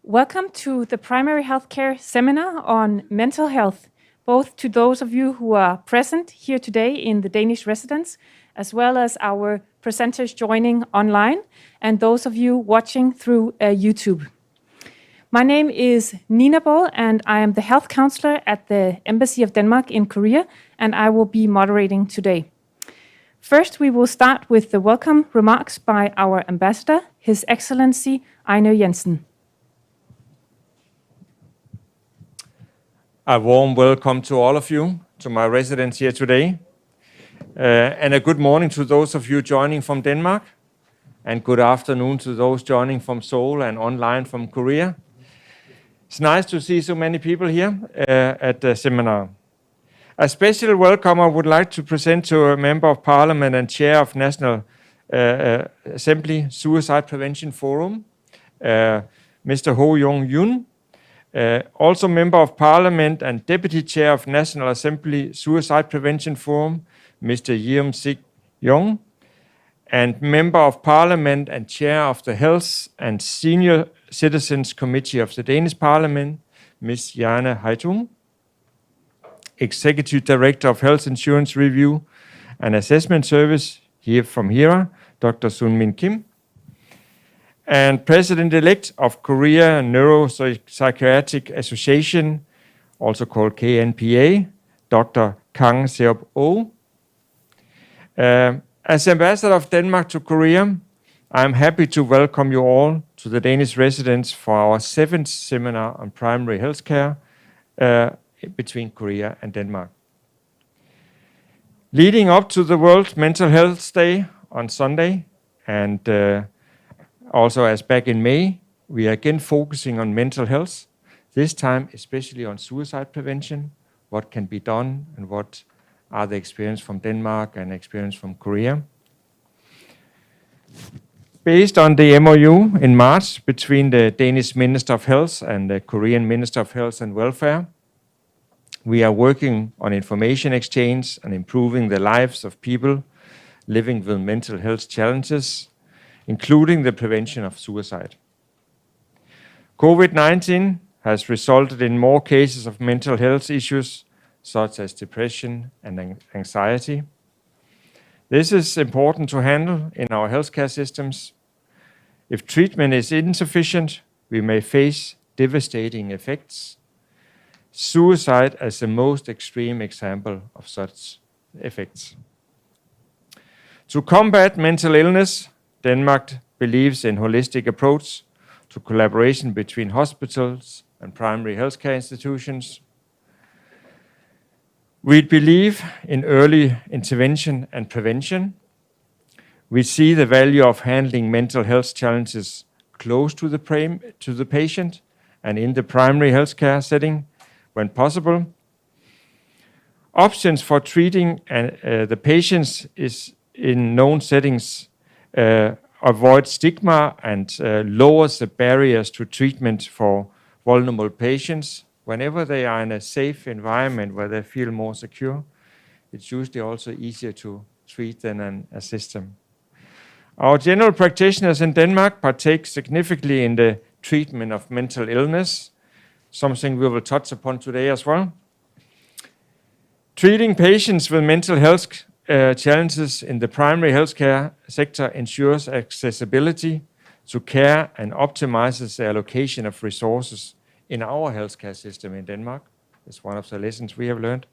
Welcome to the Primary Healthcare Seminar on Mental Health, both to those of you who are present here today in the Danish residence, as well as our presenters joining online, and those of you watching through YouTube. My name is Nina Boll, and I am the health counselor at the Embassy of Denmark in Korea, and I will be moderating today. First, we will start with the welcome remarks by our ambassador, His Excellency Einar Jensen. A warm welcome to all of you, to my residents here today. And a good morning to those of you joining from Denmark. And good afternoon to those joining from Seoul and online from Korea. It's nice to see so many people here at the seminar. A special welcome I would like to present to a Member of Parliament and Chair of National Assembly Suicide Prevention Forum, Mr. Ho Yong-yoon. Also Member of Parliament and Deputy Chair of National Assembly Suicide Prevention Forum, Mr. Yeom Sik Yong, and Member of Parliament and Chair of the Health and Senior Citizens Committee of the Danish Parliament, Ms. Jane Heitung, Executive Director of Health Insurance Review and Assessment Service here from HERA, Dr. Sun Min Kim, and President-elect of Korea Neuropsychiatric Association, also called KNPA, Dr. Kang Seop-oh. As Ambassador of Denmark to Korea, I am happy to welcome you all to the Danish residents for our 7th seminar on primary healthcare between Korea and Denmark. Leading up to the World Mental Health Day on Sunday, and also as back in May, we are again focusing on mental health, this time especially on suicide prevention, what can be done and what are the experience from Denmark and experience from Korea. Based on the MOU in March between the Danish Minister of Health and the Korean Minister of Health and Welfare, we are working on information exchange and improving the lives of people living with mental health challenges, including the prevention of suicide. COVID-19 has resulted in more cases of mental health issues, such as depression and anxiety. This is important to handle in our healthcare systems. If treatment is insufficient, we may face devastating effects. Suicide is the most extreme example of such effects. To combat mental illness, Denmark believes in holistic approach to collaboration between hospitals and primary healthcare institutions. We believe in early intervention and prevention. We see the value of handling mental health challenges close to the patient and in the primary healthcare setting when possible. Options for treating the patients is in known settings avoid stigma and lowers the barriers to treatment for vulnerable patients. Whenever they are in a safe environment where they feel more secure, it's usually also easier to treat than and assist them. Our general practitioners in Denmark partake significantly in the treatment of mental illness, something we will touch upon today as well. Treating patients with mental health challenges in the primary healthcare sector ensures accessibility to care and optimizes the allocation of resources in our healthcare system in Denmark. It's one of the lessons we have learned.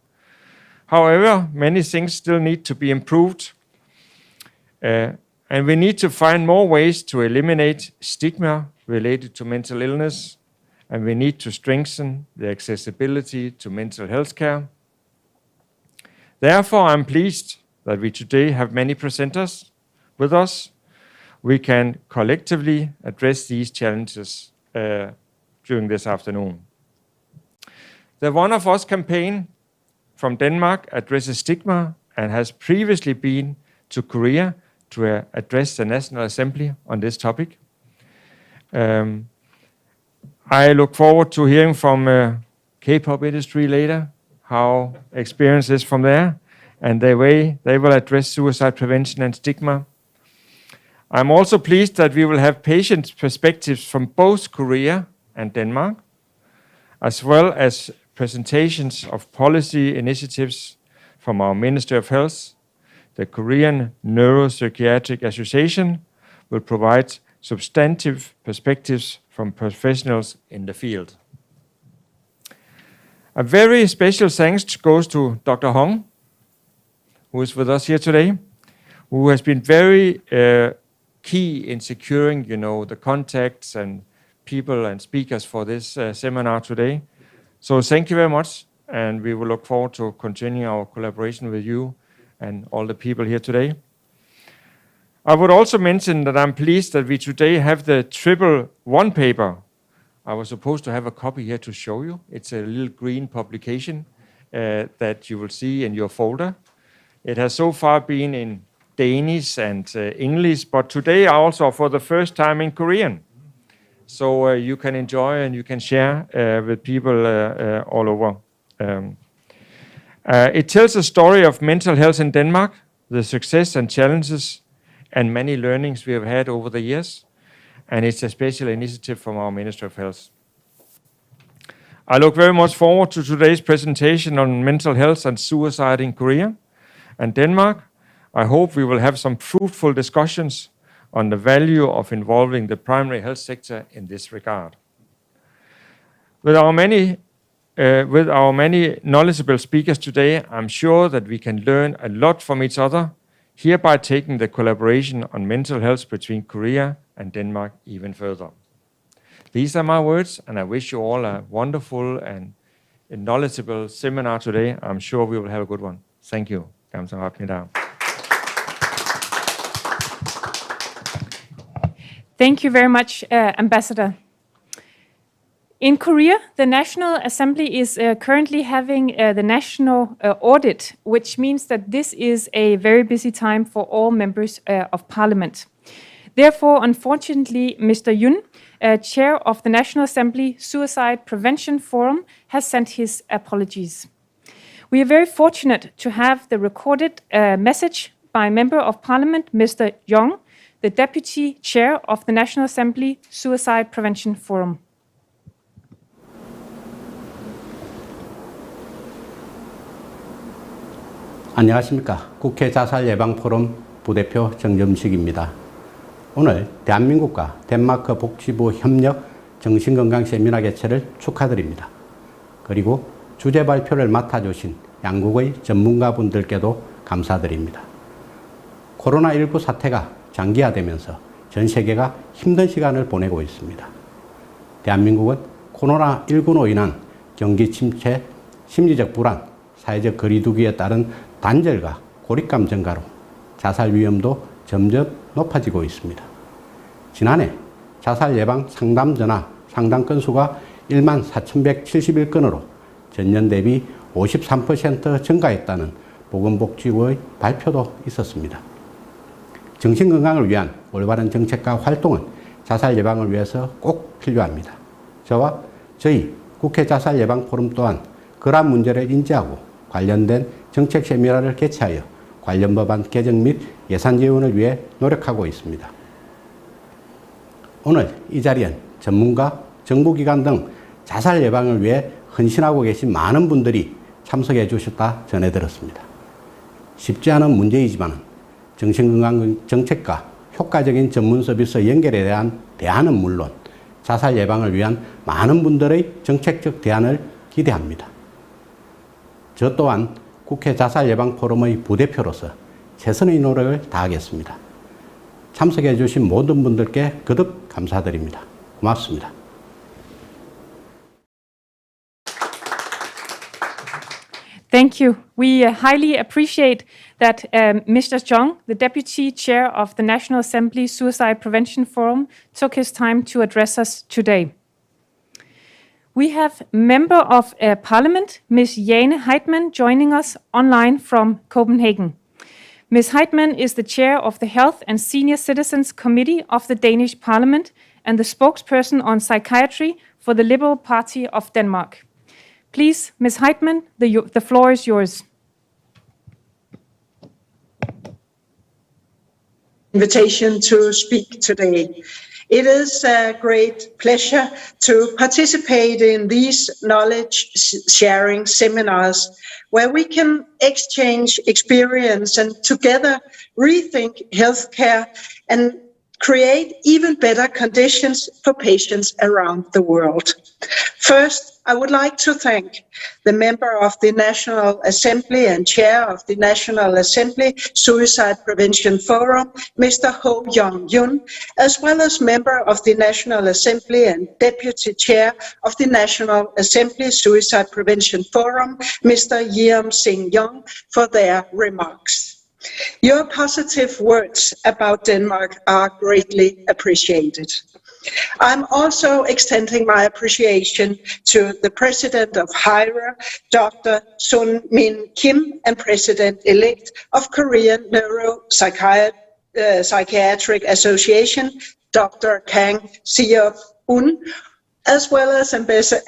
However, many things still need to be improved, and we need to find more ways to eliminate stigma related to mental illness, and we need to strengthen the accessibility to mental health care. Therefore, I'm pleased that we today have many presenters with us. We can collectively address these challenges during this afternoon. The One of Us campaign from Denmark addresses stigma and has previously been to Korea to address the National Assembly on this topic. I look forward to hearing from K-pop industry later, how experience is from there, and the way they will address suicide prevention and stigma. I'm also pleased that we will have patient perspectives from both Korea and Denmark, as well as presentations of policy initiatives from our Ministry of Health. The Korean Neuropsychiatric Association will provide substantive perspectives from professionals in the field. A very special thanks goes to Dr. Hong, who is with us here today, who has been very key in securing, the contacts and people and speakers for this seminar today. So thank you very much, and we will look forward to continuing our collaboration with you and all the people here today. I would also mention that I'm pleased that we today have the 111 paper. I was supposed to have a copy here to show you. It's a little green publication that you will see in your folder. It has so far been in Danish and English, but today also for the first time in Korean. So you can enjoy and you can share with people all over. It tells a story of mental health in Denmark, the success and challenges and many learnings we have had over the years. And it's a special initiative from our Ministry of Health. I look very much forward to today's presentation on mental health and suicide in Korea and Denmark. I hope we will have some fruitful discussions on the value of involving the primary health sector in this regard. With our many knowledgeable speakers today, I'm sure that we can learn a lot from each other, hereby taking the collaboration on mental health between Korea and Denmark even further. These are my words, and I wish you all a wonderful and knowledgeable seminar today. I'm sure we will have a good one. Thank you. 감사합니다. Thank you very much, Ambassador. In Korea, the National Assembly is currently having the national audit, which means that this is a very busy time for all members of parliament. Therefore, unfortunately, Mr. Yun, chair of the National Assembly Suicide Prevention Forum, has sent his apologies. We are very fortunate to have the recorded message by Member of Parliament, Mr. Young, the Deputy Chair of the National Assembly Suicide Prevention Forum. 안녕하십니까. 국회 자살예방포럼 부대표 정점식입니다. 오늘 대한민국과 덴마크 복지부 협력 정신건강 세미나 개최를 축하드립니다. 그리고 주제 발표를 맡아주신 양국의 전문가분들께도 감사드립니다. 코로나19 사태가 장기화되면서 전 세계가 힘든 시간을 보내고 있습니다. 대한민국은 코로나19로 인한 경기 침체, 심리적 불안, 사회적 거리두기에 따른 단절과 고립감 증가로 자살 위험도 점점 높아지고 있습니다. 지난해 자살 예방 상담 전화 상담 건수가 14,171건으로 전년 대비 53% 증가했다는 보건복지부의 발표도 있었습니다. 정신건강을 위한 올바른 정책과 활동은 자살 예방을 위해서 꼭 필요합니다. 저와 저희 국회 자살 예방 포럼 또한 그러한 문제를 인지하고 관련된 정책 세미나를 개최하여 관련 법안 개정 및 예산 지원을 위해 노력하고 있습니다. 오늘 이 자리엔 전문가, 정부기관 등 자살 예방을 위해 헌신하고 계신 많은 분들이 참석해 주셨다 전해들었습니다. 쉽지 않은 문제이지만 정신건강 정책과 효과적인 전문 서비스 연결에 대한 대안은 물론 자살 예방을 위한 많은 분들의 정책적 대안을 기대합니다. 저 또한 국회 자살 예방 포럼의 부대표로서 최선의 노력을 다하겠습니다. 참석해 주신 모든 분들께 거듭 감사드립니다. 고맙습니다. Thank you. We highly appreciate that Mr. Jung, the Deputy Chair of the National Assembly Suicide Prevention Forum, took his time to address us today. We have Member of Parliament, Ms. Jane Heitmann, joining us online from Copenhagen. Ms. Heitmann is the Chair of the Health and Senior Citizens Committee of the Danish Parliament and the spokesperson on psychiatry for the Liberal Party of Denmark. Please, Ms. Heitmann, the floor is yours. Invitation to speak today. It is a great pleasure to participate in these knowledge sharing seminars where we can exchange experience and together rethink healthcare and create even better conditions for patients around the world. First, I would like to thank the member of the National Assembly and chair of the National Assembly Suicide Prevention Forum, Mr. Ho Young-Yun, as well as member of the National Assembly and deputy chair of the National Assembly Suicide Prevention Forum, Mr. Yeom Sing-Yong, for their remarks. Your positive words about Denmark are greatly appreciated. I'm also extending my appreciation to the President of HIRA, Dr. Sun Min Kim, and President-elect of Korean Neuropsychiatric Association, Dr. Kang Seop-un, as well as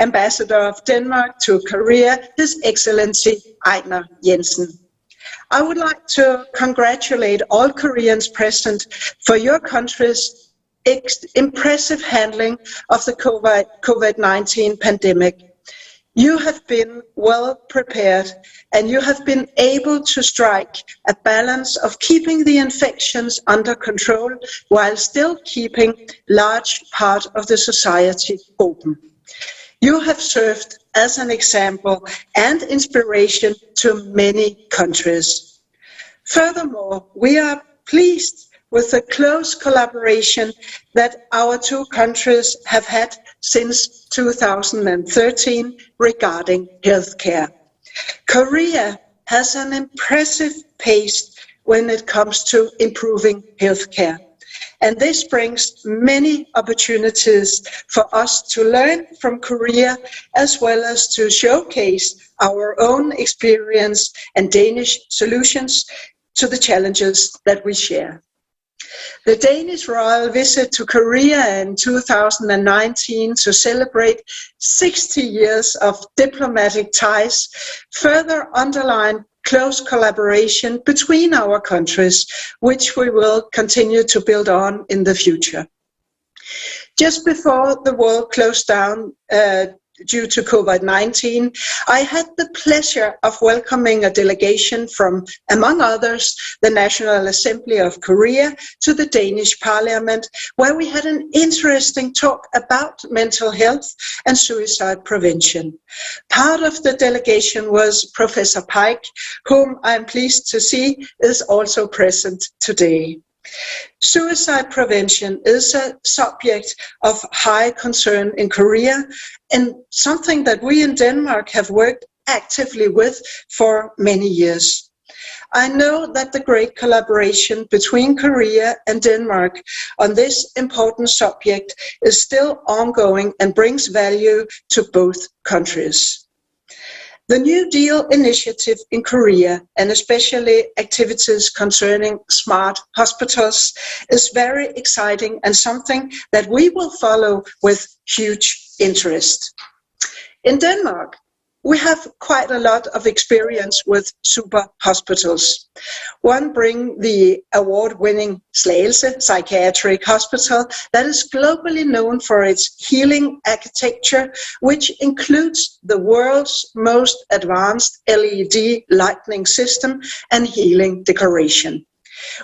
Ambassador of Denmark to Korea, His Excellency Ejnar Jensen. I would like to congratulate all Koreans present for your country's impressive handling of the COVID-19 pandemic. You have been well prepared and you have been able to strike a balance of keeping the infections under control while still keeping large part of the society open. You have served as an example and inspiration to many countries. Furthermore, we are pleased with the close collaboration that our two countries have had since 2013 regarding healthcare. Korea has an impressive pace when it comes to improving healthcare. And this brings many opportunities for us to learn from Korea, as well as to showcase our own experience and Danish solutions to the challenges that we share. The Danish royal visit to Korea in 2019 to celebrate 60 years of diplomatic ties further underlined close collaboration between our countries, which we will continue to build on in the future. Just before the world closed down due to COVID-19, I had the pleasure of welcoming a delegation from, among others, the National Assembly of Korea to the Danish Parliament, where we had an interesting talk about mental health and suicide prevention. Part of the delegation was Professor Pike, whom I'm pleased to see is also present today. Suicide prevention is a subject of high concern in Korea and something that we in Denmark have worked actively with for many years. I know that the great collaboration between Korea and Denmark on this important subject is still ongoing and brings value to both countries. The New Deal initiative in Korea, and especially activities concerning smart hospitals, is very exciting and something that we will follow with huge interest. In Denmark, we have quite a lot of experience with super hospitals. One being the award-winning Slagelse Psychiatric Hospital that is globally known for its healing architecture, which includes the world's most advanced LED lighting system and healing decoration.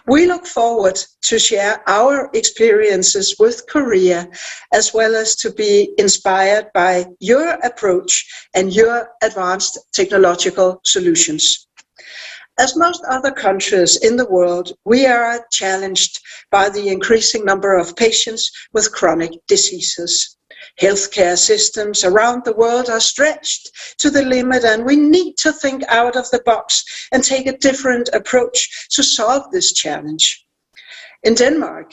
We look forward to share our experiences with Korea, as well as to be inspired by your approach and your advanced technological solutions. As most other countries in the world, we are challenged by the increasing number of patients with chronic diseases. Healthcare systems around the world are stretched to the limit, and we need to think out of the box and take a different approach to solve this challenge. In Denmark,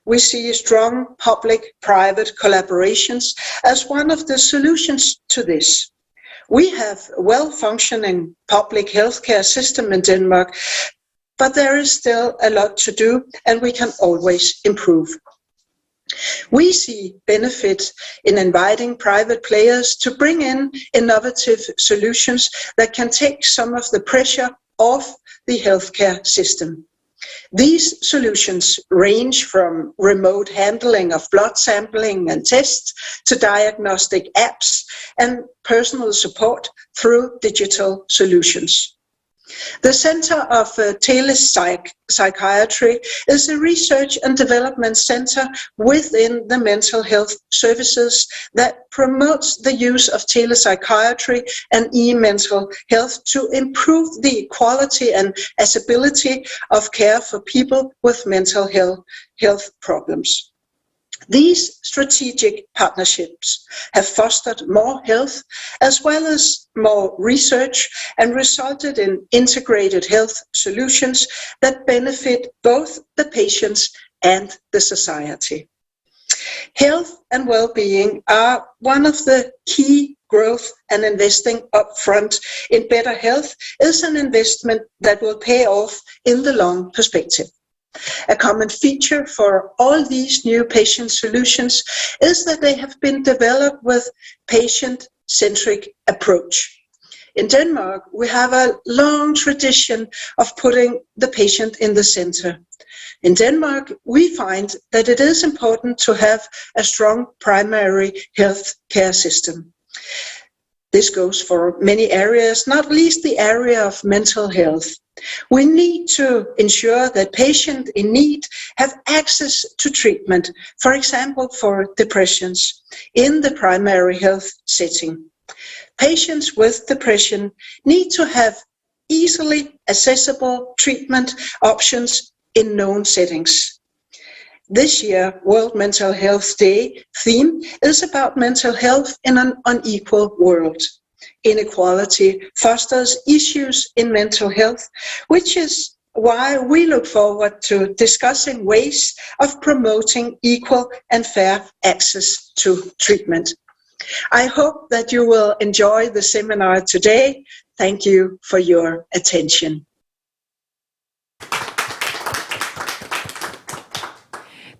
we see strong public-private collaborations as one of the solutions to this. We have a well-functioning public healthcare system in Denmark, but there is still a lot to do, and we can always improve. We see benefit in inviting private players to bring in innovative solutions that can take some of the pressure off the healthcare system. These solutions range from remote handling of blood sampling and tests to diagnostic apps and personal support through digital solutions. The Center of Telepsychiatry is a research and development center within the mental health services that promotes the use of telepsychiatry and e-mental health to improve the quality and accessibility of care for people with mental health problems. These strategic partnerships have fostered more health as well as more research and resulted in integrated health solutions that benefit both the patients and the society. Health and well-being are one of the key growth, and investing upfront in better health is an investment that will pay off in the long perspective. A common feature for all these new patient solutions is that they have been developed with patient-centric approach. In Denmark, we have a long tradition of putting the patient in the center. In Denmark, we find that it is important to have a strong primary health care system. This goes for many areas, not least the area of mental health. We need to ensure that patients in need have access to treatment, for example, for depressions, in the primary health setting. Patients with depression need to have easily accessible treatment options in known settings. This year, World Mental Health Day theme is about mental health in an unequal world. Inequality fosters issues in mental health, which is why we look forward to discussing ways of promoting equal and fair access to treatment. I hope that you will enjoy the seminar today. Thank you for your attention.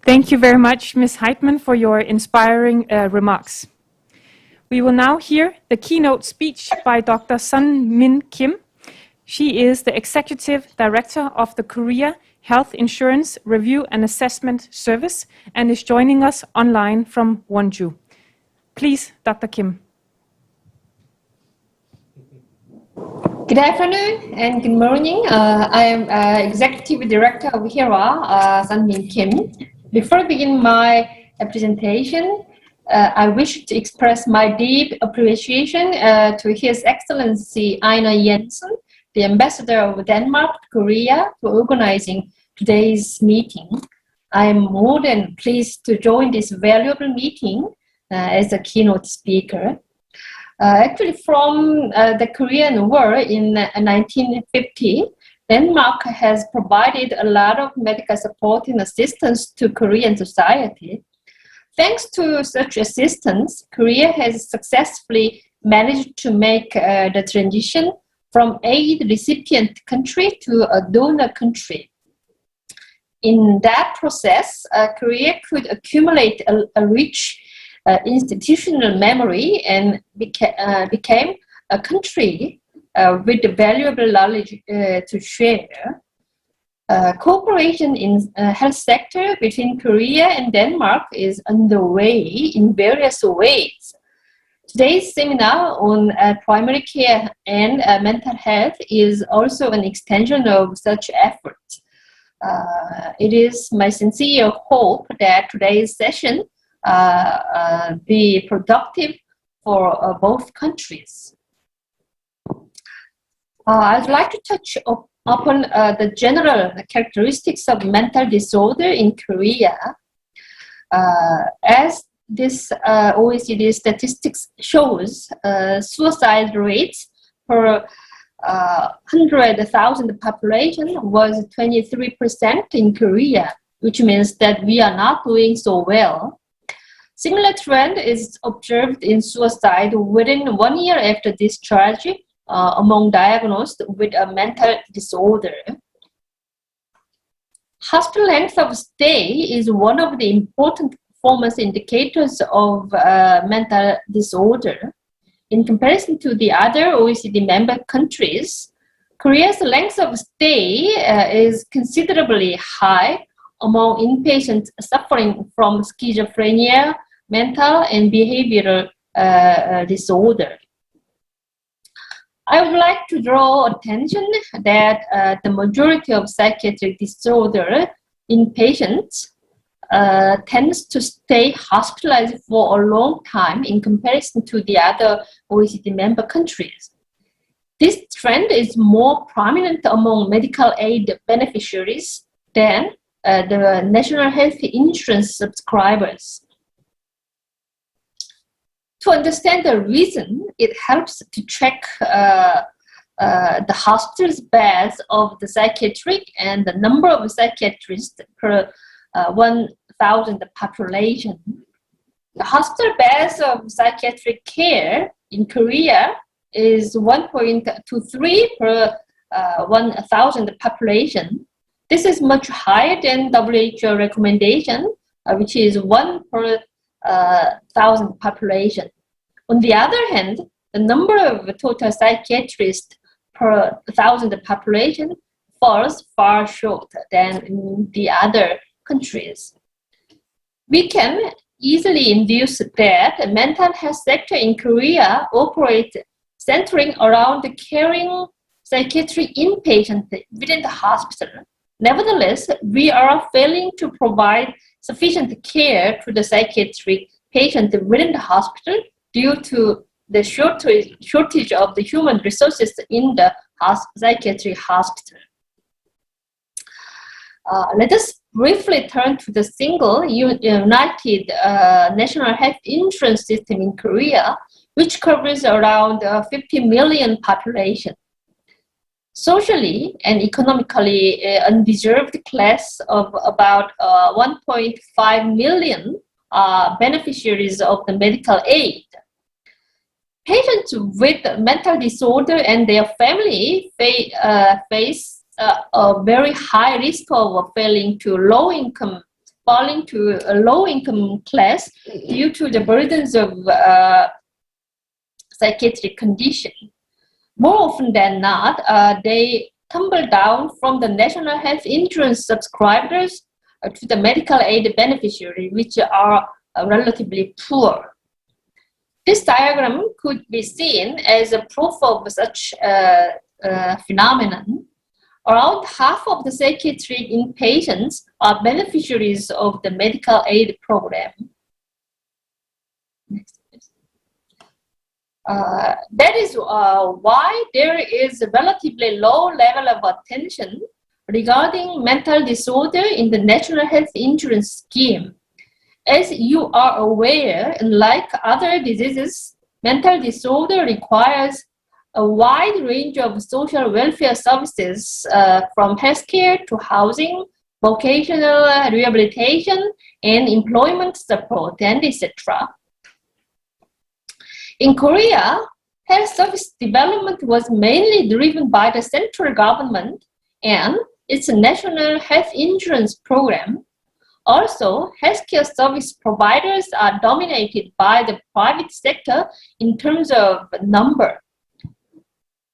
Thank you very much, Ms. Heitmann, for your inspiring remarks. We will now hear the keynote speech by Dr. Sun Min Kim. She is the Executive Director of the Korea Health Insurance Review and Assessment Service and is joining us online from Wonju. Please, Dr. Kim. Good afternoon and good morning. I am Executive Director of HERA, Sun Min Kim. Before I begin my presentation, I wish to express my deep appreciation to His Excellency Einar Jensen, the Ambassador of Denmark to Korea, for organizing today's meeting. I am more than pleased to join this valuable meeting as a keynote speaker. Actually, from the Korean War in 1950, Denmark has provided a lot of medical support and assistance to Korean society. Thanks to such assistance, Korea has successfully managed to make the transition from aid recipient country to a donor country. In that process, Korea could accumulate a rich institutional memory and became a country with valuable knowledge to share. Cooperation in health sector between Korea and Denmark is underway in various ways. Today's seminar on primary care and mental health is also an extension of such efforts. It is my sincere hope that today's session be productive for both countries. I'd like to touch upon the general characteristics of mental disorder in Korea. As this OECD statistics shows, suicide rates per 100,000 population was 23% in Korea, which means that we are not doing so well. Similar trend is observed in suicide within 1 year after discharge among diagnosed with a mental disorder. Hospital length of stay is one of the important performance indicators of mental disorder. In comparison to the other OECD member countries, Korea's length of stay is considerably high among inpatients suffering from schizophrenia, mental and behavioral disorder. I would like to draw attention that the majority of psychiatric disorder in patients tends to stay hospitalized for a long time in comparison to the other OECD member countries. This trend is more prominent among medical aid beneficiaries than the national health insurance subscribers. To understand the reason, it helps to check the hospital's beds of the psychiatric and the number of psychiatrists per 1,000 population. The hospital beds of psychiatric care in Korea is 1.23 per 1,000 population. This is much higher than WHO recommendation, which is 1 per 1,000 population. On the other hand, the number of total psychiatrists per 1,000 population falls far short than in the other countries. We can easily induce that the mental health sector in Korea operates centering around caring psychiatric inpatient within the hospital. Nevertheless, we are failing to provide sufficient care to the psychiatric patient within the hospital due to the shortage of the human resources in the psychiatric hospital. Let us briefly turn to the single united national health insurance system in Korea, which covers around 50 million population. Socially and economically undeserved class of about 1.5 million are beneficiaries of the medical aid. Patients with mental disorder and their family face a very high risk of falling to a low-income class due to the burdens of psychiatric condition. More often than not, they tumble down from the national health insurance subscribers to the medical aid beneficiary, which are relatively poor. This diagram could be seen as a proof of such phenomenon. Around half of the psychiatric inpatients are beneficiaries of the medical aid program. Next, please. That is why there is a relatively low level of attention regarding mental disorder in the National Health Insurance Scheme. As you are aware, unlike other diseases, mental disorder requires a wide range of social welfare services from healthcare to housing, vocational rehabilitation, and employment support, and etc. In Korea, health service development was mainly driven by the central government and its national health insurance program. Also, healthcare service providers are dominated by the private sector in terms of number.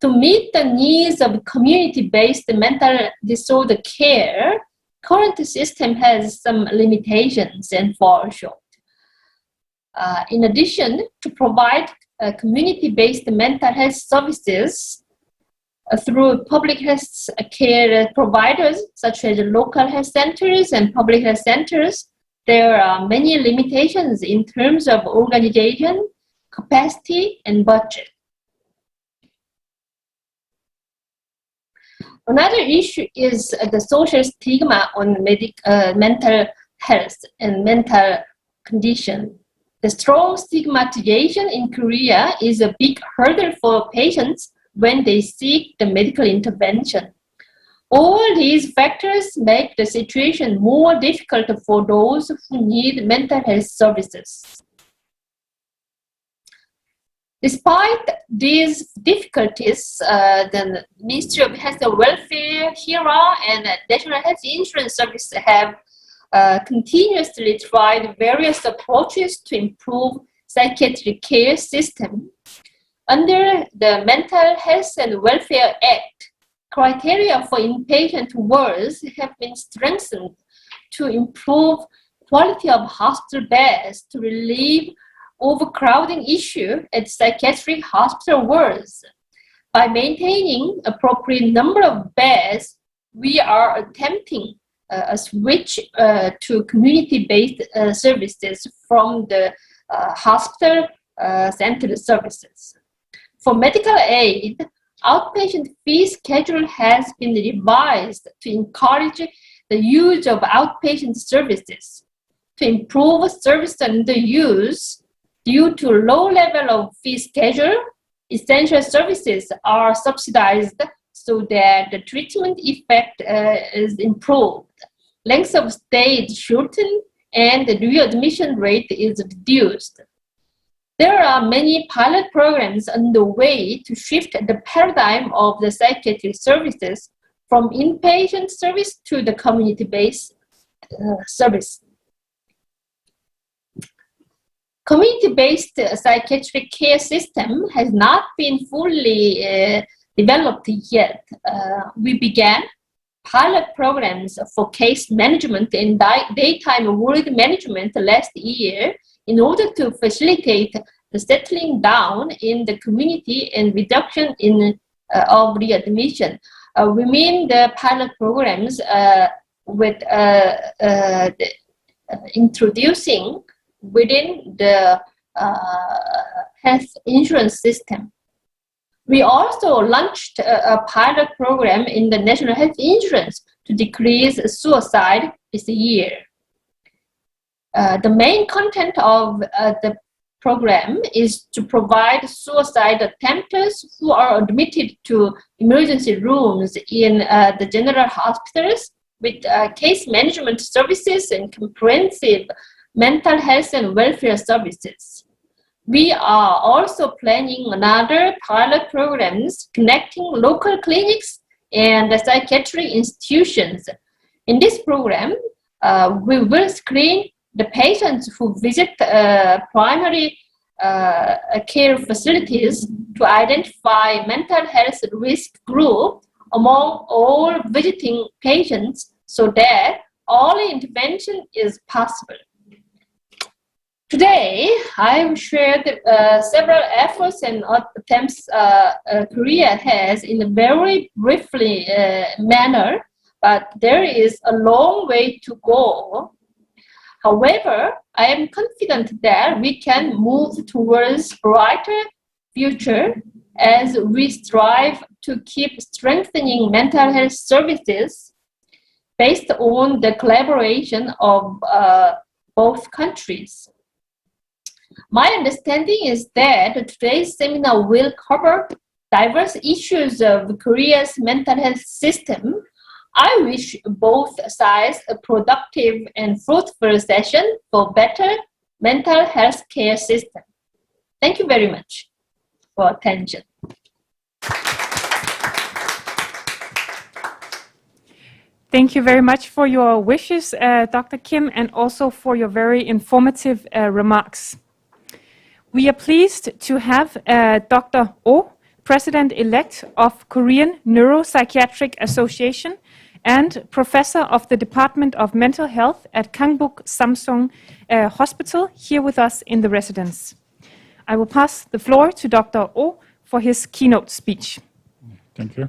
To meet the needs of community-based mental disorder care, current system has some limitations and falls short. In addition, to provide community-based mental health services through public health care providers such as local health centers and public health centers, there are many limitations in terms of organization, capacity, and budget. Another issue is the social stigma on mental health and mental condition. The strong stigmatization in Korea is a big hurdle for patients when they seek the medical intervention. All these factors make the situation more difficult for those who need mental health services. Despite these difficulties, the Ministry of Health and Welfare, HERA, and National Health Insurance Service have continuously tried various approaches to improve psychiatric care system. Under the Mental Health and Welfare Act, criteria for inpatient wards have been strengthened to improve quality of hospital beds to relieve overcrowding issue at psychiatric hospital wards. By maintaining appropriate number of beds, we are attempting a switch to community-based services from the hospital-centered services. For medical aid, outpatient fee schedule has been revised to encourage the use of outpatient services. To improve service underuse, due to low level of fee schedule, essential services are subsidized so that the treatment effect is improved. Length of stay is shortened and the readmission rate is reduced. There are many pilot programs underway to shift the paradigm of the psychiatric services from inpatient service to the community-based service. Community-based psychiatric care system has not been fully developed yet. We began pilot programs for case management and daytime ward management last year in order to facilitate the settling down in the community and reduction of readmission. We mean the pilot programs with introducing within the health insurance system. We also launched a pilot program in the National Health Insurance to decrease suicide this year. The main content of the program is to provide suicide attempters who are admitted to emergency rooms in the general hospitals with case management services and comprehensive mental health and welfare services. We are also planning another pilot programs connecting local clinics and the psychiatric institutions. In this program, we will screen the patients who visit primary care facilities to identify mental health risk group among all visiting patients so that early intervention is possible. Today, I've shared several efforts and attempts Korea has in a very briefly manner, but there is a long way to go. However, I am confident that we can move towards a brighter future as we strive to keep strengthening mental health services based on the collaboration of both countries. My understanding is that today's seminar will cover diverse issues of Korea's mental health system. I wish both sides a productive and fruitful session for better mental health care system. Thank you very much for attention. Thank you very much for your wishes, Dr. Kim, and also for your very informative remarks. We are pleased to have Dr. Oh, President-elect of Korean Neuropsychiatric Association and Professor of the Department of Mental Health at Gangbuk Samsung Hospital, here with us in the residence. I will pass the floor to Dr. Oh for his keynote speech. Thank you.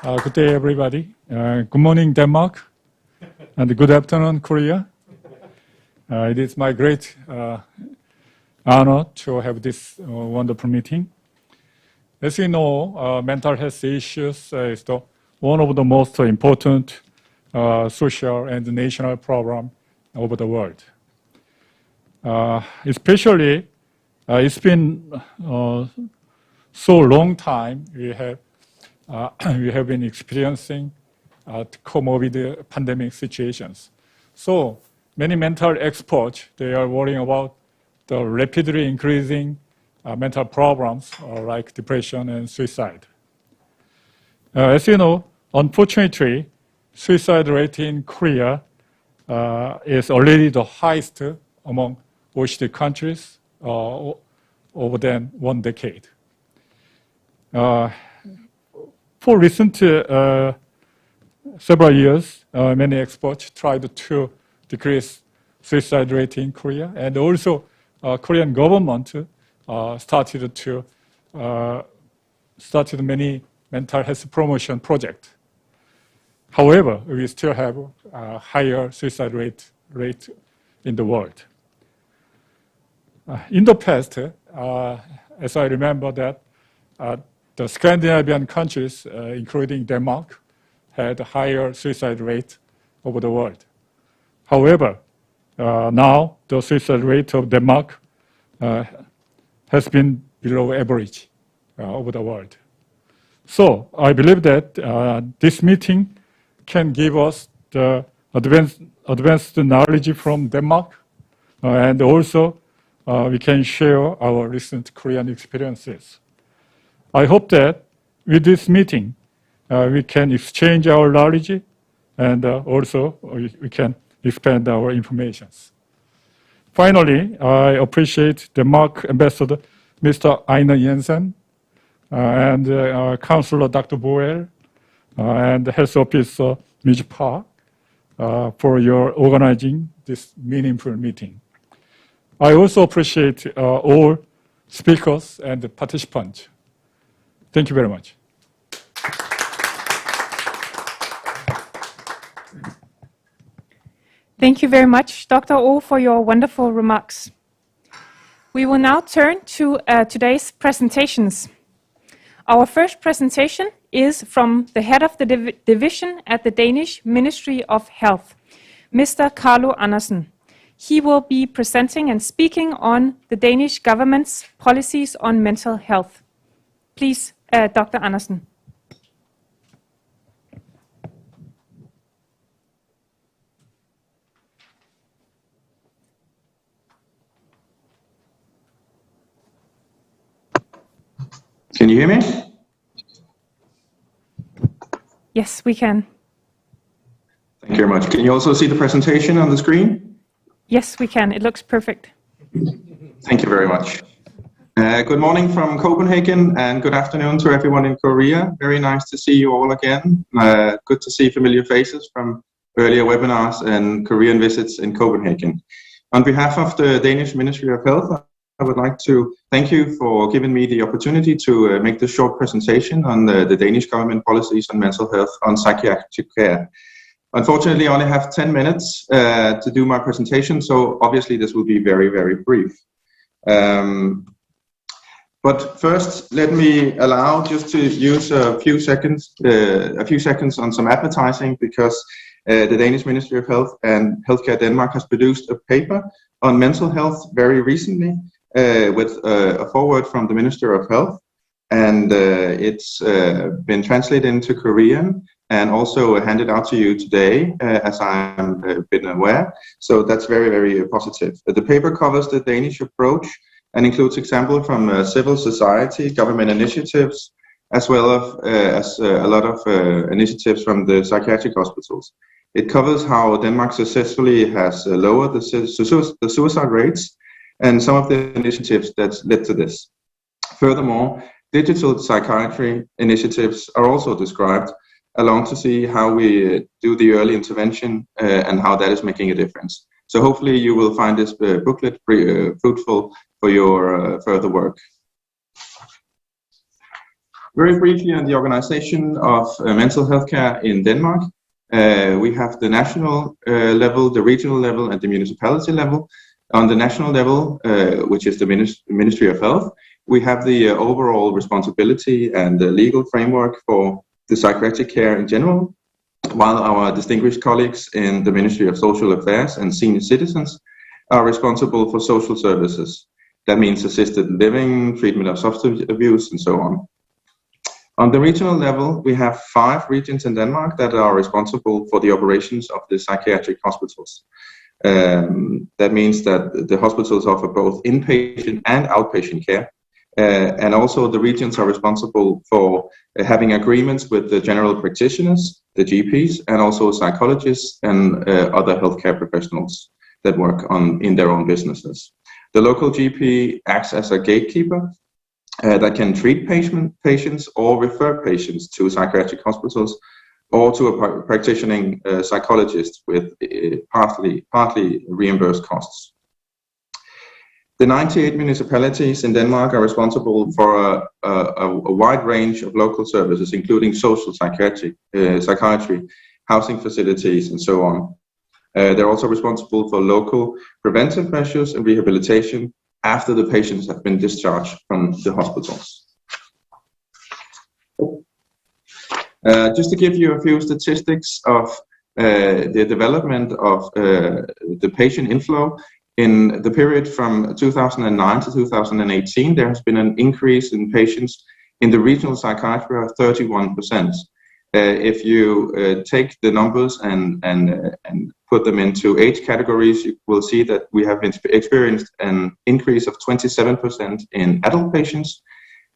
Good day, everybody. Good morning, Denmark, and good afternoon, Korea. It is my great honor to have this wonderful meeting. As you know, mental health issues is one of the most important social and national problems over the world. Especially, it's been so long time we have been experiencing comorbid pandemic situations. So many mental experts, they are worrying about the rapidly increasing mental problems like depression and suicide. As you know, unfortunately, suicide rate in Korea is already the highest among OECD countries over than 1 decade. for recent several years, many experts tried to decrease suicide rate in Korea, and also Korean government started many mental health promotion projects. However, we still have a higher suicide rate in the world. In the past, as I remember that the Scandinavian countries, including Denmark, had a higher suicide rate over the world. However, now the suicide rate of Denmark has been below average over the world. So I believe that this meeting can give us the advanced knowledge from Denmark, and also we can share our recent Korean experiences. I hope that with this meeting, we can exchange our knowledge, and also we can expand our information. Finally, I appreciate Denmark Ambassador Mr. Einar Jensen and Councillor Dr. Boel and Health Officer Ms. Park for your organizing this meaningful meeting. I also appreciate all speakers and participants. Thank you very much. Thank you very much, Dr. Oh, for your wonderful remarks. We will now turn to today's presentations. Our first presentation is from the head of the division at the Danish Ministry of Health, Mr. Carlo Andersen. He will be presenting and speaking on the Danish government's policies on mental health. Please, Dr. Andersen. Can you hear me? Yes, we can. Thank you very much. Can you also see the presentation on the screen? Yes, we can. It looks perfect. Thank you very much. Good morning from Copenhagen and good afternoon to everyone in Korea. Very nice to see you all again. Good to see familiar faces from earlier webinars and Korean visits in Copenhagen. On behalf of the Danish Ministry of Health, I would like to thank you for giving me the opportunity to make this short presentation on the Danish government policies on mental health on psychiatric care. Unfortunately, I only have 10 minutes to do my presentation, so obviously this will be very, very brief. But first, let me allow just to use a few seconds on some advertising, because the Danish Ministry of Health and Healthcare Denmark has produced a paper on mental health very recently with a foreword from the Minister of Health, and it's been translated into Korean and also handed out to you today, as I've been aware. So that's very, very positive. The paper covers the Danish approach and includes examples from civil society, government initiatives, as well as a lot of initiatives from the psychiatric hospitals. It covers how Denmark successfully has lowered the suicide rates and some of the initiatives that led to this. Furthermore, digital psychiatry initiatives are also described, along to see how we do the early intervention and how that is making a difference. So hopefully you will find this booklet fruitful for your further work. Very briefly on the organization of mental health care in Denmark. We have the national level, the regional level, and the municipality level. On the national level, which is the Ministry of Health, we have the overall responsibility and the legal framework for the psychiatric care in general, while our distinguished colleagues in the Ministry of Social Affairs and Senior Citizens are responsible for social services. That means assisted living, treatment of substance abuse, and so on. On the regional level, we have 5 regions in Denmark that are responsible for the operations of the psychiatric hospitals. That means that the hospitals offer both inpatient and outpatient care. And also the regions are responsible for having agreements with the general practitioners, the GPs, and also psychologists and other healthcare professionals that work in their own businesses. The local GP acts as a gatekeeper that can treat patients or refer patients to psychiatric hospitals or to a practicing psychologist with partly reimbursed costs. The 98 municipalities in Denmark are responsible for a wide range of local services, including social psychiatry, housing facilities, and so on. They're also responsible for local preventive measures and rehabilitation after the patients have been discharged from the hospitals. Just to give you a few statistics of the development of the patient inflow, in the period from 2009 to 2018, there has been an increase in patients in the regional psychiatry of 31%. If you take the numbers and put them into age categories, you will see that we have experienced an increase of 27% in adult patients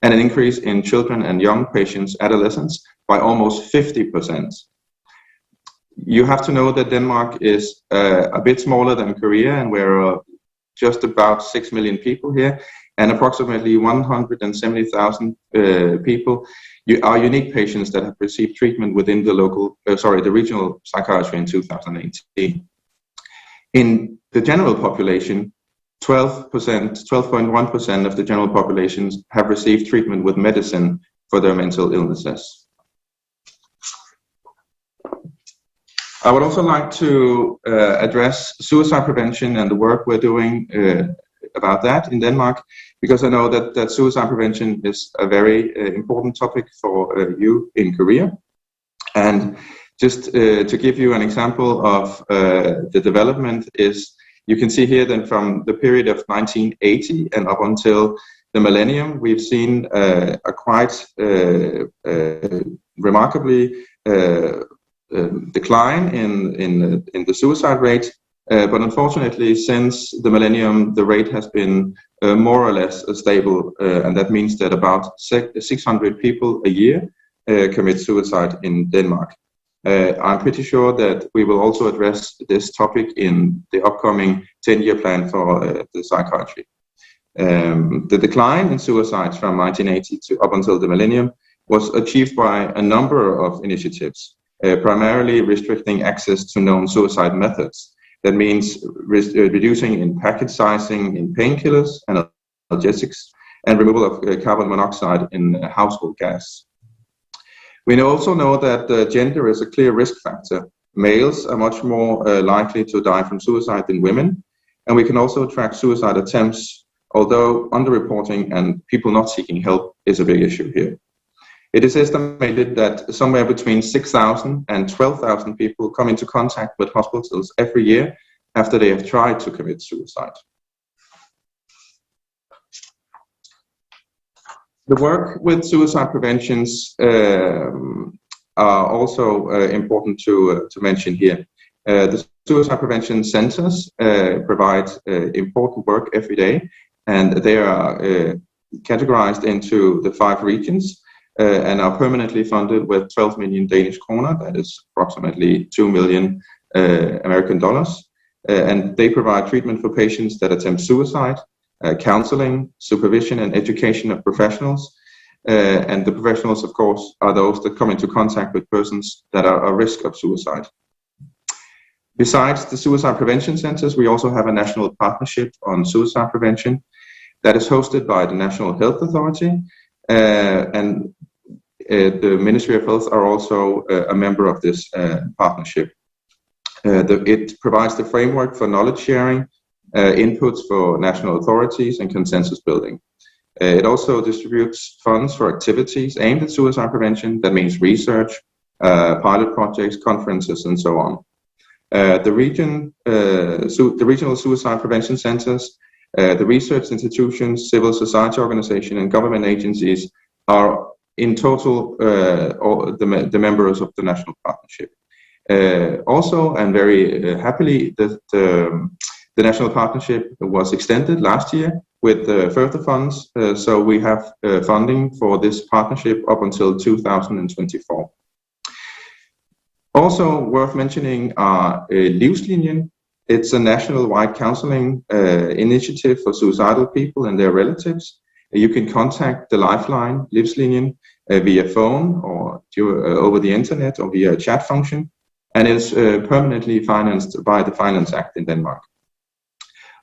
and an increase in children and young patients, adolescents, by almost 50%. You have to know that Denmark is a bit smaller than Korea, and we're just about 6 million people here, and approximately 170,000 people are unique patients that have received treatment within the regional psychiatry in 2018. In the general population, 12.1% of the general populations have received treatment with medicine for their mental illnesses. I would also like to address suicide prevention and the work we're doing about that in Denmark, because I know that suicide prevention is a very important topic for you in Korea. And just to give you an example of the development is, you can see here that from the period of 1980 and up until the millennium, we've seen a quite remarkably decline in the suicide rate, but unfortunately, since the millennium, the rate has been more or less stable, and that means that about 600 people a year commit suicide in Denmark. I'm pretty sure that we will also address this topic in the upcoming 10-year plan for the psychiatry. The decline in suicides from 1980 to up until the millennium was achieved by a number of initiatives. Primarily restricting access to known suicide methods. That means reducing in package sizing in painkillers and analgesics, and removal of carbon monoxide in household gas. We also know that gender is a clear risk factor. Males are much more likely to die from suicide than women, and we can also track suicide attempts, although underreporting and people not seeking help is a big issue here. It is estimated that somewhere between 6,000 and 12,000 people come into contact with hospitals every year after they have tried to commit suicide. The work with suicide preventions are also important to mention here. The suicide prevention centers provide important work every day, and they are categorized into the 5 regions. And are permanently funded with 12 million Danish kroner, that is approximately $2 million American dollars. And they provide treatment for patients that attempt suicide, counseling, supervision, and education of professionals. And the professionals, of course, are those that come into contact with persons that are at risk of suicide. Besides the suicide prevention centers, we also have a national partnership on suicide prevention that is hosted by the National Health Authority. And the Ministry of Health are also a member of this partnership. It provides the framework for knowledge sharing, inputs for national authorities, and consensus building. It also distributes funds for activities aimed at suicide prevention. That means research, pilot projects, conferences, and so on. The regional suicide prevention centers, the research institutions, civil society organizations, and government agencies are in total the members of the national partnership. Also, and very happily, the national partnership was extended last year with further funds. So we have funding for this partnership up until 2024. Also worth mentioning are Livslinjen. It's a national-wide counseling initiative for suicidal people and their relatives. you can contact the Lifeline, Livslinjen, via phone or over the internet or via a chat function, and it's permanently financed by the Finance Act in Denmark.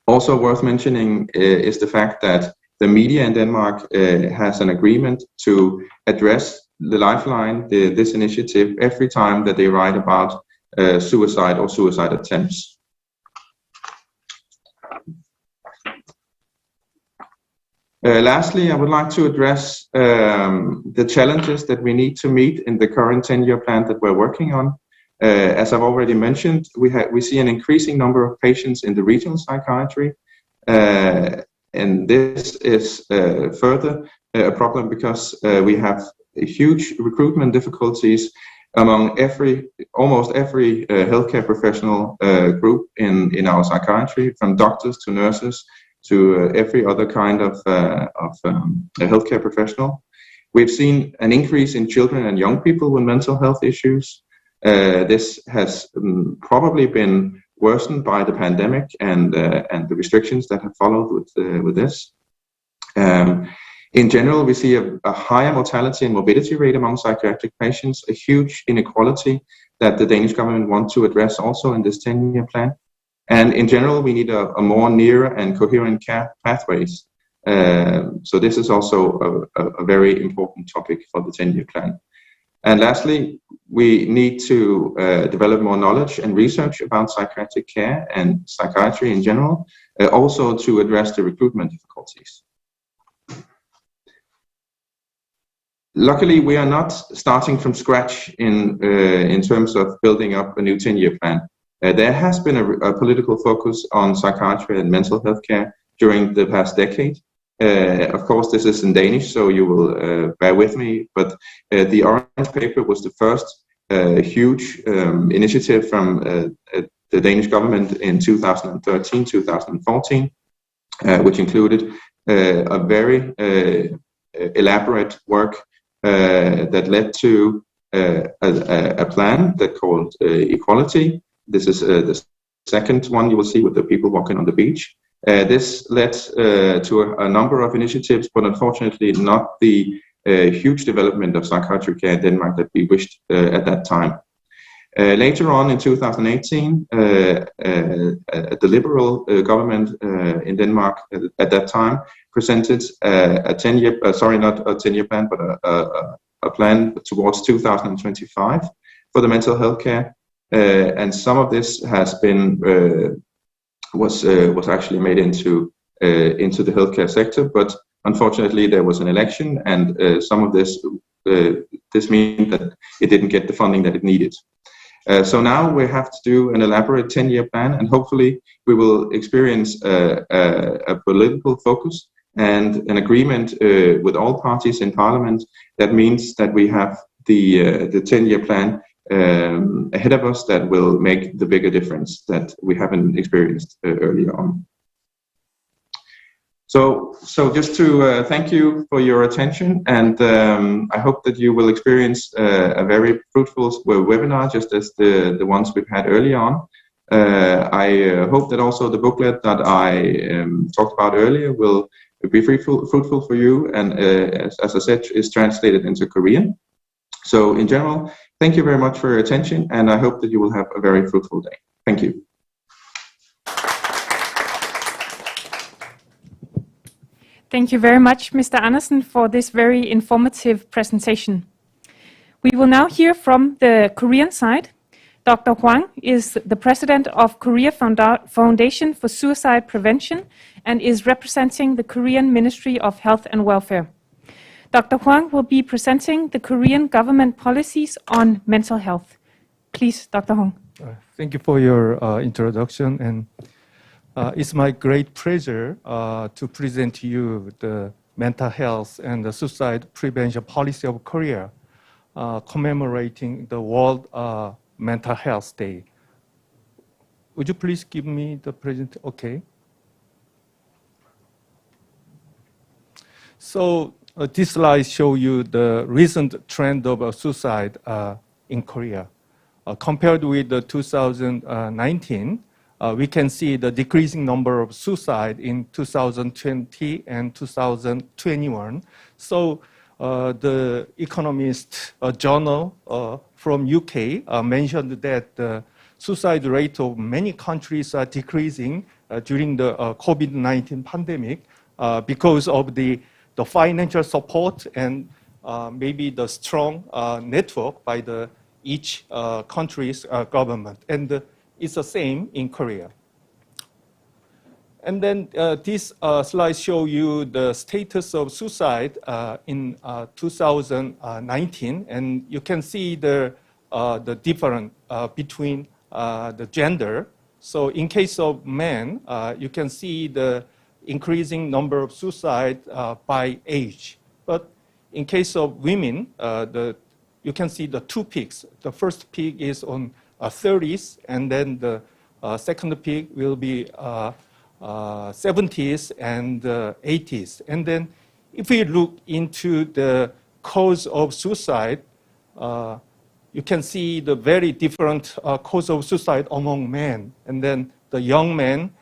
Also worth mentioning is the fact that the media in Denmark has an agreement to address the Lifeline, this initiative, every time that they write about suicide or suicide attempts. Lastly, I would like to address the challenges that we need to meet in the current 10-year plan that we're working on. As I've already mentioned, we see an increasing number of patients in the regional psychiatry, and this is further a problem because we have huge recruitment difficulties among almost every healthcare professional group in our psychiatry, from doctors to nurses to every other kind of healthcare professional. We've seen an increase in children and young people with mental health issues. This has probably been worsened by the pandemic and the restrictions that have followed with this. In general, we see a higher mortality and morbidity rate among psychiatric patients, a huge inequality that the Danish government wants to address also in this 10-year plan. And in general, we need a more near and coherent care pathways. So this is also a very important topic for the 10-year plan. And lastly, we need to develop more knowledge and research about psychiatric care and psychiatry in general, also to address the recruitment difficulties. Luckily, we are not starting from scratch in terms of building up a new 10-year plan. There has been a political focus on psychiatry and mental health care during the past decade. Of course, this is in Danish, so you will bear with me, but the Orange Paper was the first huge initiative from the Danish government in 2013-2014, which included a very elaborate work that led to a plan that called Equality. This is the second one you will see with the people walking on the beach. This led to a number of initiatives, but unfortunately not the huge development of psychiatric care in Denmark that we wished at that time. Later on in 2018, the Liberal government in Denmark at that time presented a 10-year, not a 10-year plan, but a plan towards 2025 for the mental health care. And some of this has been was actually made into the healthcare sector, but unfortunately there was an election, and some of this means that it didn't get the funding that it needed. So now we have to do an elaborate 10-year plan, and hopefully we will experience a political focus and an agreement with all parties in Parliament. That means that we have the 10-year plan ahead of us that will make the bigger difference that we haven't experienced earlier on. So just to thank you for your attention, and I hope that you will experience a very fruitful webinar, just as the ones we've had earlier on. I hope that also the booklet that I talked about earlier will be fruitful for you, and as I said, is translated into Korean. So in general, thank you very much for your attention, and I hope that you will have a very fruitful day. Thank you. Thank you very much, Mr. Andersen, for this very informative presentation. We will now hear from the Korean side. Dr. Hwang is the president of Korea Foundation for Suicide Prevention and is representing the Korean Ministry of Health and Welfare. Dr. Hwang will be presenting the Korean government policies on mental health. Please, Dr. Hwang. Thank you for your introduction, and it's my great pleasure to present to you the mental health and the suicide prevention policy of Korea, commemorating the World Mental Health Day. Would you please give me the present? Okay. So this slide shows you the recent trend of suicide in Korea. Compared with 2019, we can see the decreasing number of suicide in 2020 and 2021. So the Economist journal from UK mentioned that the suicide rate of many countries are decreasing during the COVID-19 pandemic because of the financial support and maybe the strong network by each country's government. And it's the same in Korea. And then this slide shows you the status of suicide in 2019, and you can see the difference between the gender. So in case of men, you can see the increasing number of suicide by age. But in case of women, you can see the two peaks. The first peak is on 30s, and then the second peak will be 70s and 80s. And then if we look into the cause of suicide, you can see the very different cause of suicide among men. And then the young men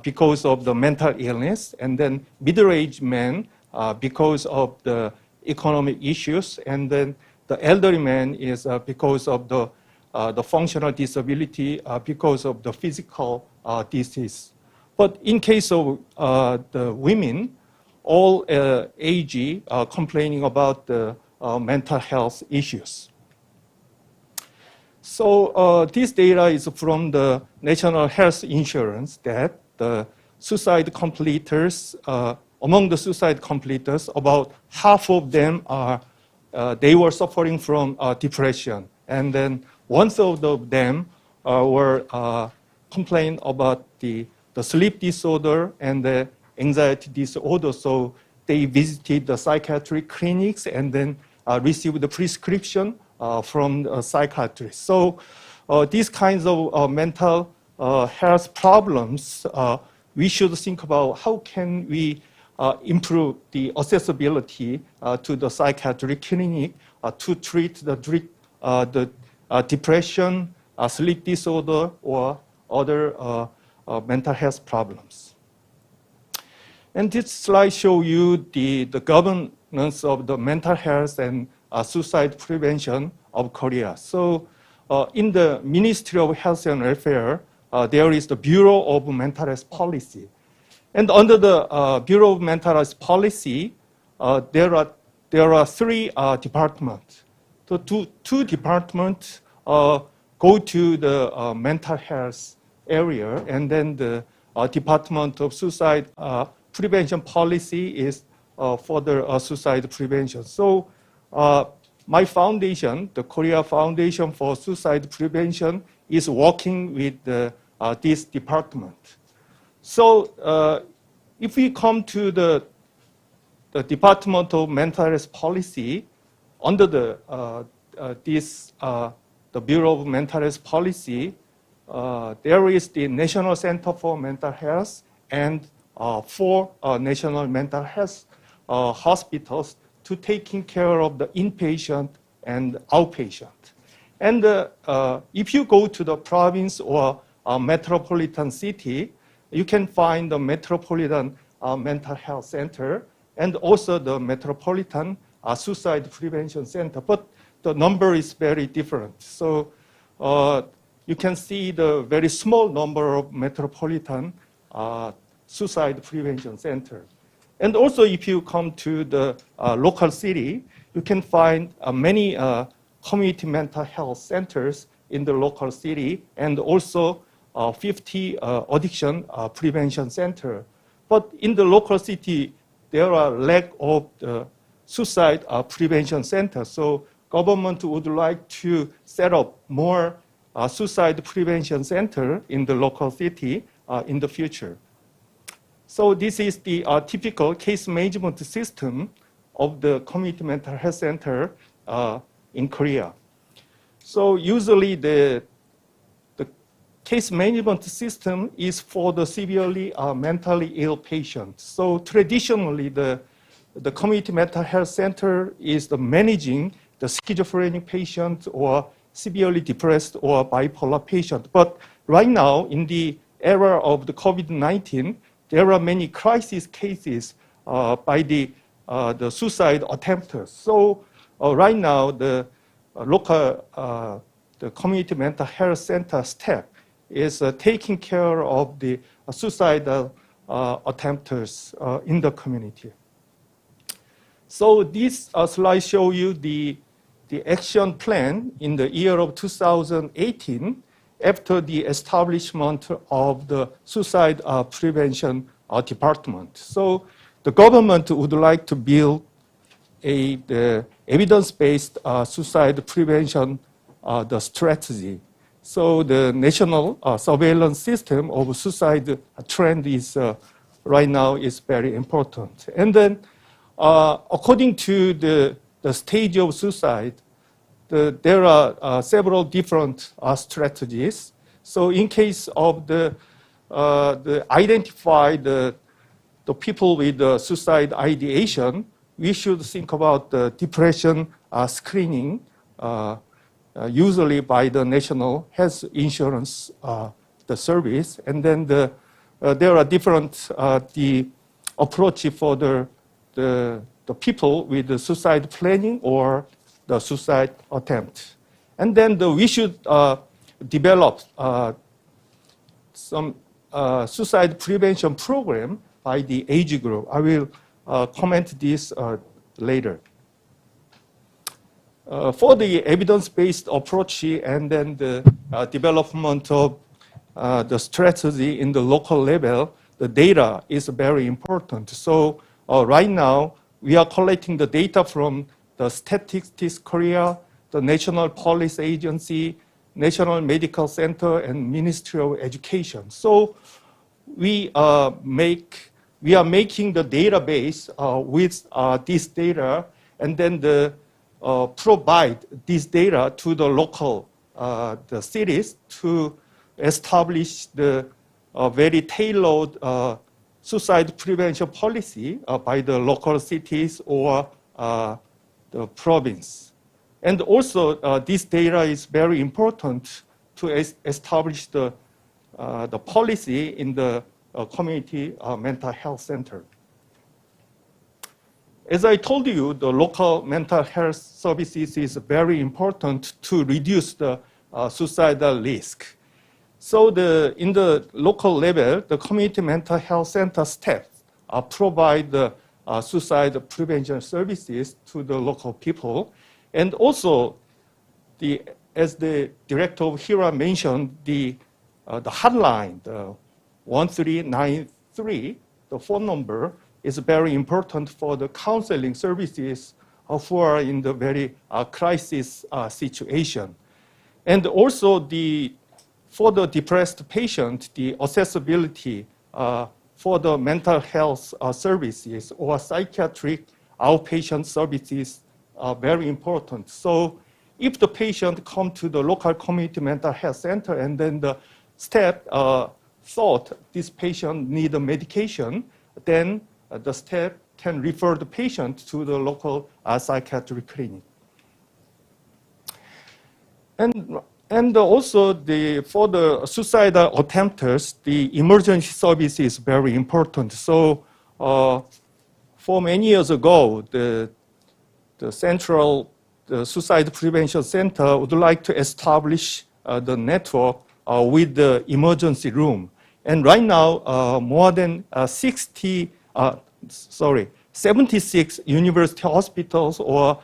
because of the mental illness, and then middle-aged men because of the economic issues, and then the elderly man is because of the functional disability because of the physical disease. But in case of the women, all age complaining about the mental health issues. So this data is from the National Health Insurance that the suicide completers, among the suicide completers, about half of them are they were suffering from depression, and then 1/3 of them were complaining about the sleep disorder and the anxiety disorder. So they visited the psychiatric clinics and then received the prescription from a psychiatrist. So these kinds of mental health problems, we should think about how can we improve the accessibility to the psychiatric clinic to treat the depression, sleep disorder, or other mental health problems. And this slide shows you the governance of the mental health and suicide prevention of Korea. So in the Ministry of Health and Welfare, there is the Bureau of Mental Health Policy. And under the Bureau of Mental Health Policy, there are three departments. So two departments go to the mental health area, and then the Department of Suicide Prevention Policy is for the suicide prevention. So my foundation, the Korea Foundation for Suicide Prevention, is working with this department. So if we come to the Department of Mental Health Policy, under the Bureau of Mental Health Policy, there is the National Center for Mental Health and 4 national mental health hospitals to taking care of the inpatient and outpatient. And if you go to the province or metropolitan city, you can find the Metropolitan Mental Health Center and also the Metropolitan Suicide Prevention Center. But the number is very different. So you can see the very small number of Metropolitan Suicide Prevention Center. And also if you come to the local city, you can find many community mental health centers in the local city, and also 50 addiction prevention center. But in the local city, there are lack of the suicide prevention centers. So government would like to set up more suicide prevention center in the local city in the future. So this is the typical case management system of the community mental health center in Korea. So usually the case management system is for the severely mentally ill patients. So traditionally, the community mental health center is managing the schizophrenic patient or severely depressed or bipolar patient. But right now, in the era of the COVID-19, there are many crisis cases by the suicide attempters. So right now, the local the community mental health center staff is taking care of the suicidal attempters in the community. So this slide shows you the action plan in the year of 2018 after the establishment of the suicide prevention department. So the government would like to build the evidence-based suicide prevention the strategy. So the national surveillance system of suicide trend is right now is very important. And then according to the stage of suicide, there are several different strategies. So in case of the identify the people with suicide ideation, we should think about the depression screening, usually by the National Health Insurance the service. And then there are different the approach for the people with the suicide planning or the suicide attempt. And then we should develop some suicide prevention program by the age group. I will comment this later. For the evidence-based approach and then the development of the strategy in the local level, the data is very important. So right now, we are collecting the data from the Statistics Korea, the National Police Agency, National Medical Center, and Ministry of Education. So we are making the database with this data, and then provide this data to the local the cities to establish the very tailored suicide prevention policy by the local cities or the province. And also, this data is very important to establish the policy in the community mental health center. As I told you, the local mental health services is very important to reduce the suicidal risk. So in the local level, the community mental health center staff provide the suicide prevention services to the local people. And also, as the director of HERA mentioned, the hotline, the 1393, the phone number, is very important for the counseling services who are in the very crisis situation. And also, for the depressed patient, the accessibility for the mental health services or psychiatric outpatient services are very important. So if the patient come to the local community mental health center and then the staff thought this patient need a medication, then the staff can refer the patient to the local psychiatric clinic. And also for the suicidal attempters, the emergency service is very important. So for many years ago, the Central Suicide Prevention Center would like to establish the network with the emergency room. And right now, more than 76 university hospitals or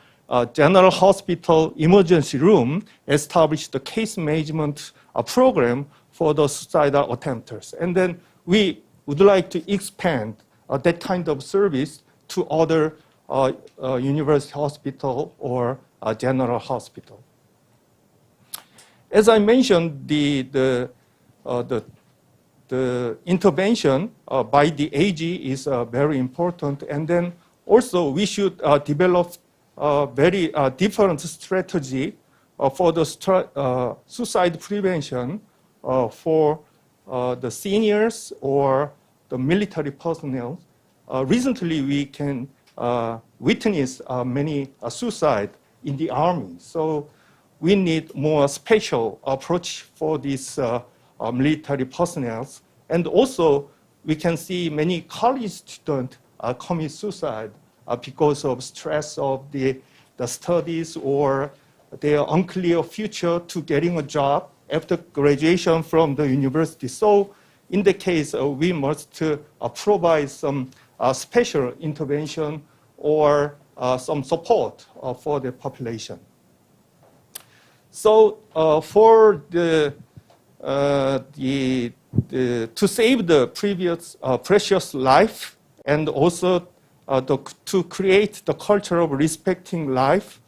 general hospital emergency room established the case management program for the suicidal attempters. And then we would like to expand that kind of service to other university hospital or general hospital. As I mentioned, the intervention by the AG is very important, and then also we should develop a very different strategy for the suicide prevention for the seniors or the military personnel. Recently, we can witness many suicide in the army, so we need more special approach for these military personnel And also, we can see many college students commit suicide because of stress of the studies or their unclear future to getting a job after graduation from the university. So in the case, we must provide some special intervention or some support for the population. So for to save the previous precious life and also to create the culture of respecting life,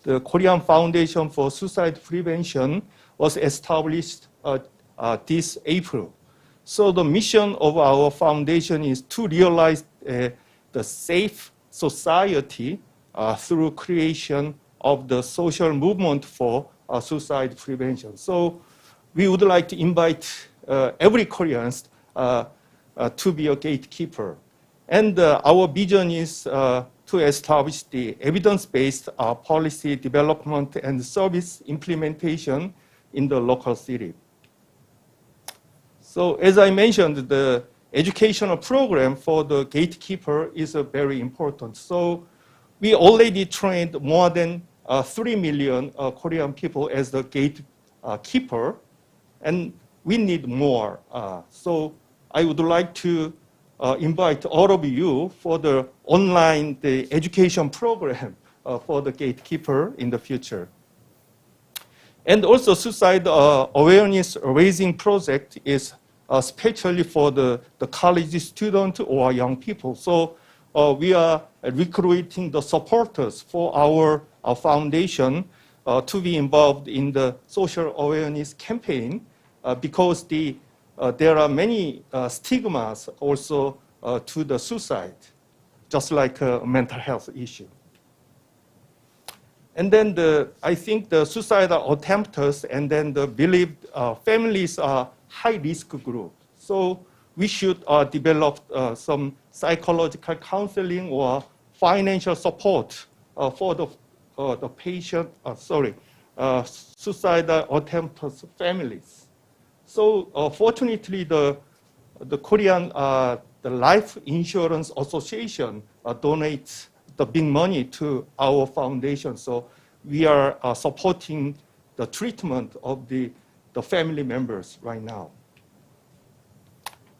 the Korean Foundation for Suicide Prevention was established this April. So the mission of our foundation is to realize the safe society through creation of the social movement for suicide prevention. So we would like to invite every Korean to be a gatekeeper. And our vision is to establish the evidence-based policy development and service implementation in the local city. So as I mentioned, the educational program for the gatekeeper is very important. So we already trained more than 3 million Korean people as the gatekeeper, and we need more. So I would like to invite all of you for the online education program for the gatekeeper in the future. And also suicide awareness raising project is especially for the college student or young people. So we are recruiting the supporters for our foundation to be involved in the social awareness campaign because there are many stigmas also to the suicide, just like a mental health issue. And then I think the suicidal attempters and then the believed families are high-risk group. So we should develop some psychological counseling or financial support for the patient, suicidal attempters' families. So fortunately, the Korean the Life Insurance Association donates the big money to our foundation. So we are supporting the treatment of the family members right now.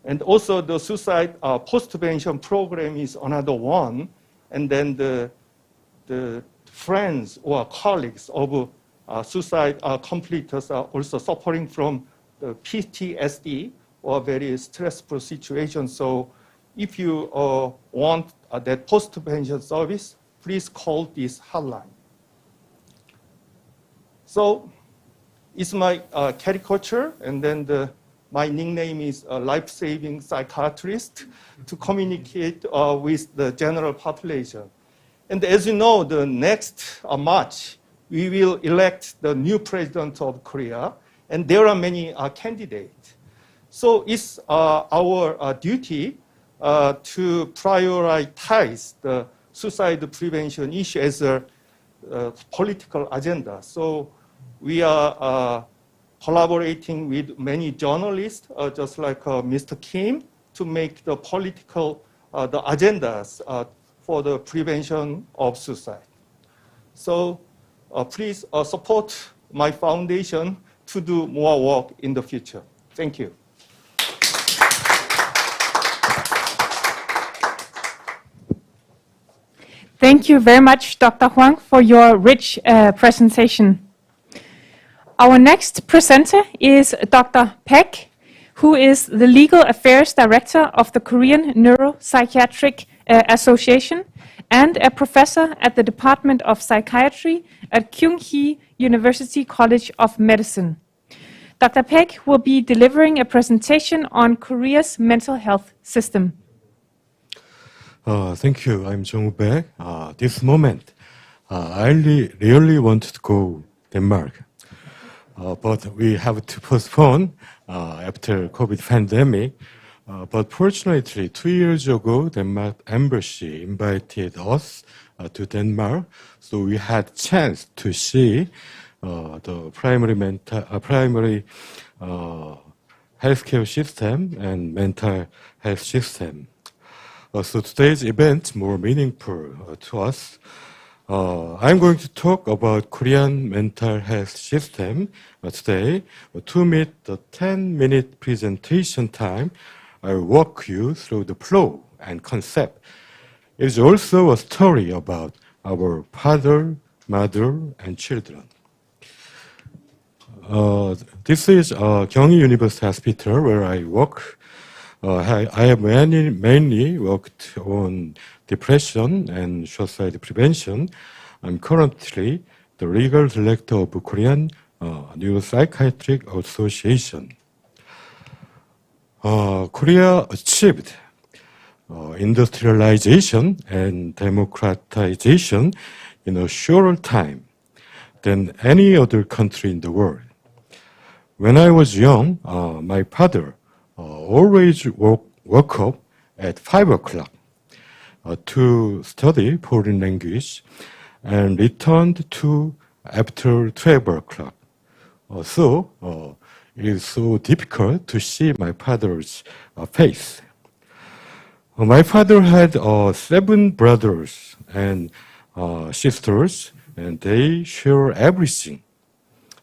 And also the suicide post-prevention program is another one. And then the friends or colleagues of suicide completers are also suffering from the PTSD or very stressful situations. So if you want that post-prevention service, please call this hotline. So it's my caricature, and then my nickname is life-saving psychiatrist to communicate with the general population. And as you know, the next March, we will elect the new president of Korea, and there are many candidates. So it's our duty to prioritize the suicide prevention issue as a political agenda. So we are collaborating with many journalists, just like Mr. Kim, to make the political the agendas for the prevention of suicide. So please support my foundation to do more work in the future. Thank you. Thank you very much, Dr. Huang, for your rich presentation. Our next presenter is Dr. Paek, who is the Legal Affairs Director of the Korean Neuropsychiatric Association and a professor at the Department of Psychiatry at Kyung-hee University College of Medicine. Dr. Paek will be delivering a presentation on Korea's mental health system. Thank you. I'm Jung Paek. This moment, I really want to go Denmark, but we have to postpone after COVID pandemic. But fortunately, 2 years ago, Denmark embassy invited us to Denmark, so we had chance to see the primary healthcare system and mental health system. So today's event more meaningful to us. I'm going to talk about Korean mental health system today. To meet the 10-minute presentation time, I'll walk you through the flow and concept. It is also a story about our father, mother, and children. This is Gyeonggi University Hospital where I work. I have mainly worked on depression and suicide prevention. I'm currently the legal director of Korean Neuropsychiatric Association. Korea achieved industrialization and democratization in a shorter time than any other country in the world. When I was young, my father always woke up at 5 o'clock to study foreign language and returned to after 12 o'clock. So it is so difficult to see my father's face. My father had 7 brothers and sisters, and they share everything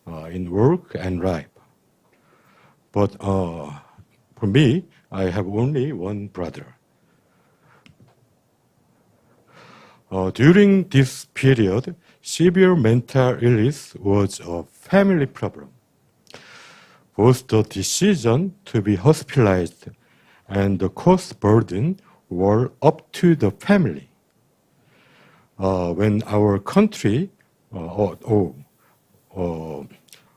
in work and life. But for me, I have only one brother. During this period, severe mental illness was a family problem. Both the decision to be hospitalized and the cost burden were up to the family. When our country,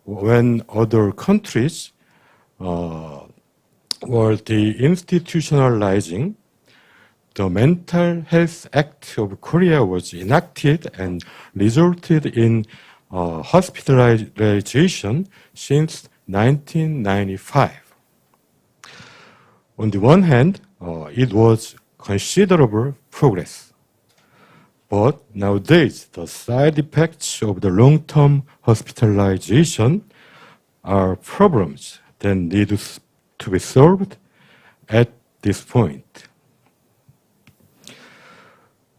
when other countries were deinstitutionalizing, the Mental Health Act of Korea was enacted and resulted in hospitalization since 1995. On the one hand, it was considerable progress. But nowadays, the side effects of the long-term hospitalization are problems that need to be solved at this point.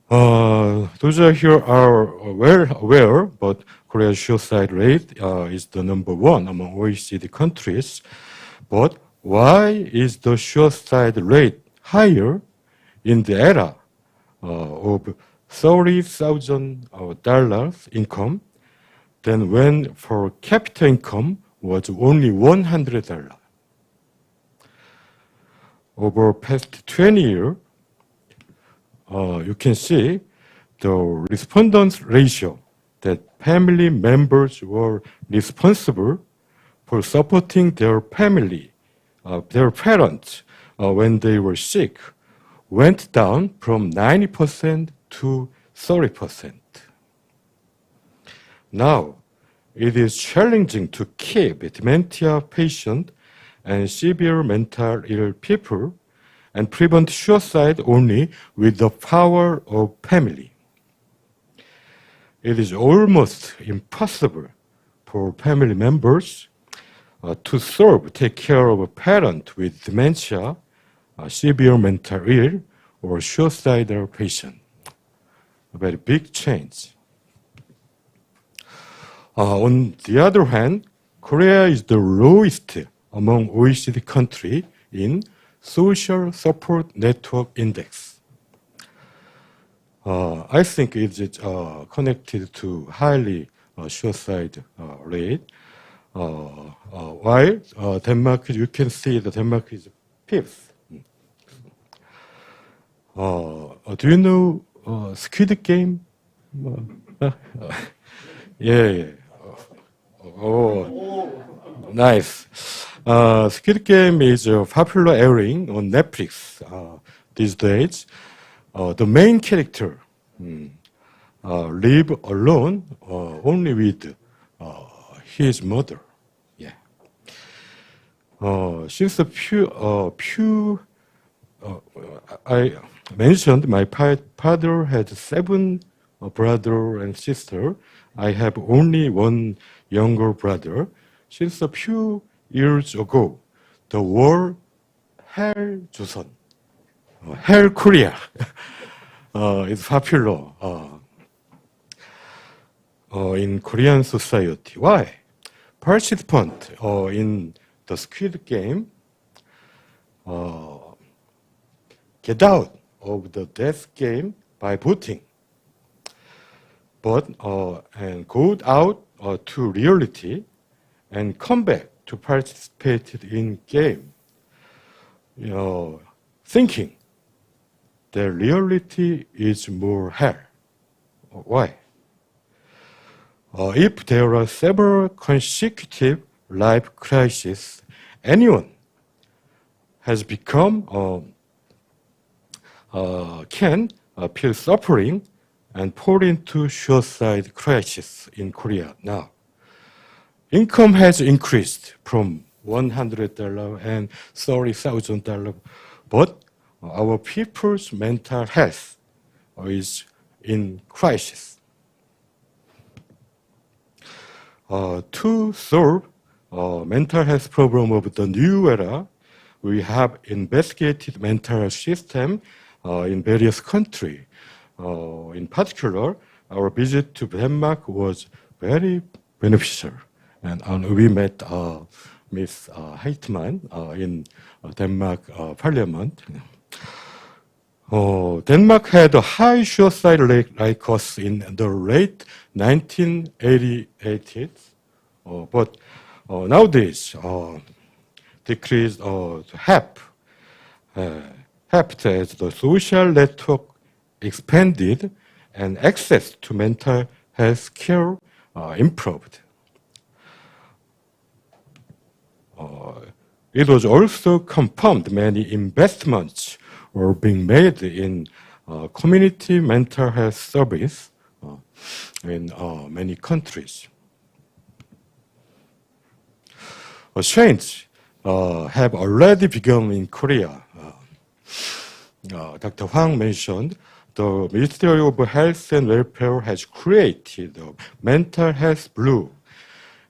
Those here are well aware, but Korea's suicide rate is the number 1 among OECD countries. But why is the suicide rate higher in the era of $30,000 income than when per capita income was only $100? Over past 20 years, you can see the respondents ratio that family members were responsible for supporting their family, their parents, when they were sick, went down from 90% to 30%. Now, it is challenging to keep dementia patients and severe mental ill people and prevent suicide only with the power of family. It is almost impossible for family members to take care of a parent with dementia, severe mental ill, or suicidal patient. A very big change. On the other hand, Korea is the lowest among OECD countries in Social Support Network Index. I think it is connected to highly suicide rate. While Denmark, you can see that Denmark is 5th. Do you know Squid Game? Yeah. Oh, nice. Squid Game is popular airing on Netflix these days. The main character live alone only with his mother. Yeah. Since I mentioned my father had 7 brothers and sisters. I have only one younger brother. Since a few years ago, the word Hell Joseon, Hell Korea, is popular in Korean society. Why? Participants in the Squid Game get out of the death game by voting, but and go out to reality and come back to participate in game, thinking that reality is more hell. Why? If there are several consecutive life crises, anyone has become can feel suffering and fall into suicide crisis in Korea now. Income has increased from $100 and $30,000, but our people's mental health is in crisis. To solve mental health problem of the new era, we have investigated mental health system in various countries. In particular, our visit to Denmark was very beneficial, and we met Ms. Heitmann in Denmark Parliament. Denmark had a high suicide rate like us in the late 1980s, but nowadays decreased to half as the social network expanded and access to mental health care improved. It was also confirmed many investments were being made in community mental health service in many countries. Change have already begun in Korea. Dr. Hwang mentioned the Ministry of Health and Welfare has created the Mental Health Blue,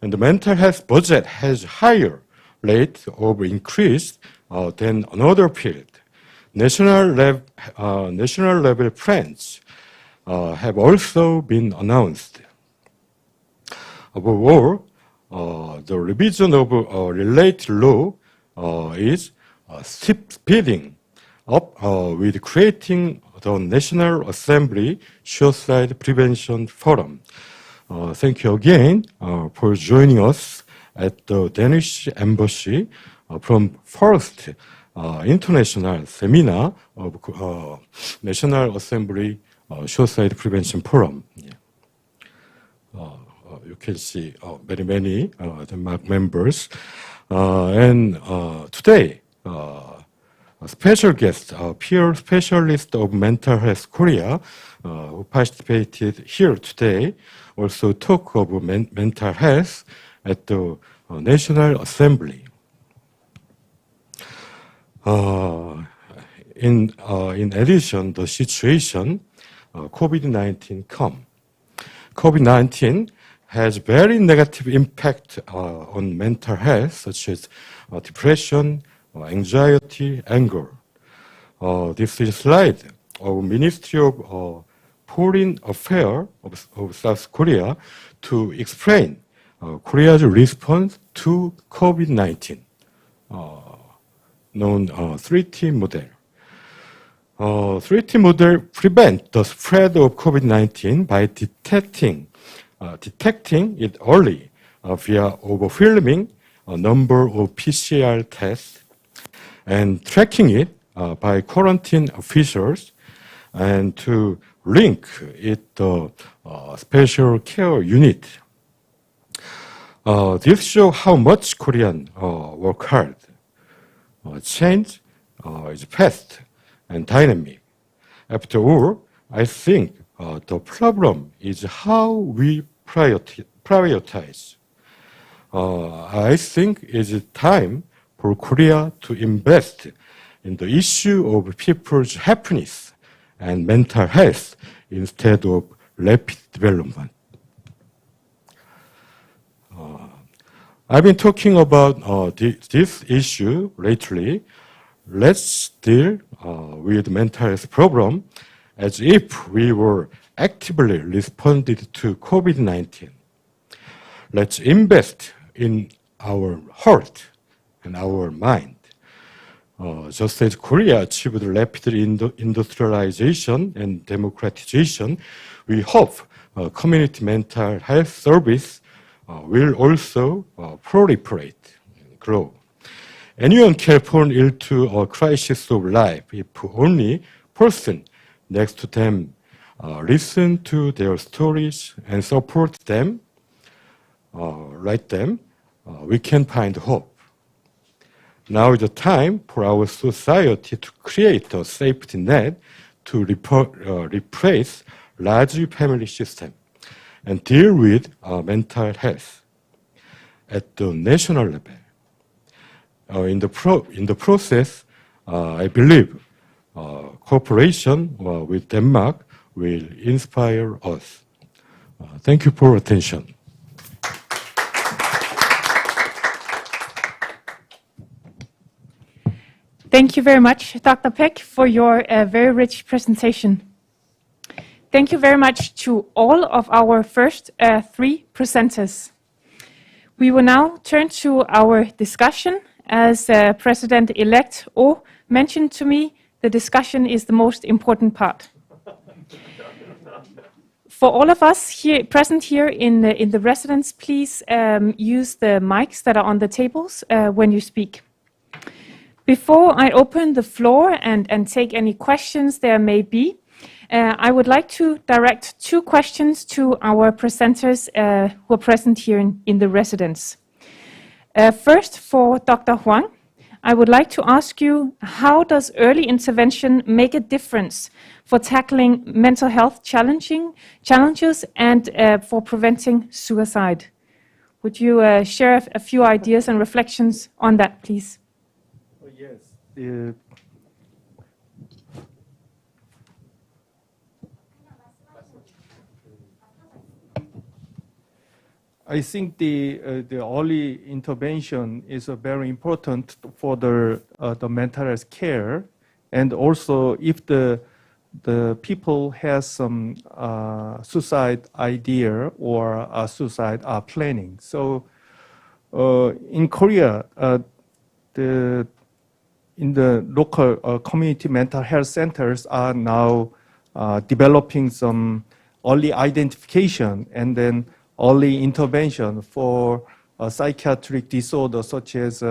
and the mental health budget has higher rate of increase than another field. National level plans have also been announced. Above all, the revision of related law is speeding up with creating the National Assembly Suicide Prevention Forum. Thank you again for joining us at the Danish Embassy from first international seminar of National Assembly Suicide Prevention Forum. You can see many Denmark members. And today, a special guest, peer specialist of Mental Health Korea, who participated here today, also talk of mental health at the National Assembly. In addition, the situation COVID-19 come. COVID-19 has very negative impact on mental health, such as depression, anxiety, anger. This is a slide of Ministry of Foreign Affairs of South Korea to explain Korea's response to COVID-19, known 3T model. 3T model prevents the spread of COVID-19 by detecting it early via overwhelming a number of PCR tests and tracking it by quarantine officials and to link it to special care unit. This shows how much Koreans work hard. Change is fast and dynamic. After all, I think the problem is how we prioritize. I think it's time for Korea to invest in the issue of people's happiness and mental health instead of rapid development. I've been talking about this issue lately. Let's deal with mental health problem as if we were actively responded to COVID-19. Let's invest in our heart and our mind. Just as Korea achieved rapid industrialization and democratization, we hope community mental health service will also proliferate and grow. Anyone can fall into a crisis of life if only person next to them listen to their stories and support them, like them, we can find hope. Now is the time for our society to create a safety net to replace large family system and deal with mental health at the national level. In the process, I believe cooperation with Denmark will inspire us. Thank you for attention. Thank you very much, Dr. Peck, for your very rich presentation. Thank you very much to all of our first three presenters. We will now turn to our discussion. As President-elect O mentioned to me, the discussion is the most important part. For all of us here present here in the residence, please use the mics that are on the tables when you speak. Before I open the floor and take any questions there may be, I would like to direct two questions to our presenters who are present here in the residence. First, for Dr. Huang, I would like to ask you, how does early intervention make a difference for tackling mental health challenges and for preventing suicide? Would you share a few ideas and reflections on that, please? Yes. I think the early intervention is very important for the mental health care, and also if the people has some suicide idea or suicide planning. So in Korea, in the local community mental health centers are now developing some early identification and then early intervention for psychiatric disorders such as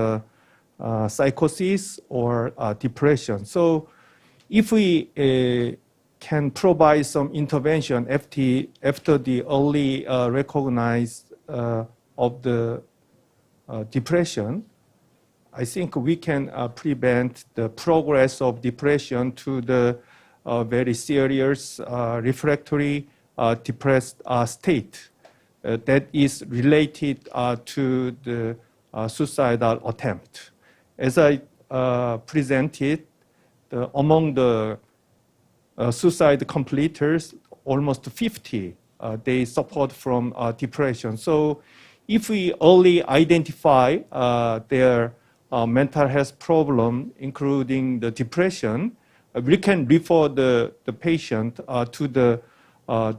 psychosis or depression. So if we can provide some intervention after the early recognize of the depression, I think we can prevent the progress of depression to the very serious refractory depressed state that is related to the suicidal attempt. As I presented, among the suicide completers, almost 50, they suffered from depression. So if we early identify their mental health problem, including the depression, we can refer the patient to the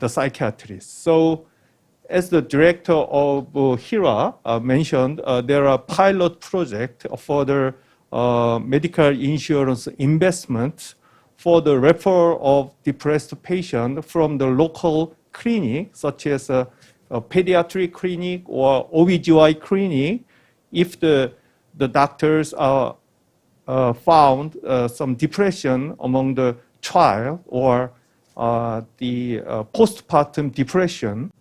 psychiatrist. So as the director of HERA mentioned, there are pilot projects for the medical insurance investment for the referral of depressed patients from the local clinic, such as a pediatric clinic or OBGY clinic, if the doctors are found some depression among the child or the postpartum depression,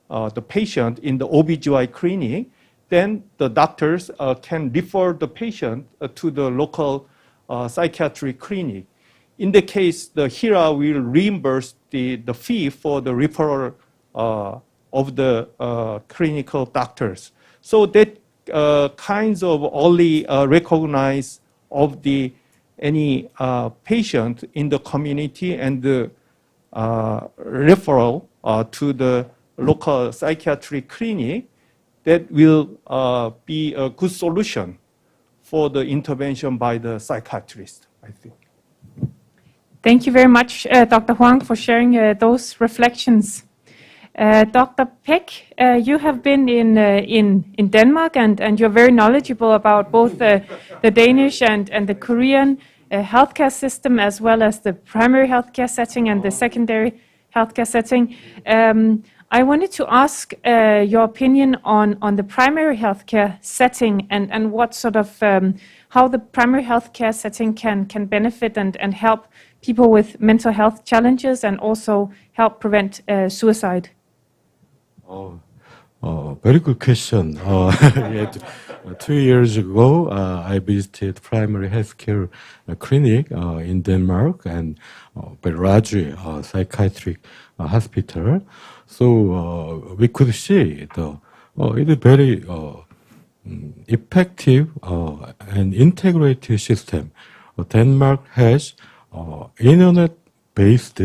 the patient in the OBGY clinic, then the doctors can refer the patient to the local psychiatric clinic. In the case, the HERA will reimburse the fee for the referral of the clinical doctors. So that kinds of early recognize of any patient in the community and the referral to the local psychiatric clinic that will be a good solution for the intervention by the psychiatrist, I think. Thank you very much, Dr. Huang, for sharing those reflections. Dr. Peck, you have been in Denmark, and you're very knowledgeable about both the Danish and the Korean healthcare system, as well as the primary healthcare setting and the secondary healthcare setting. I wanted to ask your opinion on the primary healthcare setting and what sort of how the primary healthcare setting can benefit and help people with mental health challenges and also help prevent suicide. Very good question. 2 years ago, I visited primary healthcare clinic in Denmark and Belraju psychiatric hospital. So we could see it is very effective and integrated system. Denmark has internet-based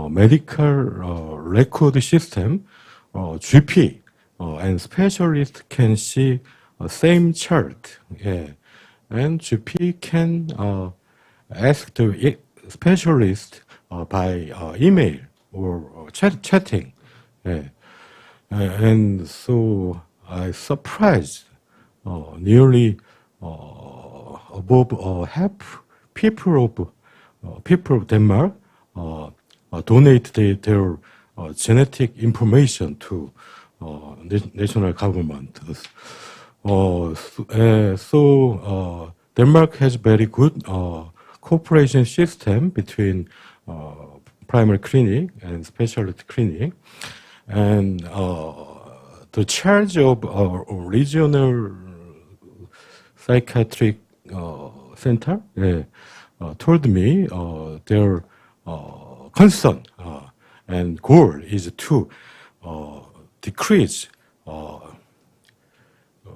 medical record system. GP and specialist can see same chart, and GP can ask the specialist by email or chatting, and so I surprised nearly above half people of Denmark donate their genetic information to national government. So Denmark has very good cooperation system between primary clinic and specialty clinic, and the charge of regional psychiatric center told me their concern and goal is to decrease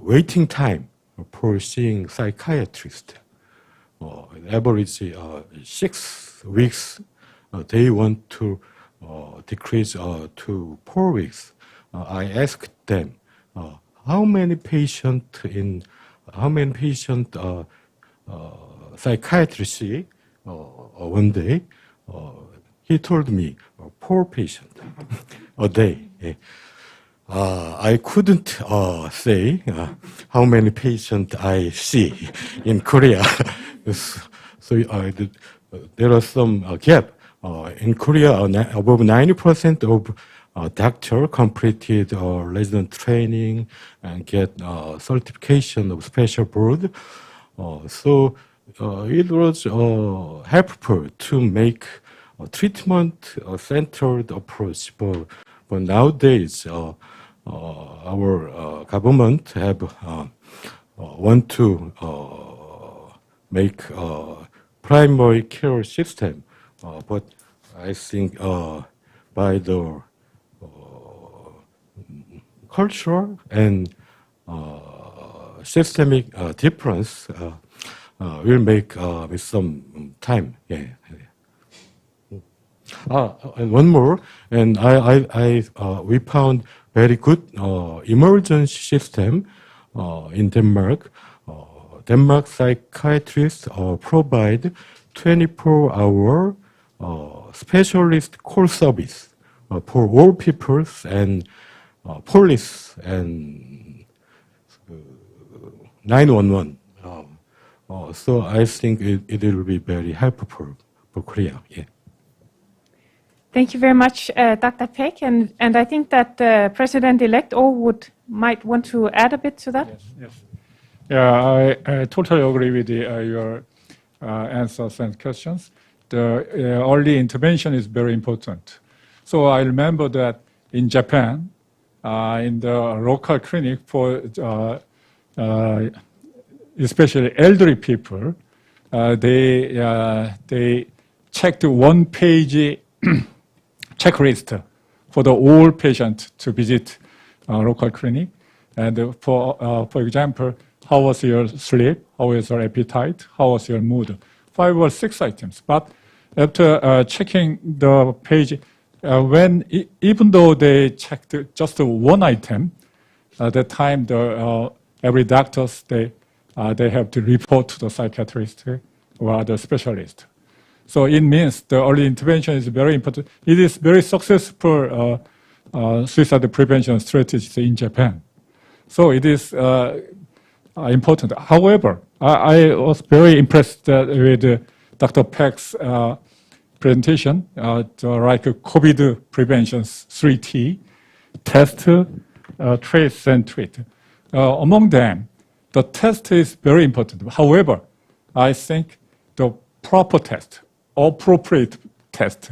waiting time for seeing psychiatrist. Average 6 weeks. They want to decrease to 4 weeks. I asked them how many patient psychiatrist see one day. He told me 4 patients a day. I couldn't say how many patients I see in Korea. So there are some gap. In Korea, above 90% of doctor completed resident training and get certification of special board. So it was helpful to make a treatment-centered approach. But nowadays, our government want to make a primary care system, but I think by the cultural and systemic difference will make with some time. And one more, and we found very good emergency system in Denmark. Denmark psychiatrists provide 24-hour specialist call service for all peoples and police and 911. So I think it will be very helpful for Korea. Yeah. Thank you very much, Dr. Peck. And I think that President-elect might want to add a bit to that. Yes. Yeah, I totally agree with your answers and questions. The early intervention is very important. So I remember that in Japan, in the local clinic for especially elderly people, they checked one-page checklist for the all patients to visit local clinic. And for example, how was your sleep? How was your appetite? How was your mood? 5 or 6 items. But after checking the page, even though they checked just one item, that time every doctors they have to report to the psychiatrist or the specialist. So it means the early intervention is very important. It is very successful suicide prevention strategies in Japan. So it is important. However, I was very impressed with Dr. Peck's presentation, like COVID prevention 3T, test, trace, and treat. Among them, the test is very important. However, I think the proper test, appropriate test,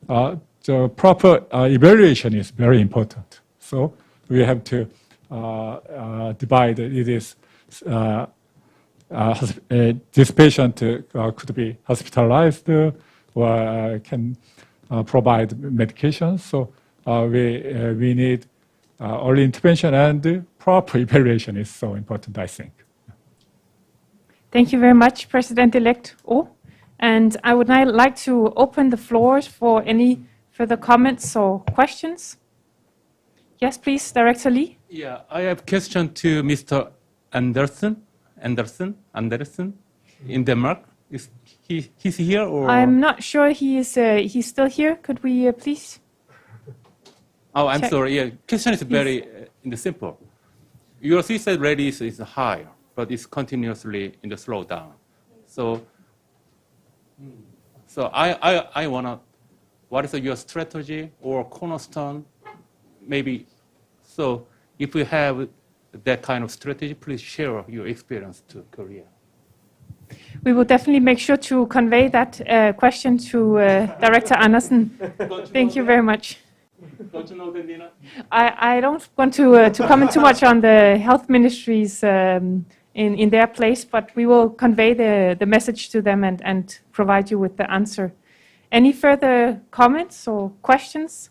the proper evaluation is very important. So we have to divide it is this patient could be hospitalized or can provide medications. So we need early intervention, and proper evaluation is so important, I think. Thank you very much, President-elect Oh. And I would now like to open the floors for any further comments or questions. Yes, please, Director Lee. Yeah, I have a question to Mr. Andersen in Denmark. He's here, or? I'm not sure he's still here. Could we please? Oh, I'm check? sorry. Yeah, question is very simple. Your suicide rate is high, but it's continuously in the slowdown. So I wanna, what is your strategy or cornerstone? Maybe. So if you have that kind of strategy, please share your experience to Korea. We will definitely make sure to convey that question to Director Andersen. Thank you very much. Don't you know the Nina? I don't want to comment too much on the health ministries in their place, but we will convey the message to them and provide you with the answer. Any further comments or questions?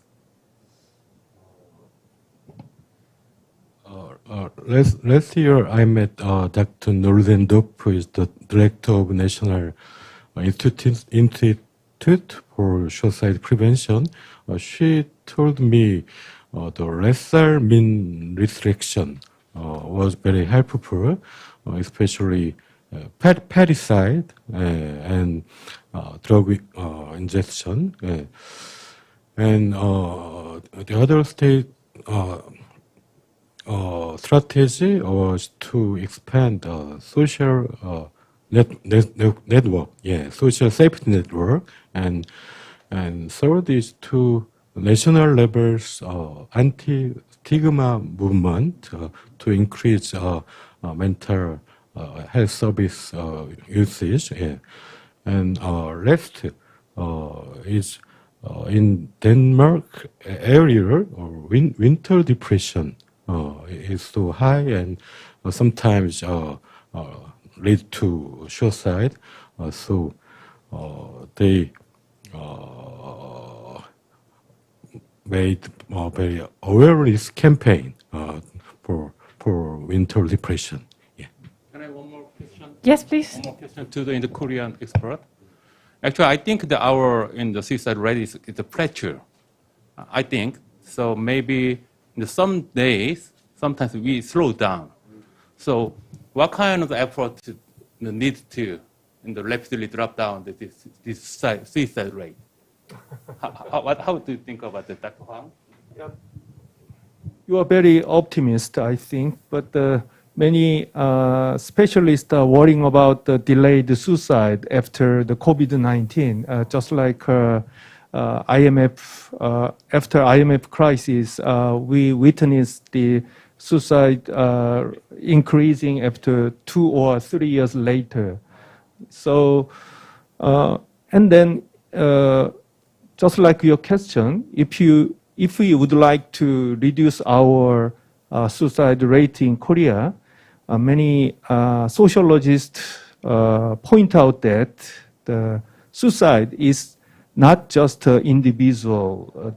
Last year, I met Dr. Noordendorp, who is the director of National Institute for Suicide Prevention. She told me the lesser mean restriction was very helpful, especially parricide and drug injection. And the other strategy was to expand social network, social safety network, and third is to national levels anti-stigma movement to increase mental health service usage, and last is in Denmark area or winter depression is so high and sometimes lead to suicide. So they made a very awareness campaign for winter depression. Yeah. Can I have one more question? Yes, please. One more question to the Korean expert. Actually, I think that in the suicide rate is a plateau. I think so. Maybe in some days, sometimes we slow down. So, what kind of effort needs to rapidly drop down this suicide rate? How do you think about that, Dr. Hwang? Yeah. You are very optimistic, I think, but many specialists are worrying about the delayed suicide after the COVID-19, just like IMF. After IMF crisis, we witnessed the suicide increasing after 2 or 3 years later. So, and then just like your question, if we would like to reduce our suicide rate in Korea, many sociologists point out that the suicide is not just an individual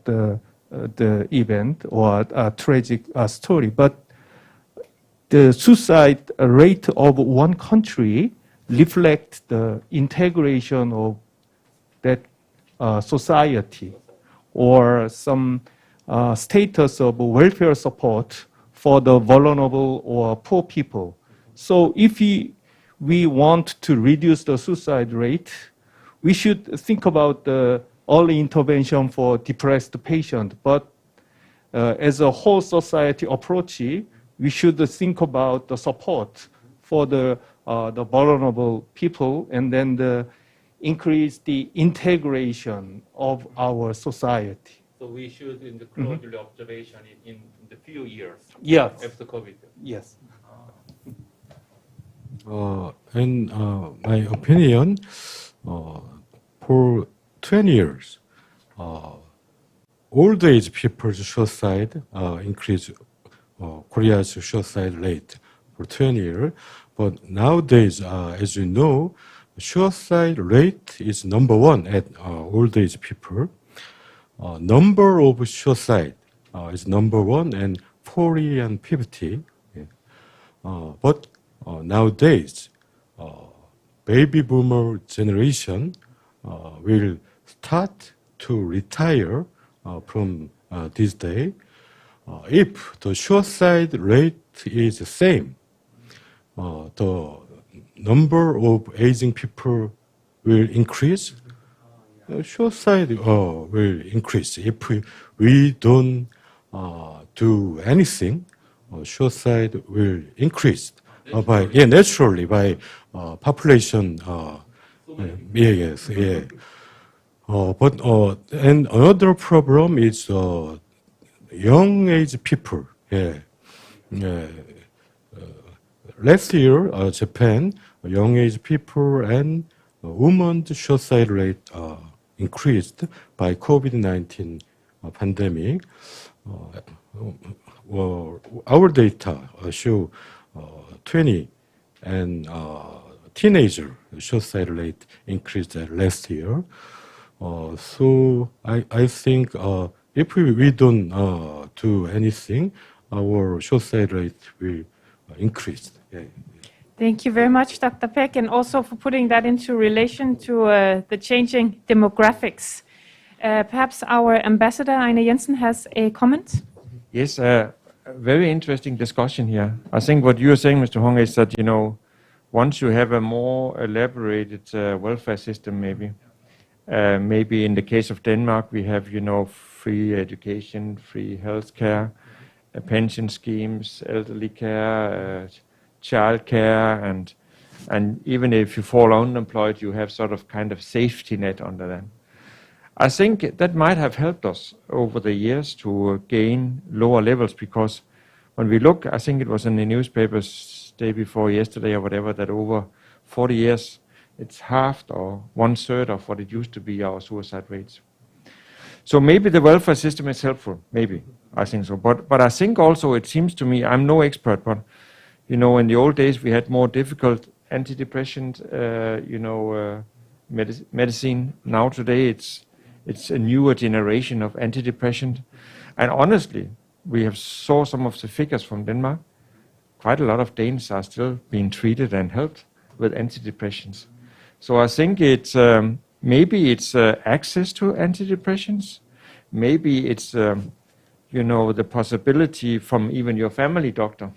the event or a tragic story, but the suicide rate of one country reflects the integration of that society or some status of welfare support for the vulnerable or poor people. So if we want to reduce the suicide rate, we should think about the early intervention for depressed patient. But as a whole society approach, we should think about the support for the vulnerable people, and then increase the integration of our society. So we should in the closely observation in the few years. Yes. After COVID. Yes. In my opinion, for 20 years, old age people's suicide increased Korea's suicide rate for 20 years. But nowadays, as you know, suicide rate is number one at old age people. Number of suicide is number one and 40 and 50. But nowadays, baby boomer generation will start to retire from this day. If the suicide rate is the same, the number of aging people will increase. Suicide will increase. If we don't do anything, suicide will increase naturally by population. Yes, yeah. But and another problem is young age people. Yeah. Last year, Japan, young age people and women's suicide rate increased by COVID-19 pandemic. Our data show 20 and teenager suicide rate increased last year. So I think if we don't do anything, our suicide rate will increase. Yeah. Thank you very much, Dr. Peck, and also for putting that into relation to the changing demographics. Perhaps our ambassador, Einar Jensen, has a comment? Yes, a very interesting discussion here. I think what you are saying, Mr. Hong, is that, once you have a more elaborated welfare system, maybe in the case of Denmark, we have, free education, free healthcare, pension schemes, elderly care, child care, and even if you fall unemployed, you have sort of kind of safety net under that. I think that might have helped us over the years to gain lower levels, because when we look, I think it was in the newspapers day before yesterday or whatever, that over 40 years, it's halved or 1/3 of what it used to be, our suicide rates. So maybe the welfare system is helpful, maybe, I think so. But I think also it seems to me, I'm no expert, but in the old days we had more difficult antidepressant, medicine. Now today it's a newer generation of antidepressant. And honestly, we have saw some of the figures from Denmark. Quite a lot of Danes are still being treated and helped with antidepressants. So I think it's maybe it's access to antidepressants. Maybe it's the possibility from even your family doctor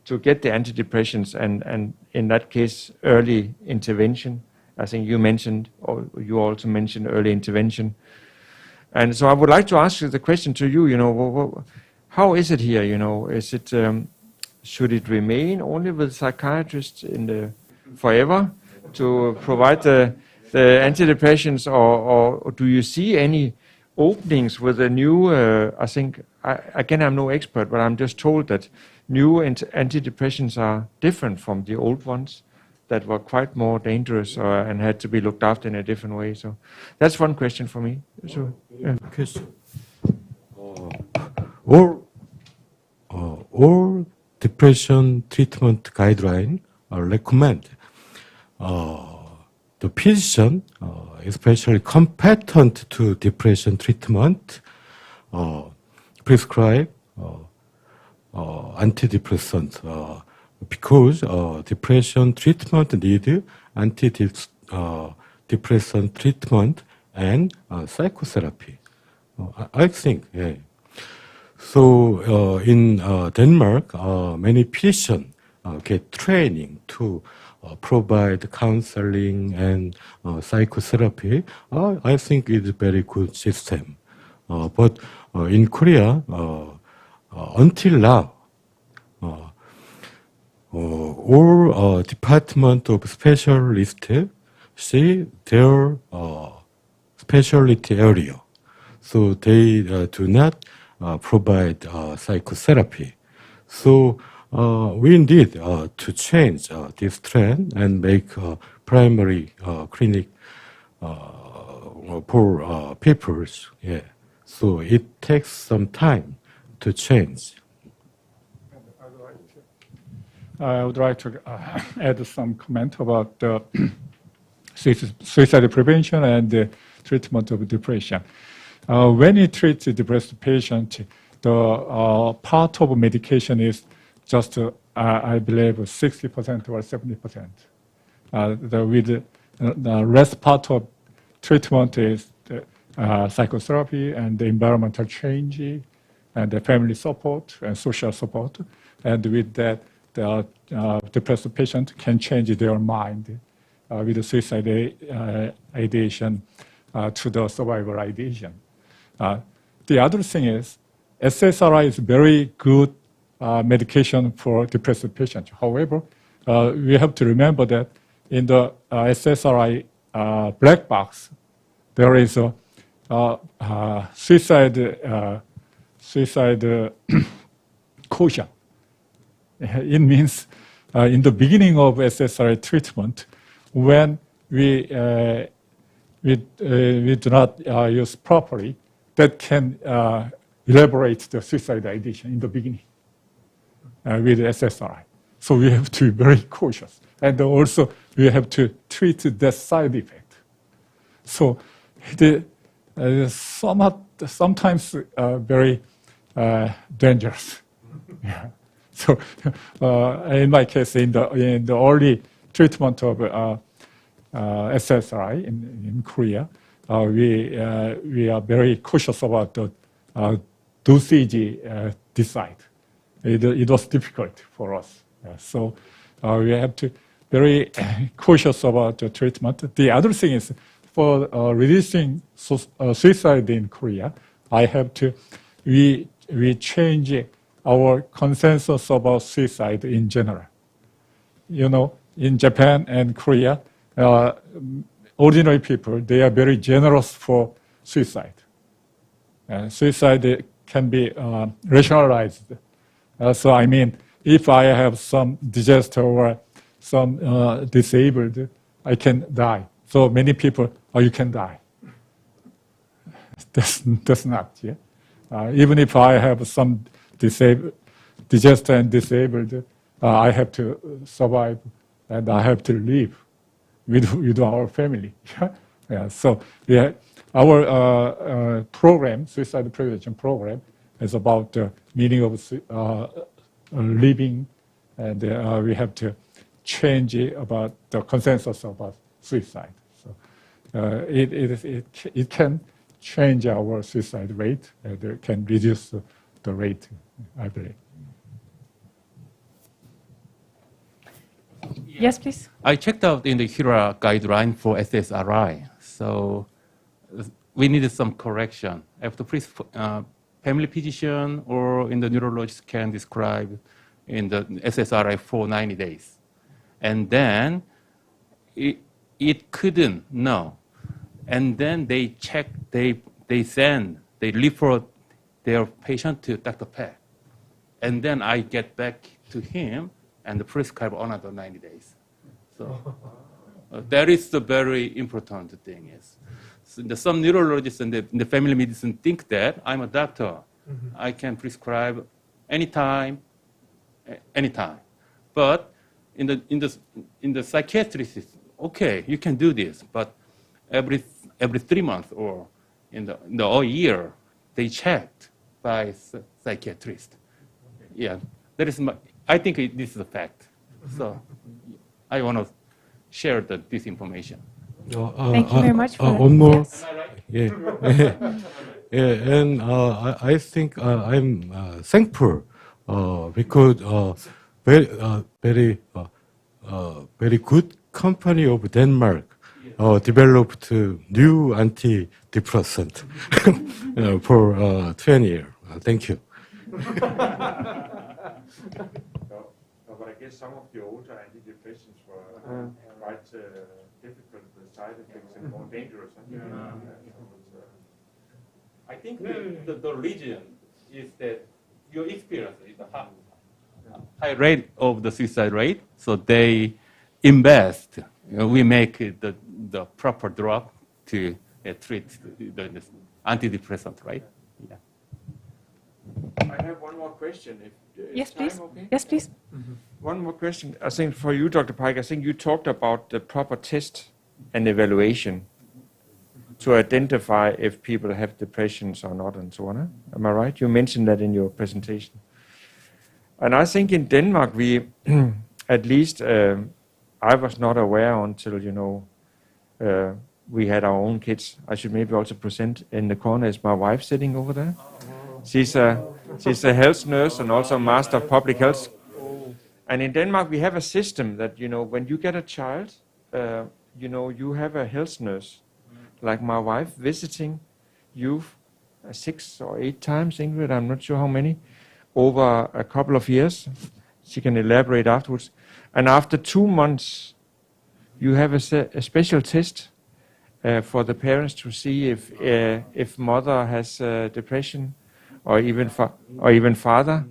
to get the antidepressants, and in that case, early intervention. I think you mentioned, or you also mentioned early intervention. And so I would like to ask you the question to you, how is it here, is it, should it remain only with psychiatrists forever to provide the antidepressants, or do you see any openings with a new, again, I'm no expert, but I'm just told that new antidepressants are different from the old ones that were quite more dangerous and had to be looked after in a different way. So that's one question for me. So, yeah. All depression treatment guidelines recommend the physician, especially competent to depression treatment, prescribe antidepressants because depression treatment need antidepressant treatment and psychotherapy. I think, yeah. So in Denmark, many physicians get training to provide counseling and psychotherapy. I think it's a very good system. But in Korea, until now, all Department of Specialists see their specialty area. So they do not provide psychotherapy. So we need to change this trend and make primary clinic for people. Yeah. So it takes some time to change. I would like to add some comment about suicide prevention and the treatment of depression. When you treat the depressed patient, the part of medication is just, I believe, 60% or 70%. With the rest part of treatment is the, psychotherapy and the environmental change and the family support and social support. And with that, the depressed patient can change their mind with the suicide ideation to the survival ideation. The other thing is SSRI is very good medication for depressed patients. However, we have to remember that in the SSRI black box, there is a suicide caution. It means in the beginning of SSRI treatment, when we do not use properly, that can elaborate the suicide ideation in the beginning with SSRI. So we have to be very cautious. And also we have to treat the side effect. So sometimes very dangerous. Yeah. So in my case, in the early treatment of SSRI in Korea, we are very cautious about the dosage decide. It was difficult for us. So we have to very cautious about the treatment. The other thing is for reducing suicide in Korea, we change our consensus about suicide in general. You know, in Japan and Korea, ordinary people, they are very generous for suicide. Suicide can be rationalized. So I mean, if I have some disaster or some disabled, I can die. So many people, you can die. That's not, yeah. Even if I have some disaster and disabled, I have to survive and I have to live with our family. Yeah. So our program, suicide prevention program, is about the meaning of living, and we have to change about the consensus about suicide. So it can change our suicide rate, and it can reduce the rate, I believe. Yes, please. I checked out in the HERA guideline for SSRI. So we needed some correction. After family physician or in the neurologist can describe in the SSRI for 90 days. And then it couldn't, no. And then they check, they refer their patient to Dr. Peck. And then I get back to him and prescribe another 90 days. So that is the very important thing. Is so some neurologists and the family medicine think that I'm a doctor. Mm-hmm. I can prescribe anytime. But in the psychiatry system, okay, you can do this, but every 3 months or in the whole year, they checked by psychiatrist. Yeah, that is I think this is a fact. So I want to share this information. Thank you very much for that. One more. Yes. Yeah. and I think I'm thankful because very good company of Denmark developed new antidepressant for 20 years. Thank you. But I guess some of the older antidepressants were quite difficult with side effects and more dangerous. I think the reason is that your experience is a high rate of the suicide rate, so they invest. We make the proper drug to treat the antidepressant, right? Yeah. I have one more question. Yes, please. Okay? Yes, please. One more question. I think for you, Dr. Pike, I think you talked about the proper test and evaluation to identify if people have depressions or not and so on. Huh? Am I right? You mentioned that in your presentation. And I think in Denmark, we, at least I was not aware until, we had our own kids. I should maybe also present in the corner is my wife sitting over there. She's a health nurse and also a master of public health. And in Denmark, we have a system that, when you get a child, you have a health nurse, like my wife, visiting you 6 or 8 times, Ingrid, I'm not sure how many, over a couple of years. She can elaborate afterwards. And after 2 months, you have a special test for the parents to see if mother has depression or even father.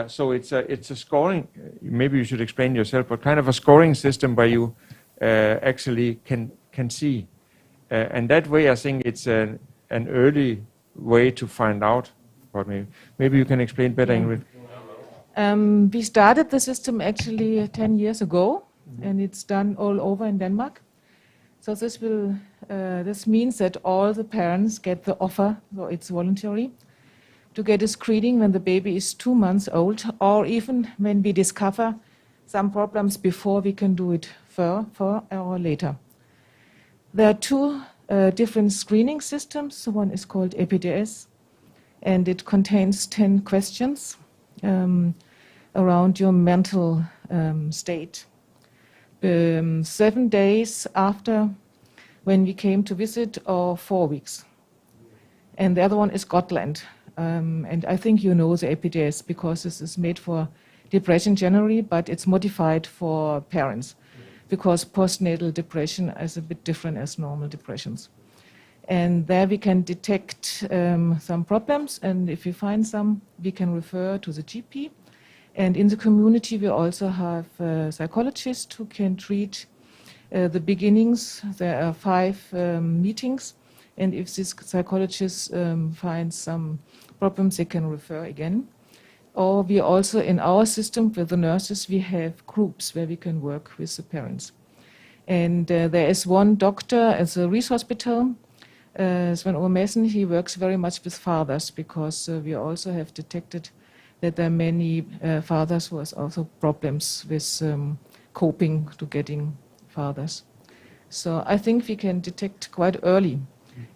So it's a scoring. Maybe you should explain yourself, but kind of a scoring system where you actually can see. And that way, I think it's an early way to find out. But maybe you can explain better, Ingrid. We started the system actually 10 years ago, and it's done all over in Denmark. So this means that all the parents get the offer, so it's voluntary, to get a screening when the baby is 2 months old, or even when we discover some problems before we can do it for or later. There are 2 different screening systems. One is called EPDS, and it contains 10 questions around your mental state. 7 days after when we came to visit, or 4 weeks. And the other one is Gotland. And I think you know the EPDS because this is made for depression generally, but it's modified for parents because postnatal depression is a bit different as normal depressions. And there we can detect some problems, and if we find some, we can refer to the GP. And in the community, we also have psychologists who can treat the beginnings. There are 5 meetings, and if this psychologist finds some problems, they can refer again. Or we also, in our system with the nurses, we have groups where we can work with the parents. And there is one doctor at the Riis Hospital, Sven Ove Madsen. He works very much with fathers because we also have detected that there are many fathers who have also problems with coping to getting fathers. So I think we can detect quite early.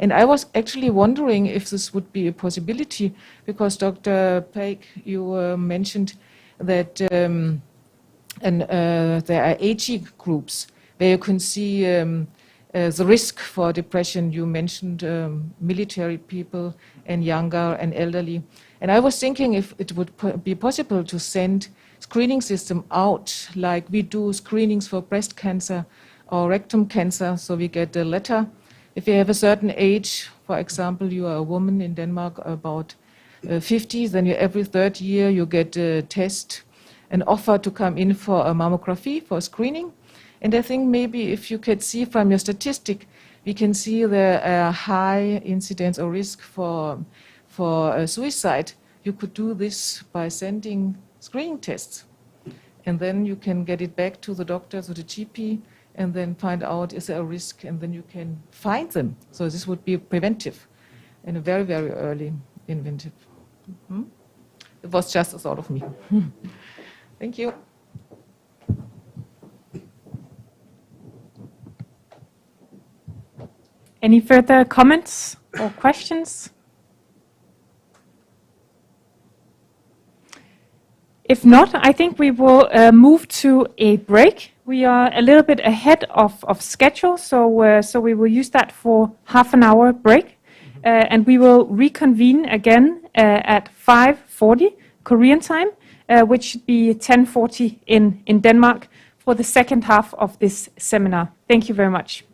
And I was actually wondering if this would be a possibility, because Dr. Pike, you mentioned that there are age groups where you can see the risk for depression. You mentioned military people and younger and elderly. And I was thinking if it would be possible to send screening system out like we do screenings for breast cancer or rectum cancer, so we get a letter. If you have a certain age, for example, you are a woman in Denmark about 50, then every 3rd year you get a test, an offer to come in for a mammography, for screening. And I think maybe if you could see from your statistic, we can see the high incidence or risk for suicide. You could do this by sending screening tests. And then you can get it back to the doctor, to the GP, and then find out is there a risk, and then you can find them. So this would be preventive and a very, very early inventive. Mm-hmm. It was just a thought of me. Thank you. Any further comments? or questions? If not, I think we will move to a break. We are a little bit ahead of schedule, so we will use that for half an hour break. And we will reconvene again at 5:40 Korean time, which should be 10:40 in Denmark, for the second half of this seminar. Thank you very much.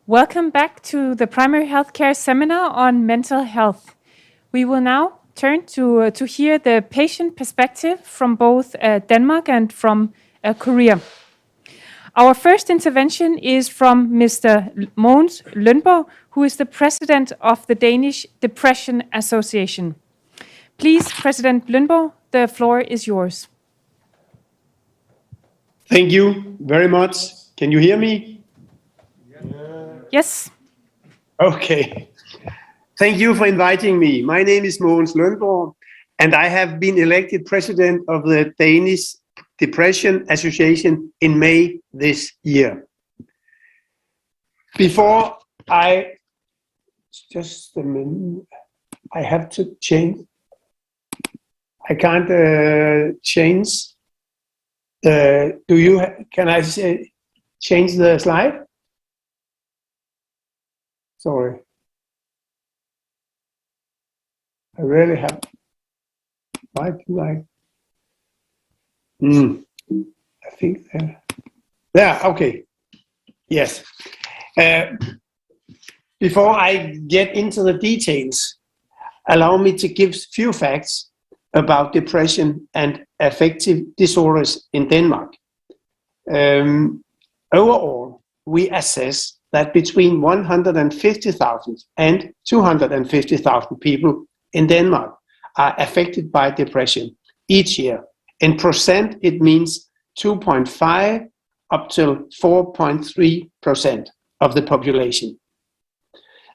Welcome back to the Primary Healthcare Seminar on Mental Health. We will now turn to hear the patient perspective from both Denmark and from Korea. Our first intervention is from Mr. Mogens Lønborg, who is the president of the Danish Depression Association. Please, President Lønborg, the floor is yours. Thank you very much. Can you hear me? Yes. Okay. Thank you for inviting me. My name is Mogens Lønborg, and I have been elected president of the Danish Depression Association in May this year. Before I, just a minute, I have to change. I can't change. Can I change the slide? Sorry. I really have. Why do I? I think there. Okay. Yes. Before I get into the details, allow me to give few facts about depression and affective disorders in Denmark. Overall, we assess that between 150,000 and 250,000 people in Denmark are affected by depression each year. In percent, it means 2.5 up to 4.3% of the population.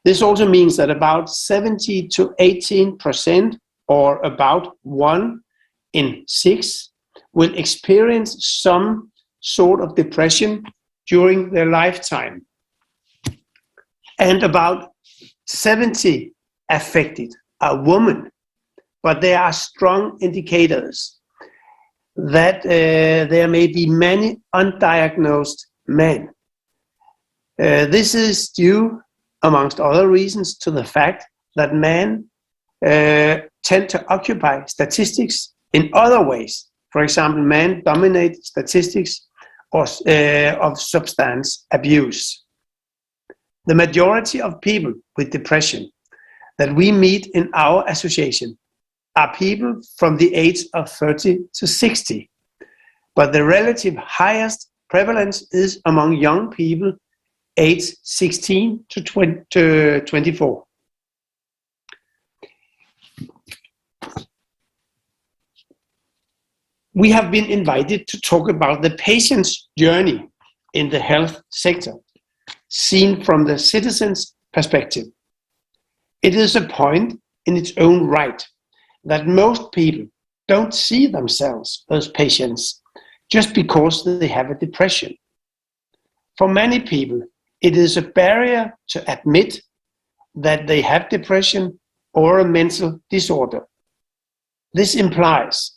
This also means that about 70 to 18%, or about 1 in 6, will experience some sort of depression during their lifetime. And about 70 affected are women. But there are strong indicators that there may be many undiagnosed men. This is due, amongst other reasons, to the fact that men tend to occupy statistics in other ways. For example, men dominate statistics of substance abuse. The majority of people with depression that we meet in our association are people from the age of 30 to 60. But the relative highest prevalence is among young people aged 16 to 24. We have been invited to talk about the patient's journey in the health sector, seen from the citizen's perspective. It is a point in its own right that most people don't see themselves as patients just because they have a depression. For many people, it is a barrier to admit that they have depression or a mental disorder. This implies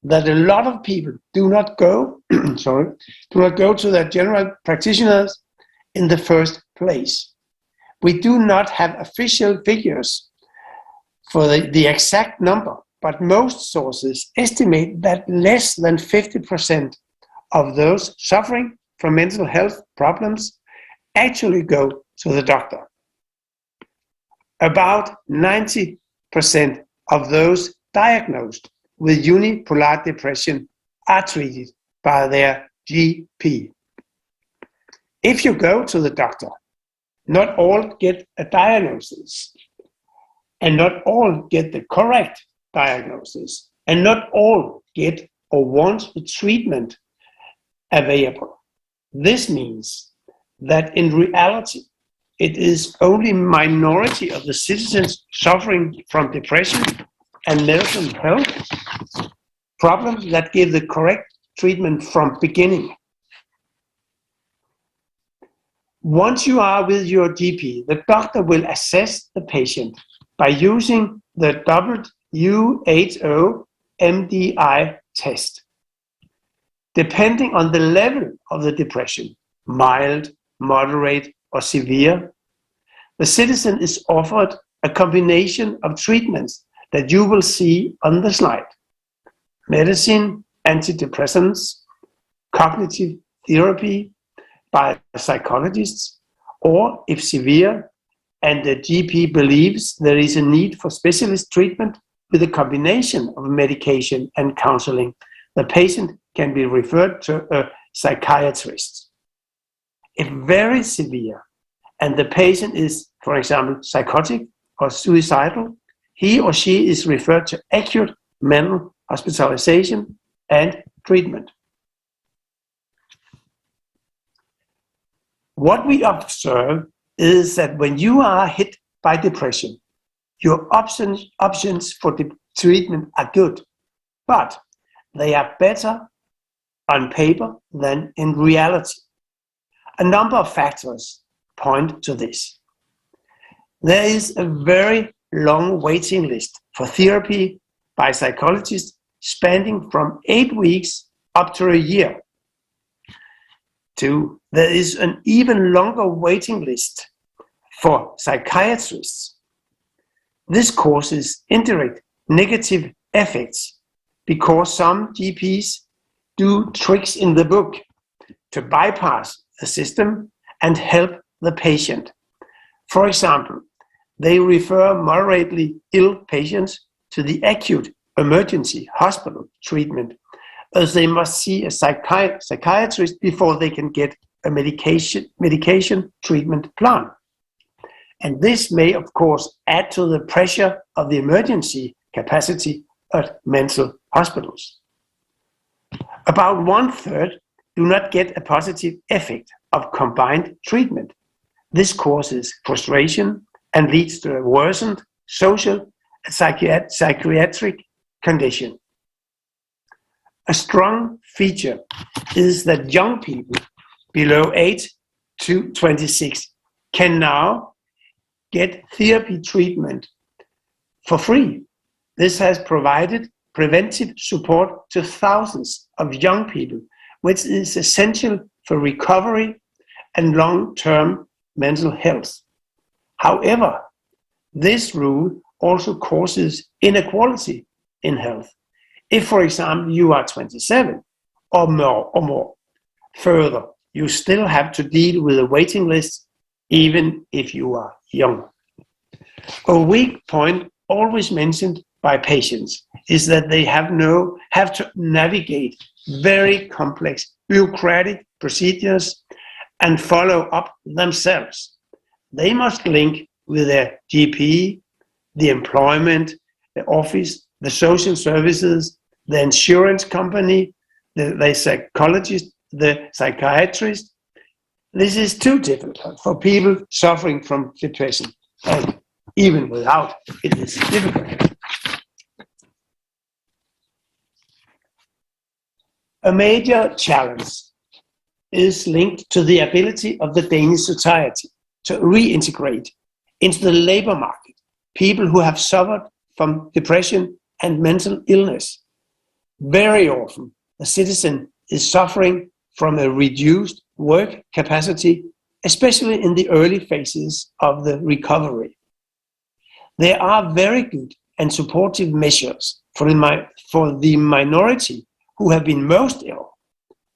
that a lot of people do not go to their general practitioners in the first place. We do not have official figures for the exact number, but most sources estimate that less than 50% of those suffering from mental health problems actually go to the doctor. About 90% of those diagnosed with unipolar depression are treated by their GP. If you go to the doctor, not all get a diagnosis, and not all get the correct diagnosis, and not all get or want the treatment available. This means that in reality, it is only a minority of the citizens suffering from depression and mental health problems that give the correct treatment from beginning. Once you are with your GP, the doctor will assess the patient by using the WHO MDI test. Depending on the level of the depression, mild, moderate, or severe, the citizen is offered a combination of treatments that you will see on the slide: medicine, antidepressants, cognitive therapy by psychologists, or if severe and the GP believes there is a need for specialist treatment with a combination of medication and counseling, the patient can be referred to a psychiatrist. If very severe and the patient is, for example, psychotic or suicidal, he or she is referred to acute mental hospitalization and treatment. What we observe is that when you are hit by depression, your options for the treatment are good, but they are better on paper than in reality. A number of factors point to this. There is a very long waiting list for therapy by psychologists spanning from 8 weeks up to a year. 2, there is an even longer waiting list for psychiatrists. This causes indirect negative effects because some GPs do tricks in the book to bypass the system and help the patient. For example, they refer moderately ill patients to the acute emergency hospital treatment, as they must see a psychiatrist before they can get a medication treatment plan. And this may, of course, add to the pressure of the emergency capacity at mental hospitals. About 1/3 do not get a positive effect of combined treatment. This causes frustration and leads to a worsened social and psychiatric condition. A strong feature is that young people below 8 to 26 can now get therapy treatment for free. This has provided preventive support to thousands of young people, which is essential for recovery and long-term mental health. However, this rule also causes inequality in health. If, for example, you are 27 or more, further, you still have to deal with a waiting list even if you are young. A weak point always mentioned by patients is that they have to navigate very complex bureaucratic procedures and follow up themselves. They must link with their GP, the employment, the office, the social services, the insurance company, the psychologist, the psychiatrist. This is too difficult for people suffering from depression. And even without, it is difficult. A major challenge is linked to the ability of the Danish society to reintegrate into the labor market people who have suffered from depression and mental illness. Very often, a citizen is suffering from a reduced work capacity, especially in the early phases of the recovery. There are very good and supportive measures for the minority who have been most ill.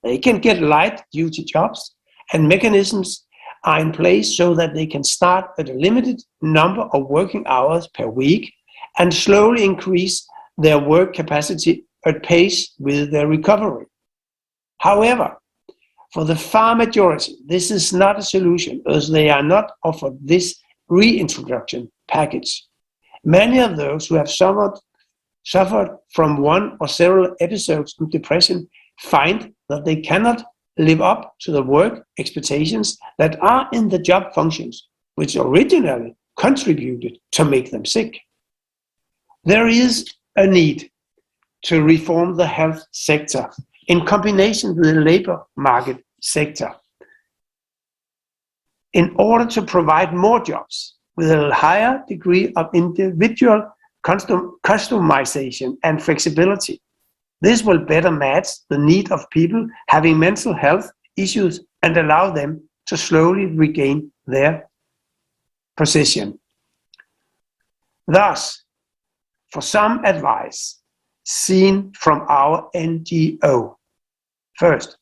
They can get light-duty jobs, and mechanisms are in place so that they can start at a limited number of working hours per week and slowly increase their work capacity at pace with their recovery. However, for the far majority, this is not a solution, as they are not offered this reintroduction package. Many of those who have suffered from one or several episodes of depression find that they cannot live up to the work expectations that are in the job functions, which originally contributed to make them sick. There is a need to reform the health sector in combination with the labor market sector in order to provide more jobs with a higher degree of individual customization and flexibility. This will better match the need of people having mental health issues and allow them to slowly regain their position. Thus, for some advice seen from our NGO, first,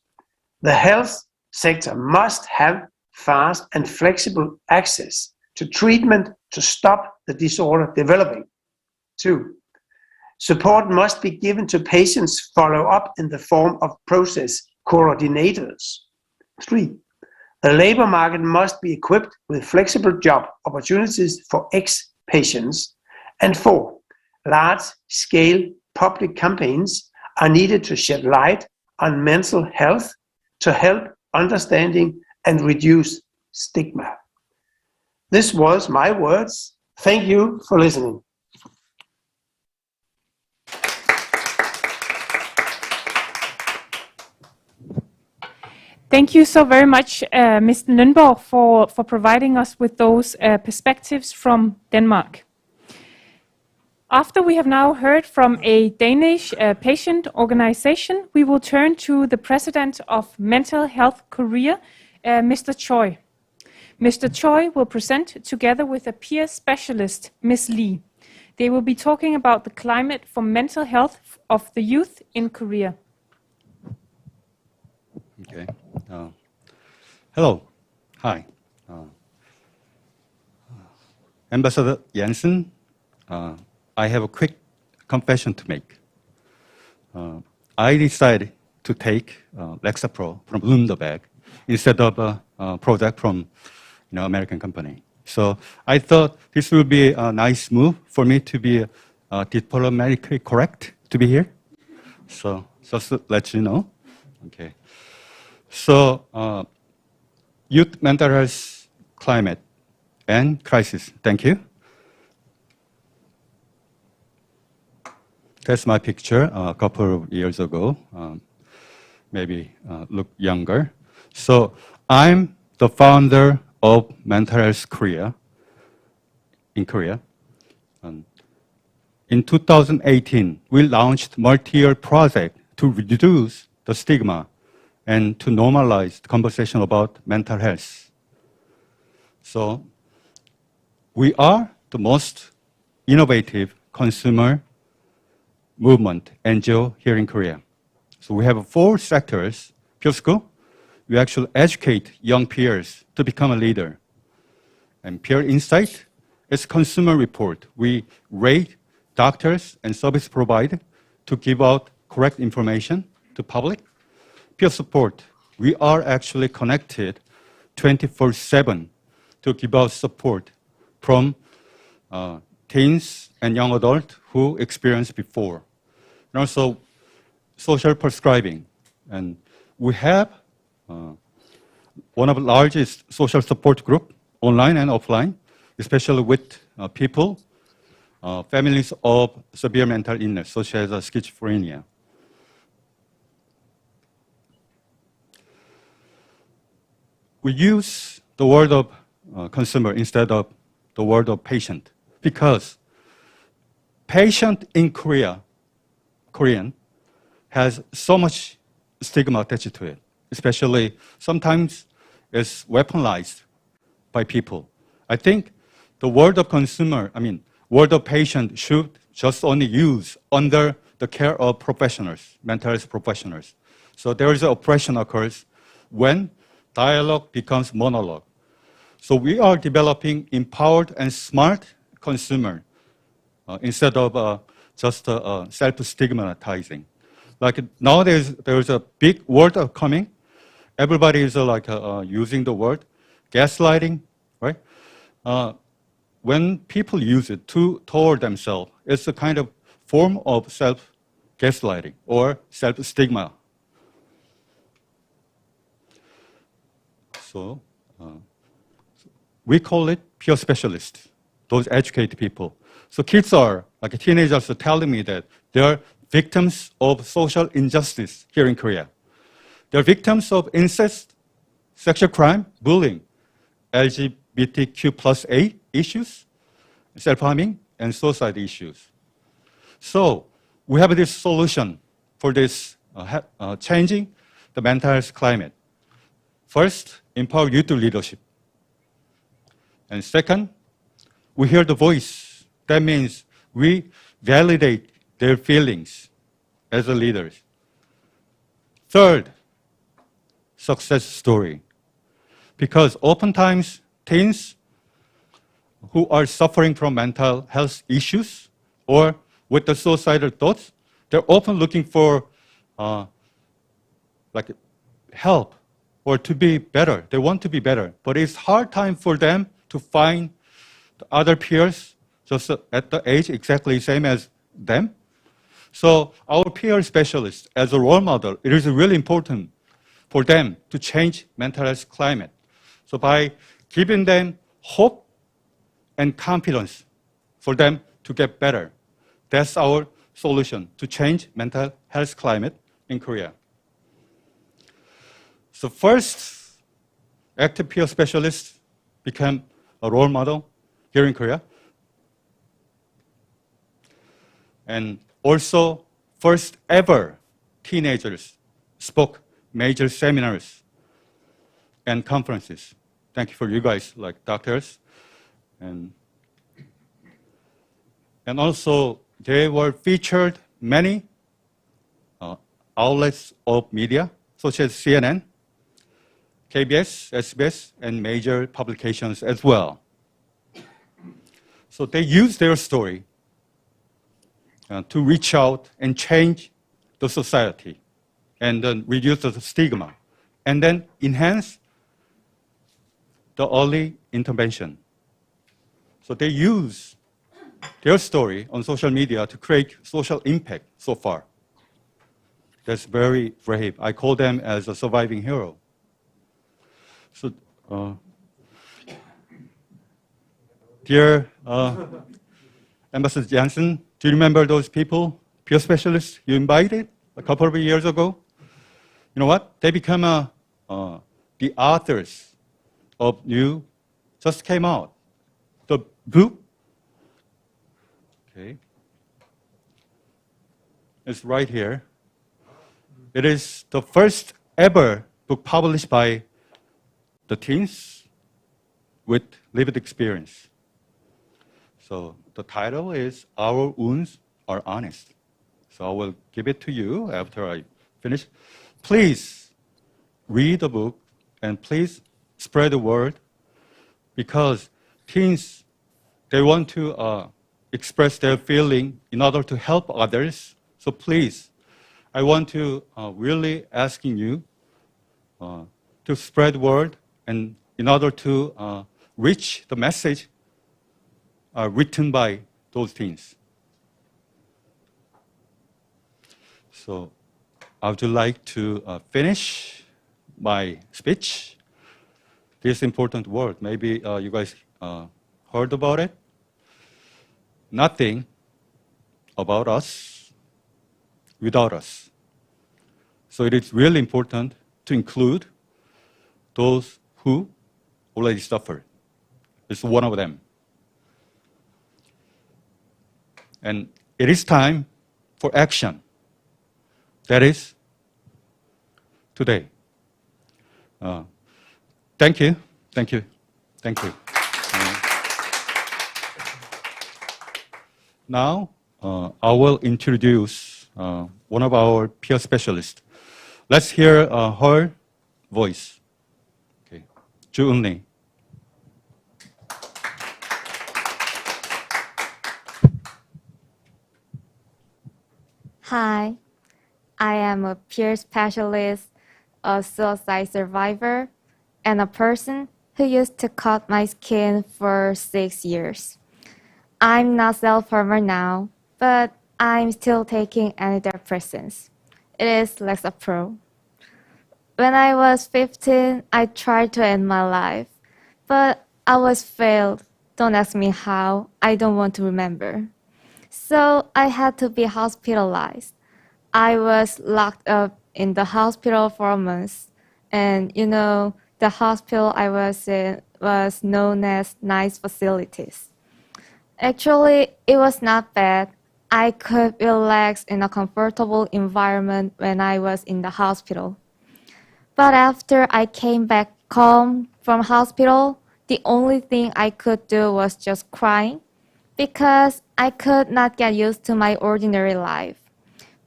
the health sector must have fast, and flexible access to treatment to stop the disorder developing. 2. Support must be given to patients' follow-up in the form of process coordinators. 3. The labor market must be equipped with flexible job opportunities for ex-patients. And 4. Large-scale public campaigns are needed to shed light on mental health to help understanding and reduce stigma. This was my words. Thank you for listening. Thank you so very much, Mr. Lønborg, for providing us with those perspectives from Denmark. After we have now heard from a Danish patient organization, we will turn to the president of Mental Health Korea, Mr. Choi. Mr. Choi will present together with a peer specialist, Ms. Lee. They will be talking about the climate for mental health of the youth in Korea. Okay. Hello. Hi. Ambassador Jensen, I have a quick confession to make. I decided to take Lexapro from Lundbeck instead of a product from American company. So I thought this would be a nice move for me to be diplomatically correct to be here. So just to let you know. Okay. So youth mental health climate and crisis. Thank you. That's my picture a couple of years ago. Maybe look younger. So I'm the founder of Mental Health Korea in Korea. In 2018, we launched multi-year project to reduce the stigma and to normalize the conversation about mental health. So we are the most innovative consumer movement NGO here in Korea. So we have 4 sectors. Peer school, we actually educate young peers to become a leader. And peer insight is consumer report. We rate doctors and service providers to give out correct information to public. Peer support, we are actually connected 24/7 to give out support from teens and young adults who experienced before. And also social prescribing. And we have one of the largest social support group, online and offline, especially with people, families of severe mental illness, such as schizophrenia. We use the word of consumer instead of the word of patient because patient in Korean has so much stigma attached to it, especially sometimes it's weaponized by people. I think the word of consumer, word of patient should just only use under the care of professionals, mental health professionals. So there is an oppression occurs when dialogue becomes monologue. So we are developing empowered and smart consumer instead of just self-stigmatizing. Like nowadays, there is a big word coming. Everybody is using the word gaslighting, right? When people use it toward themselves, it's a kind of form of self-gaslighting or self-stigma. So we call it peer specialists, those educated people. So kids are, like teenagers are telling me that they're victims of social injustice here in Korea. They're victims of incest, sexual crime, bullying, LGBTQ+A issues, self-harming, and suicide issues. So we have this solution for this changing the mental health climate. First, empower youth leadership. And second, we hear the voice. That means we validate their feelings as a leaders. Third, success story. because oftentimes teens who are suffering from mental health issues or with the suicidal thoughts, they're often looking for like help or to be better. They want to be better, but it's hard time for them to find the other peers just at the age exactly same as them. So our peer specialists as a role model, it is really important for them to change mental health climate. So by giving them hope and confidence for them to get better, that's our solution to change mental health climate in Korea. So first, active peer specialists became a role model here in Korea. And also, first ever teenagers spoke major seminars and conferences. Thank you for you guys, like doctors. And also, they were featured many outlets of media, such as CNN, KBS, SBS, and major publications as well. So they used their story to reach out and change the society and then reduce the stigma and then enhance the early intervention. So they use their story on social media to create social impact so far. That's very brave. I call them as a surviving hero. So, dear Ambassador Jansen, do you remember those people, peer specialists you invited a couple of years ago? You know what? They become the authors of new, just came out, the book. Okay. It's right here. It is the first ever book published by the teens with lived experience. So the title is Our Wounds Are Honest. So I will give it to you after I finish. Please read the book and please spread the word because teens, they want to express their feeling in order to help others. So please, I want to really asking you to spread word and in order to reach the message written by those teens. So I would like to finish my speech. This important word, maybe you guys heard about it. Nothing about us without us. So it is really important to include those who already suffered. It's one of them. And it is time for action. That is today. Thank you. Thank you. Thank you. Now, I will introduce one of our peer specialists. Let's hear her voice. Okay. Ju Eun-lee. Hi, I am a peer specialist, a suicide survivor, and a person who used to cut my skin for 6 years. I'm not self-harmer now, but I'm still taking antidepressants. It is Lexapro. When I was 15, I tried to end my life, but I was failed. Don't ask me how, I don't want to remember. So I had to be hospitalized. I was locked up in the hospital for months. And you know, the hospital I was in was known as nice facilities. Actually, it was not bad. I could relax in a comfortable environment when I was in the hospital. But after I came back home from hospital, the only thing I could do was just crying because I could not get used to my ordinary life.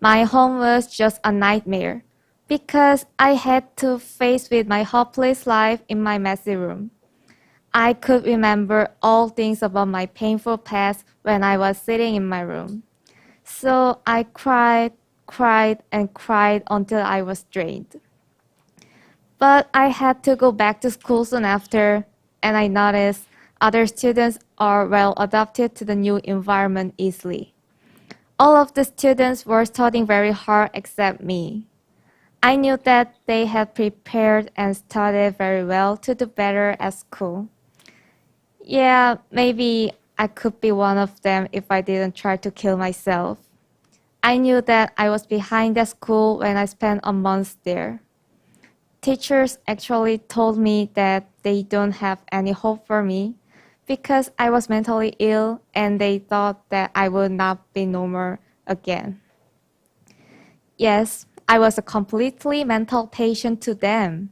My home was just a nightmare. because I had to face with my hopeless life in my messy room. I could remember all things about my painful past when I was sitting in my room. So I cried until I was drained. But I had to go back to school soon after, and I noticed other students are well adapted to the new environment easily. All of the students were studying very hard except me. I knew that they had prepared and studied very well to do better at school. Yeah, maybe I could be one of them if I didn't try to kill myself. I knew that I was behind at school when I spent a month there. Teachers actually told me that they don't have any hope for me because I was mentally ill and they thought that I would not be normal again. Yes, I was a completely mental patient to them.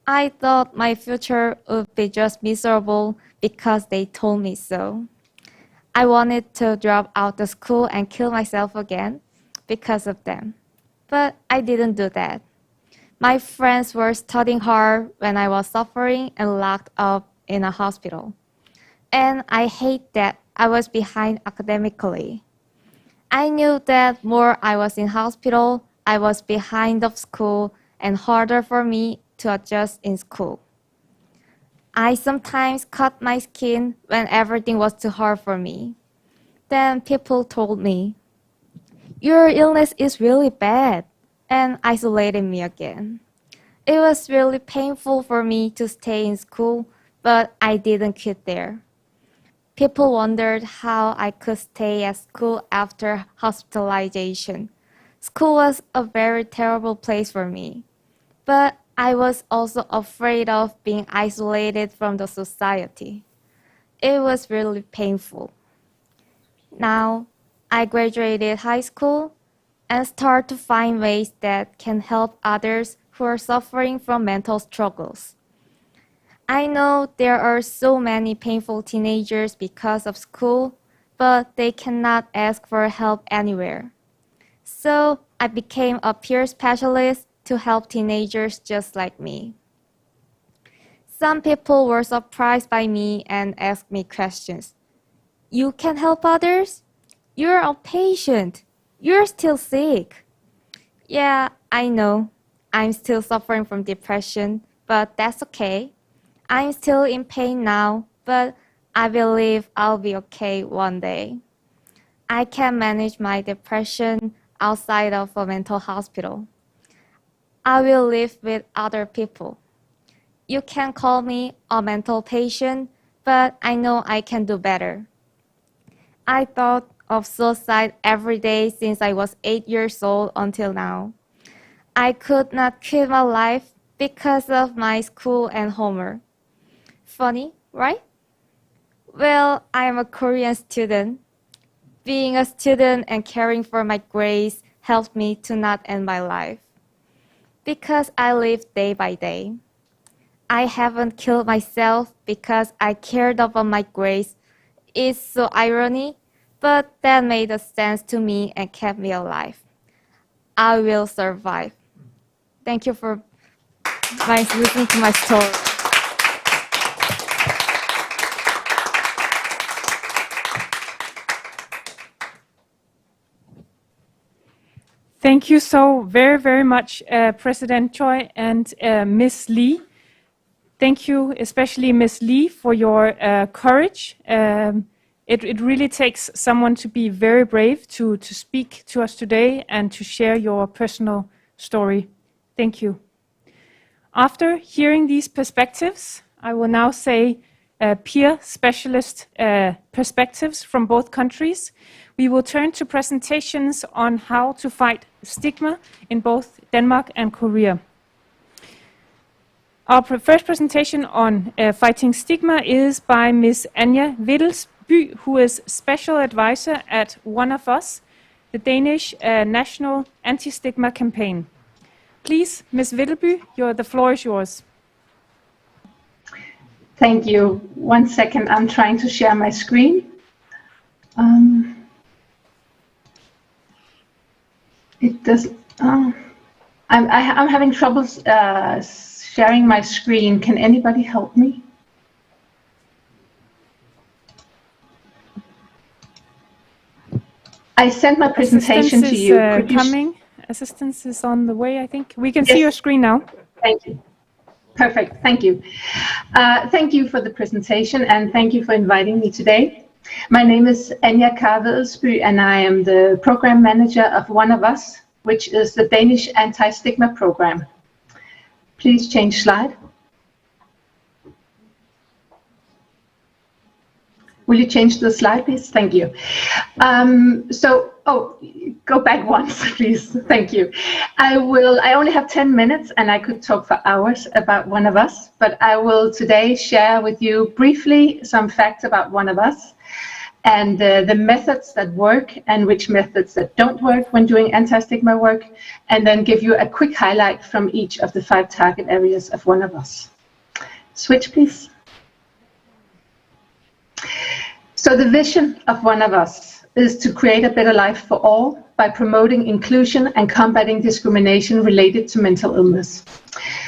I thought my future would be just miserable because they told me so. I wanted to drop out of school and kill myself again because of them. But I didn't do that. My friends were studying hard when I was suffering and locked up in a hospital. And I hate that I was behind academically. I knew that more I was in hospital, I was behind of school and harder for me to adjust in school. I sometimes cut my skin when everything was too hard for me. Then people told me, "Your illness is really bad," and isolated me again. It was really painful for me to stay in school, but I didn't quit there. People wondered how I could stay at school after hospitalization. School was a very terrible place for me, but I was also afraid of being isolated from the society. It was really painful. Now, I graduated high school and start to find ways that can help others who are suffering from mental struggles. I know there are so many painful teenagers because of school, but they cannot ask for help anywhere. So I became a peer specialist to help teenagers just like me. Some people were surprised by me and asked me questions. "You can help others? You're a patient. You're still sick." Yeah, I know. I'm still suffering from depression, but that's okay. I'm still in pain now, but I believe I'll be okay one day. I can manage my depression outside of a mental hospital. I will live with other people. You can call me a mental patient, but I know I can do better. I thought of suicide every day since I was 8 years old until now. I could not quit my life because of my school and homework. Funny, right? Well, I am a Korean student. Being a student and caring for my grades helped me to not end my life. Because I live day by day. I haven't killed myself because I cared about my grades. It's so ironic, but that made a sense to me and kept me alive. I will survive. Thank you for listening to my story. Thank you so very, very much, President Choi and Ms. Lee. Thank you, especially Ms. Lee, for your courage. It really takes someone to be very brave to speak to us today and to share your personal story. Thank you. After hearing these perspectives, I will now say peer specialist perspectives from both countries. We will turn to presentations on how to fight stigma in both Denmark and Korea. Our first presentation on fighting stigma is by Ms. Anja Wittelsby, who is Special Advisor at One of Us, the Danish National Anti-Stigma Campaign. Please, Ms. Wittelsby, the floor is yours. Thank you. 1 second, I'm trying to share my screen. It does. I'm having trouble sharing my screen. Can anybody help me? I sent my presentation to you. Assistance is on the way, I think. We can see your screen now. Thank you. Perfect. Thank you. Thank you for the presentation, and thank you for inviting me today. My name is Anja Kar-Vedelsby, and I am the program manager of One of Us, which is the Danish anti-stigma program. Please change slide. Will you change the slide, please? Thank you. Go back once, please. Thank you. I only have 10 minutes, and I could talk for hours about One of Us, but I will today share with you briefly some facts about One of Us and the methods that work and which methods that don't work when doing anti-stigma work, and then give you a quick highlight from each of the 5 target areas of One of Us. Switch, please. So the vision of One of Us is to create a better life for all by promoting inclusion and combating discrimination related to mental illness.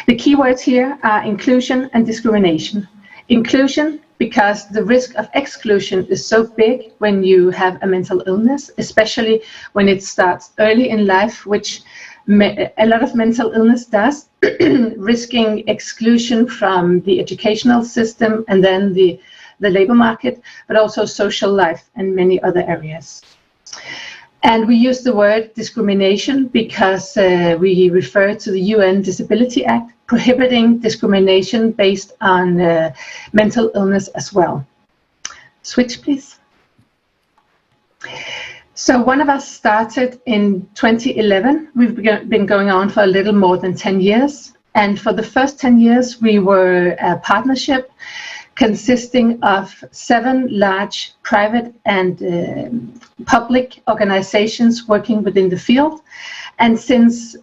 The keywords here are inclusion and discrimination. Inclusion, because the risk of exclusion is so big when you have a mental illness, especially when it starts early in life, which a lot of mental illness does, risking exclusion from the educational system and then the labor market, but also social life and many other areas. And we use the word discrimination because we refer to the UN Disability Act, prohibiting discrimination based on mental illness as well. Switch, please. So One of Us started in 2011. We've been going on for a little more than 10 years. And for the first 10 years, we were a partnership consisting of 7 large private and public organizations working within the field. And since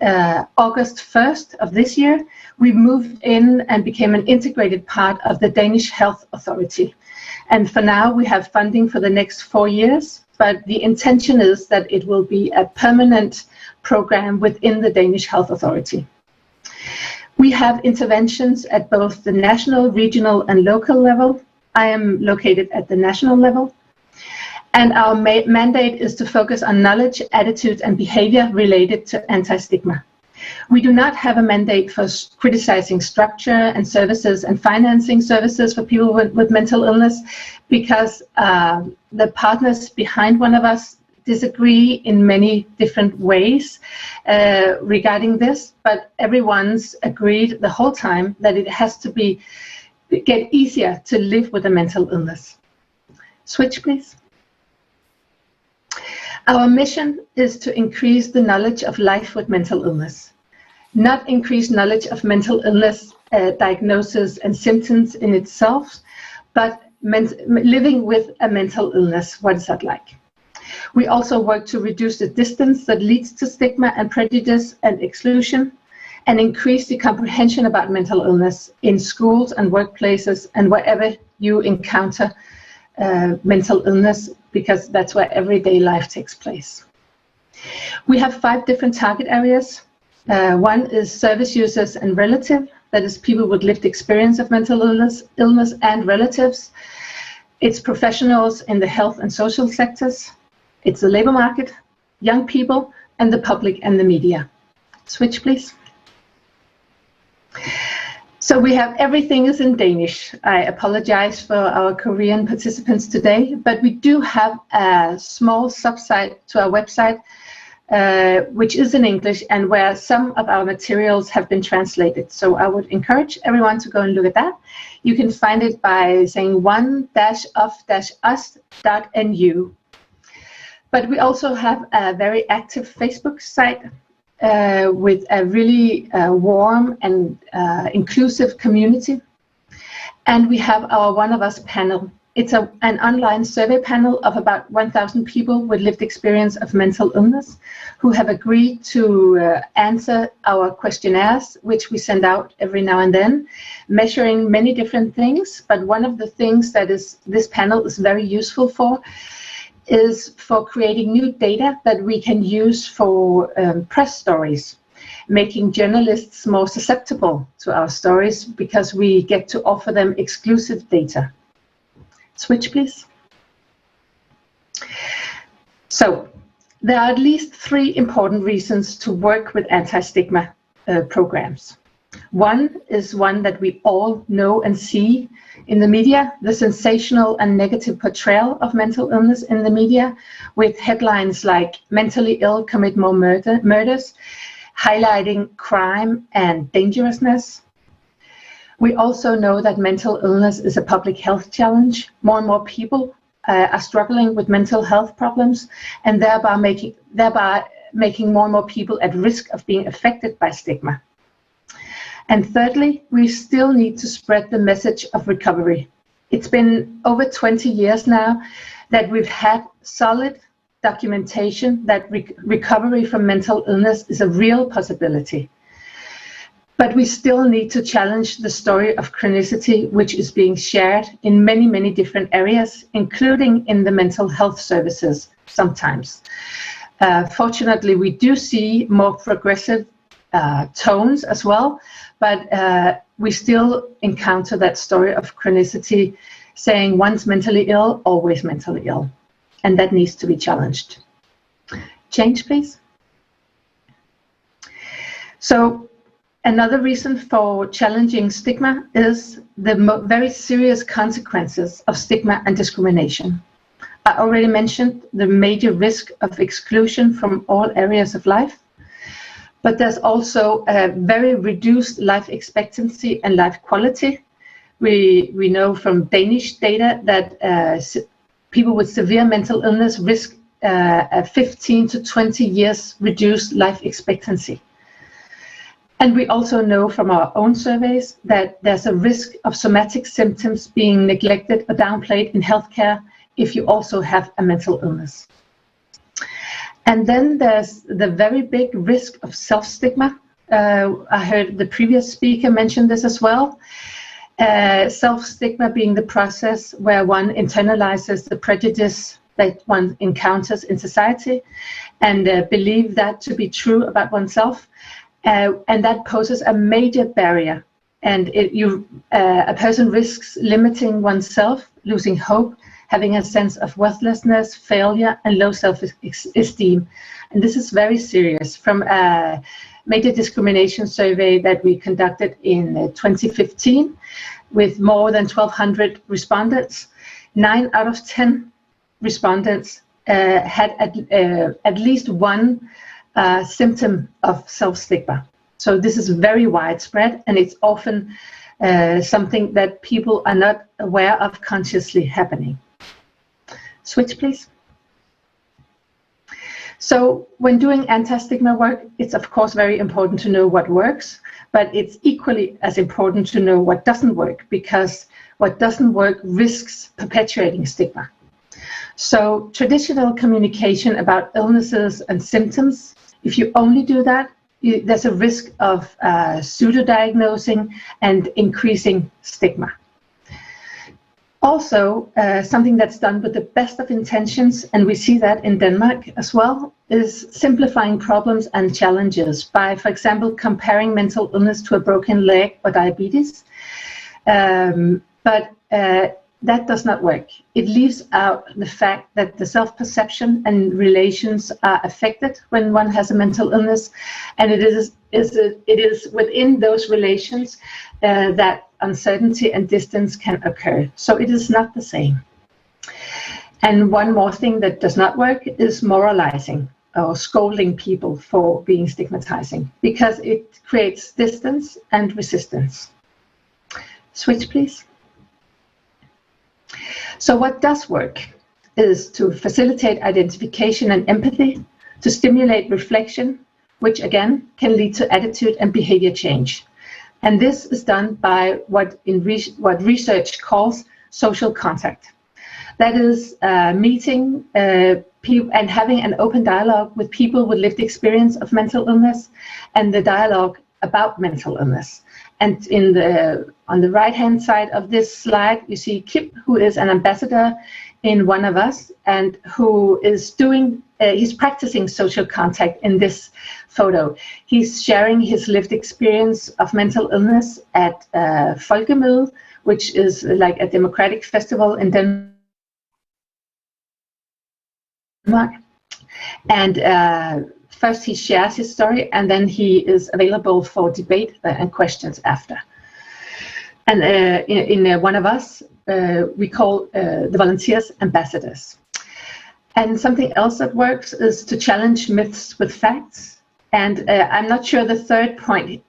August 1st of this year, we moved in and became an integrated part of the Danish Health Authority. And for now, we have funding for the next 4 years, but the intention is that it will be a permanent program within the Danish Health Authority. We have interventions at both the national, regional, and local level. I am located at the national level. And our mandate is to focus on knowledge, attitude, and behavior related to anti-stigma. We do not have a mandate for criticizing structure and services and financing services for people with mental illness, because the partners behind One of Us disagree in many different ways regarding this, but everyone's agreed the whole time that it has to get easier to live with a mental illness. Switch, please. Our mission is to increase the knowledge of life with mental illness, not increase knowledge of mental illness diagnosis and symptoms in itself, but living with a mental illness. What is that like? We also work to reduce the distance that leads to stigma and prejudice and exclusion, and increase the comprehension about mental illness in schools and workplaces and wherever you encounter mental illness, because that's where everyday life takes place. We have 5 different target areas. One is service users and relative, that is people with lived experience of mental illness and relatives. It's professionals in the health and social sectors. It's the labor market, young people, and the public and the media. Switch, please. So we have everything is in Danish. I apologize for our Korean participants today, but we do have a small subsite to our website, which is in English and where some of our materials have been translated. So I would encourage everyone to go and look at that. You can find it by saying one-of-us.nu. But we also have a very active Facebook site with a really warm and inclusive community. And we have our One of Us panel. It's an online survey panel of about 1,000 people with lived experience of mental illness who have agreed to answer our questionnaires, which we send out every now and then, measuring many different things. But one of the things that this panel is very useful for is for creating new data that we can use for press stories. making journalists more susceptible to our stories because we get to offer them exclusive data. Switch, please. So, there are at least 3 important reasons to work with anti-stigma programs. One is one that we all know and see in the media, the sensational and negative portrayal of mental illness in the media, with headlines like "mentally ill commit more murders," highlighting crime and dangerousness. We also know that mental illness is a public health challenge. More and more people are struggling with mental health problems, and thereby making more and more people at risk of being affected by stigma. And thirdly, we still need to spread the message of recovery. It's been over 20 years now that we've had solid documentation that recovery from mental illness is a real possibility. But we still need to challenge the story of chronicity, which is being shared in many, many different areas, including in the mental health services sometimes. Fortunately, we do see more progressive tones as well, but we still encounter that story of chronicity saying once mentally ill, always mentally ill. And that needs to be challenged. Change, please. So another reason for challenging stigma is the very serious consequences of stigma and discrimination. I already mentioned the major risk of exclusion from all areas of life. But there's also a very reduced life expectancy and life quality. We know from Danish data that people with severe mental illness risk a 15 to 20 years reduced life expectancy. And we also know from our own surveys that there's a risk of somatic symptoms being neglected or downplayed in healthcare if you also have a mental illness. And then there's the very big risk of self-stigma. I heard the previous speaker mention this as well. Self-stigma being the process where one internalizes the prejudice that one encounters in society and believe that to be true about oneself. And that poses a major barrier. And a person risks limiting oneself, losing hope, having a sense of worthlessness, failure, and low self-esteem. And this is very serious. From a major discrimination survey that we conducted in 2015 with more than 1,200 respondents, 9 out of 10 respondents had at least one symptom of self-stigma. So this is very widespread, and it's often something that people are not aware of consciously happening. Switch, please. So when doing anti-stigma work, it's of course very important to know what works, but it's equally as important to know what doesn't work, because what doesn't work risks perpetuating stigma. So traditional communication about illnesses and symptoms, if you only do that, there's a risk of pseudo-diagnosing and increasing stigma. Also, something that's done with the best of intentions, and we see that in Denmark as well, is simplifying problems and challenges by, for example, comparing mental illness to a broken leg or diabetes. But that does not work. It leaves out the fact that the self-perception and relations are affected when one has a mental illness, and it is within those relations that uncertainty and distance can occur. So it is not the same. And one more thing that does not work is moralizing or scolding people for being stigmatizing, because it creates distance and resistance. Switch, please. So what does work is to facilitate identification and empathy, to stimulate reflection, which again can lead to attitude and behavior change. And this is done by what research calls social contact. That is meeting people and having an open dialogue with people with lived experience of mental illness, and the dialogue about mental illness. And on the right-hand side of this slide, you see Kip, who is an ambassador in One of Us, and who is he's practicing social contact in this photo. He's sharing his lived experience of mental illness at Folkemøde, which is like a democratic festival in Denmark. And first he shares his story, and then he is available for debate and questions after. And in One of Us, we call the volunteers ambassadors. And something else that works is to challenge myths with facts. And I'm not sure the third point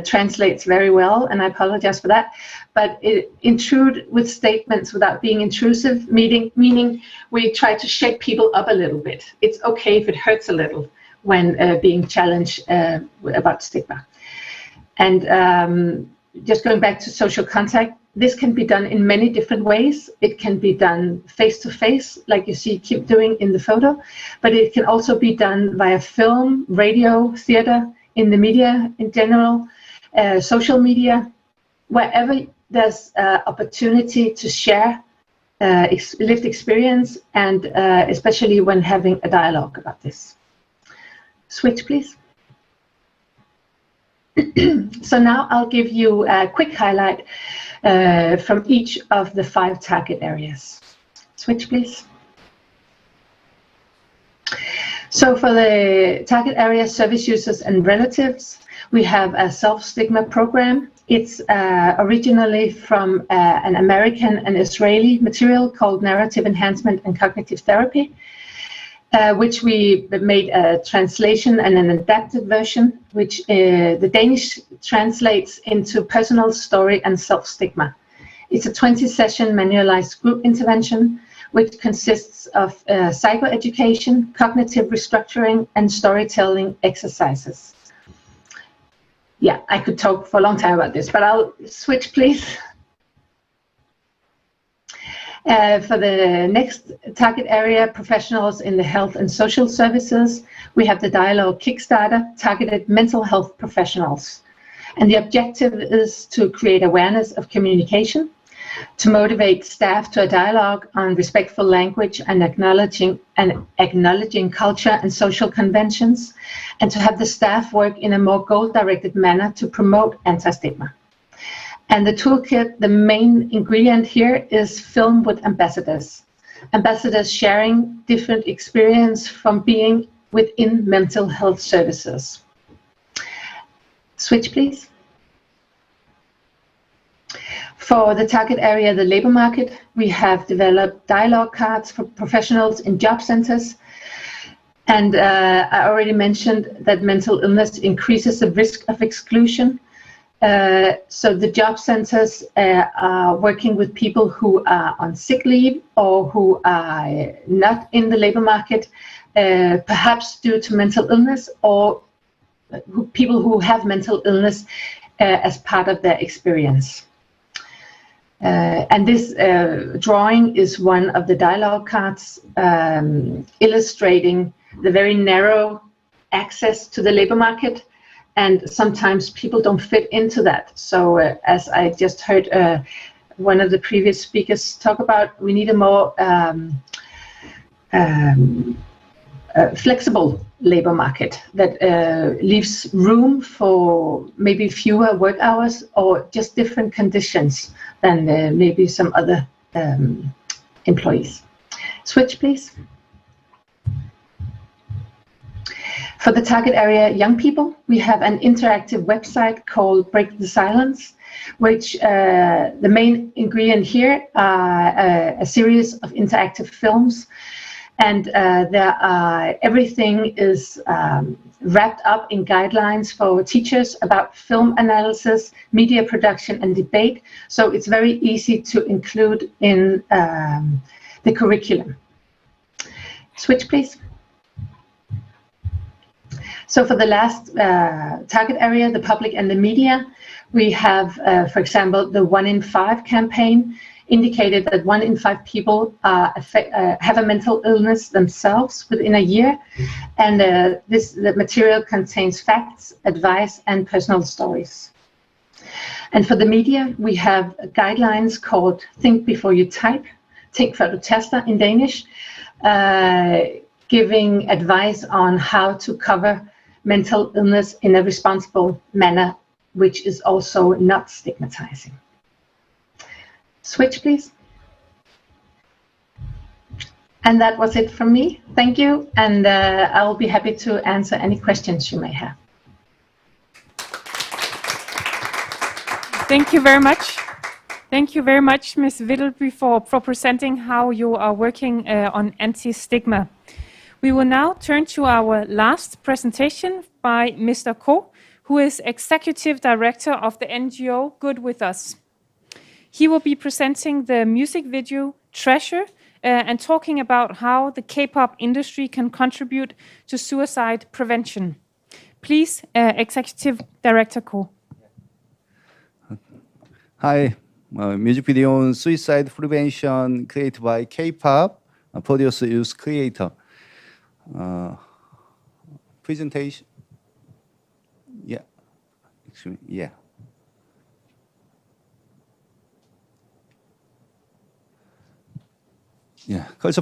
translates very well, and I apologize for that. But intrude with statements without being intrusive, meaning we try to shake people up a little bit. It's okay if it hurts a little when being challenged about stigma. And just going back to social contact, this can be done in many different ways. It can be done face-to-face, like you see Kim doing in the photo, but it can also be done via film, radio, theater, in the media in general, social media, wherever there's opportunity to share lived experience, and especially when having a dialogue about this. Switch, please. So now I'll give you a quick highlight from each of the 5 target areas. Switch, please. So for the target area service users and relatives, we have a self-stigma program. It's originally from an American and Israeli material called Narrative Enhancement and Cognitive Therapy, which we made a translation and an adapted version, which the Danish translates into personal story and self-stigma. It's a 20-session manualized group intervention, which consists of psychoeducation, cognitive restructuring, and storytelling exercises. Yeah, I could talk for a long time about this, but I'll switch, please. For the next target area, professionals in the health and social services, we have the Dialogue Kickstarter, targeted mental health professionals. And the objective is to create awareness of communication, to motivate staff to a dialogue on respectful language and acknowledging culture and social conventions, and to have the staff work in a more goal-directed manner to promote anti-stigma. And the toolkit, the main ingredient here is film with ambassadors. Ambassadors sharing different experience from being within mental health services. Switch, please. For the target area, the labor market, we have developed dialogue cards for professionals in job centers. And I already mentioned that mental illness increases the risk of exclusion. So the job centers are working with people who are on sick leave or who are not in the labor market, perhaps due to mental illness, or people who have mental illness as part of their experience. And this drawing is one of the dialogue cards illustrating the very narrow access to the labor market. And sometimes people don't fit into that. So as I just heard one of the previous speakers talk about, we need a more flexible labor market that leaves room for maybe fewer work hours or just different conditions than maybe some other employees. Switch, please. For the target area, young people, we have an interactive website called Break the Silence, which the main ingredient here are a series of interactive films. And everything is wrapped up in guidelines for teachers about film analysis, media production, and debate. So it's very easy to include in the curriculum. Switch, please. So for the last target area, the public and the media, we have, for example, the 1 in 5 campaign indicated that 1 in 5 people have a mental illness themselves within a year. And the material contains facts, advice, and personal stories. And for the media, we have guidelines called Think Before You Type, Tænk før du taster in Danish, giving advice on how to cover mental illness in a responsible manner, which is also not stigmatizing. Switch, please. And that was it from me. Thank you, and I'll be happy to answer any questions you may have. Thank you very much. Thank you very much, Ms. Whittleby, for presenting how you are working on anti-stigma. We will now turn to our last presentation by Mr. Ko, who is Executive Director of the NGO Good With Us. He will be presenting the music video Treasure and talking about how the K-pop industry can contribute to suicide prevention. Please, Executive Director Ko. Hi, music video on suicide prevention created by K-pop, produced youth creator. Presentation. Yeah, excuse me. Yeah. Yeah, culture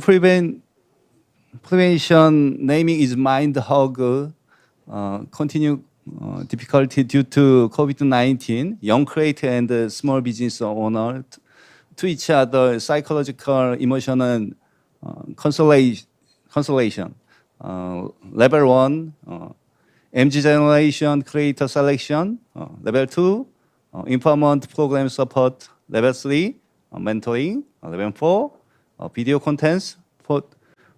prevention naming is mind hug. Continue difficulty due to COVID-19. Young creator and small business owner to each other psychological, emotional consolation. Level 1, MG generation creator selection. Level 2, empowerment program support. Level 3, mentoring. Level 4, video contents,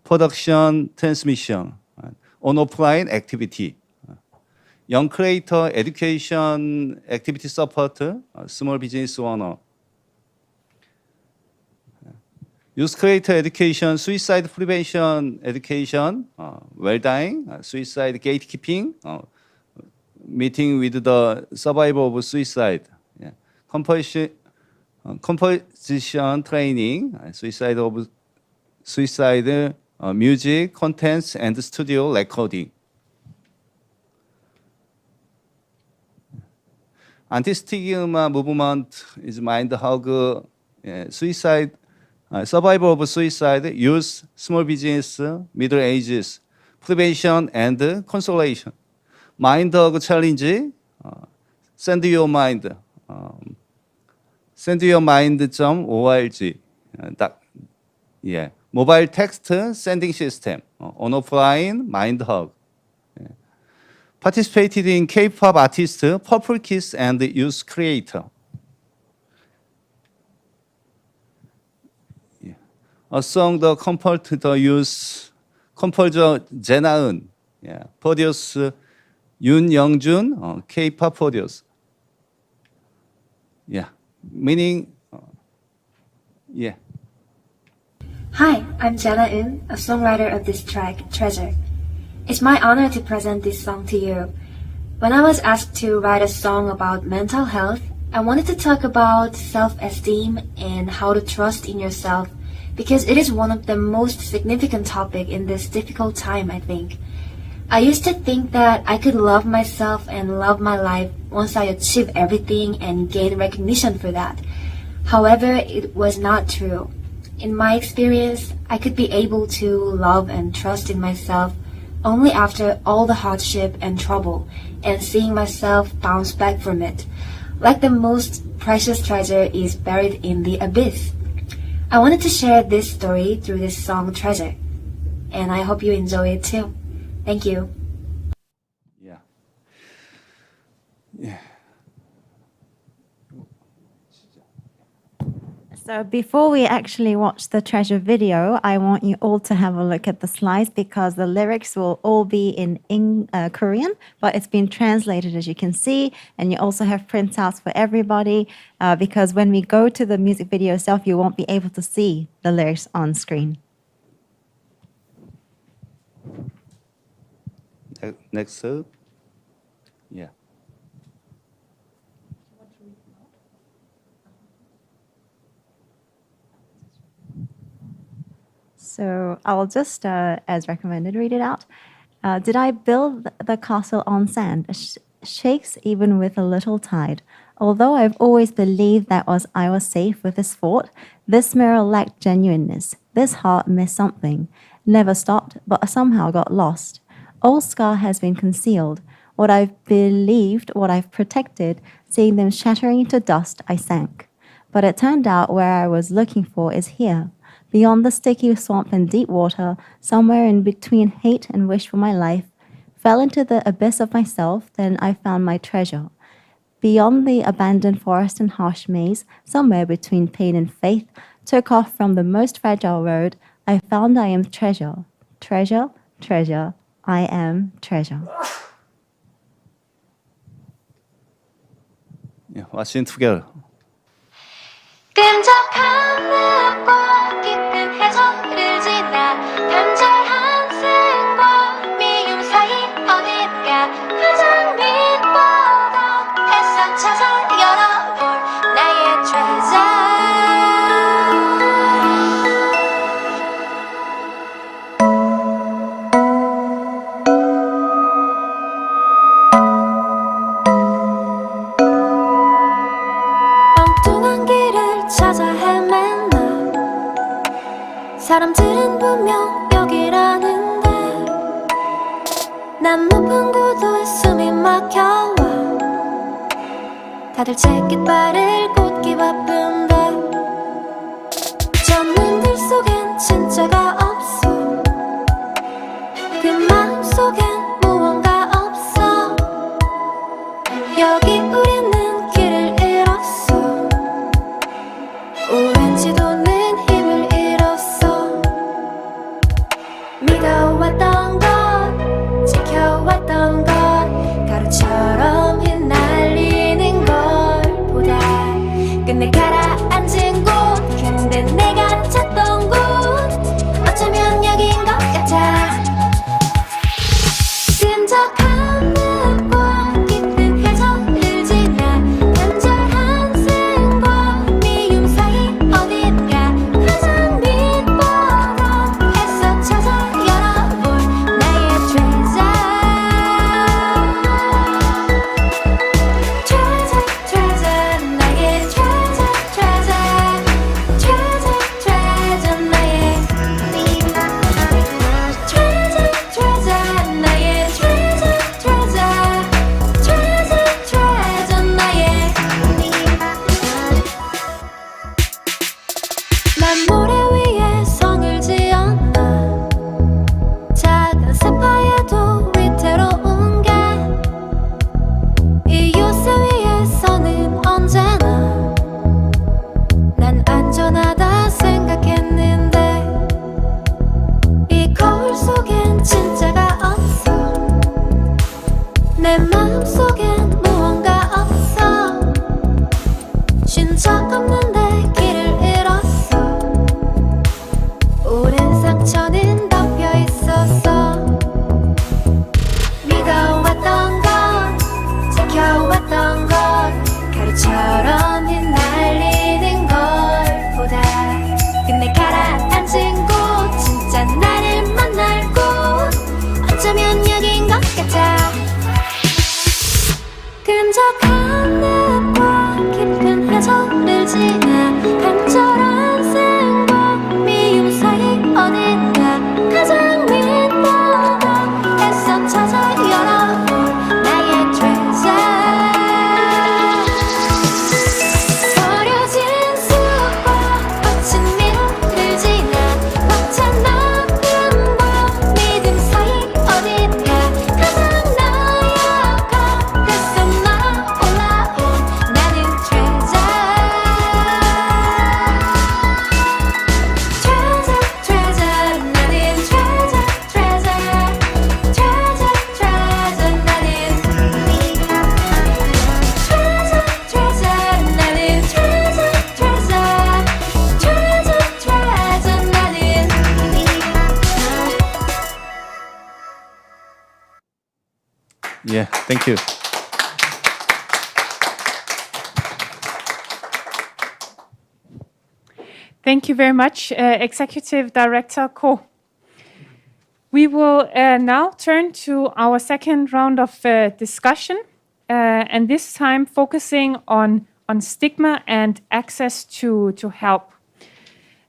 production, transmission, on offline activity. Young creator education activity support, small business owner. Youth creator education, suicide prevention education, well-dying, suicide gatekeeping, meeting with the survivor of suicide. Yeah. Composition training, suicide music, contents, and studio recording. Anti-stigma movement is mind hug, suicide, survival of suicide, youth, small business, middle ages, prevention and consolation. Mind hug challenge, send your mind. sendyourmind.org. Yeah. Mobile text sending system on offline mind hug. Yeah. Participated in K-pop artist Purple Kiss and youth creator. Yeah. A song the composed the youth composer Jenaeun. Yeah. Produce Yoon Young-jun, K-pop produce. Yeah. Meaning, yeah. Hi, I'm Jenaeun, a songwriter of this track, Treasure. It's my honor to present this song to you. When I was asked to write a song about mental health, I wanted to talk about self-esteem and how to trust in yourself, because it is one of the most significant topics in this difficult time, I think. I used to think that I could love myself and love my life once I achieve everything and gain recognition for that. However, it was not true. In my experience, I could be able to love and trust in myself only after all the hardship and trouble and seeing myself bounce back from it, like the most precious treasure is buried in the abyss. I wanted to share this story through this song Treasure, and I hope you enjoy it too. Thank you. Yeah. Yeah. So before we actually watch the Treasure video, I want you all to have a look at the slides because the lyrics will all be in Korean, but it's been translated as you can see, and you also have printouts for everybody because when we go to the music video itself, you won't be able to see the lyrics on screen. Next, yeah. So I'll just, as recommended, read it out. Did I build the castle on sand? Shakes even with a little tide. Although I've always believed that I was safe with this fort, this mirror lacked genuineness. This heart missed something. Never stopped, but somehow got lost. All scar has been concealed. What I've believed, what I've protected, seeing them shattering into dust, I sank. But it turned out where I was looking for is here. Beyond the sticky swamp and deep water, somewhere in between hate and wish for my life, fell into the abyss of myself, then I found my treasure. Beyond the abandoned forest and harsh maze, somewhere between pain and faith, took off from the most fragile road, I found I am treasure. Treasure, treasure, I am treasure. Yeah, watching together. 끈적한 늪과 깊은 해저를 지나 간절한 생과 미움 사이 어딘가 가장 빛보다 애써 찾아 열어볼 나의 treasure. 엉뚱한 길을 찾아 헤맨 나 사람들은 분명 여기라는데 난 높은 구도에 숨이 막혀와 다들 제깃발을 꽂기 바쁜데 저 눈들 속엔 진짜가 없어 그 마음 속엔 무언가 없어 여기 우리는 길을 잃었어 오랜 지도는 힘을 잃었어 믿어왔던 것 지켜왔던 것 가루처럼 휘날리는 걸 보다 끝내 가라앉은 곳 근데 내가 찾던 곳 어쩌면 여긴 것 같아 끈적한 늪과 깊은 해저를 지나 간절한 생과 미움 사이 어딘가 가장 빛보다 애써 찾아 열어볼 나의 treasure. treasure, treasure, 나의 treasure, treasure. treasure, treasure, 나의 treasure, treasure, 나의 treasure, treasure. treasure, treasure, 나의 난 모래 위에 성을 지었나 작은 세파에도 위태로운 게 이 요새 위에서는 언제나 난 안전하다 생각했는데 이 거울 속엔 진짜가 없어 내 마음 속엔 무언가 없어 쉰 적 없는데 길을 잃었어 오랜 상처는 덮여 있었어 믿어왔던 것 지켜왔던 것 가루처럼 휘날리는 걸 보다 끝내 가라앉은 곳 진짜 나를 만날 곳 어쩌면 여긴 것 같아 끈적한 늪과 깊은 해저를 지나 간절한 생과 미움 사이 어딘가 가장 빛보다 애써 찾아 열어볼 나의 treasure. 버려진 숲과 거친 미로를 지나 벅찬 나쁨과 믿음 사이 어딘가 가장 나약한 뱃속 나 올라온 나는 treasure. treasure, treasure, 나는 treasure, treasure. treasure, treasure, 나는 treasure, treasure, 나는 treasure, treasure. treasure, treasure, 나는 Yeah, thank you. Thank you very much, Executive Director Ko. We will now turn to our second round of discussion, and this time focusing on stigma and access to help.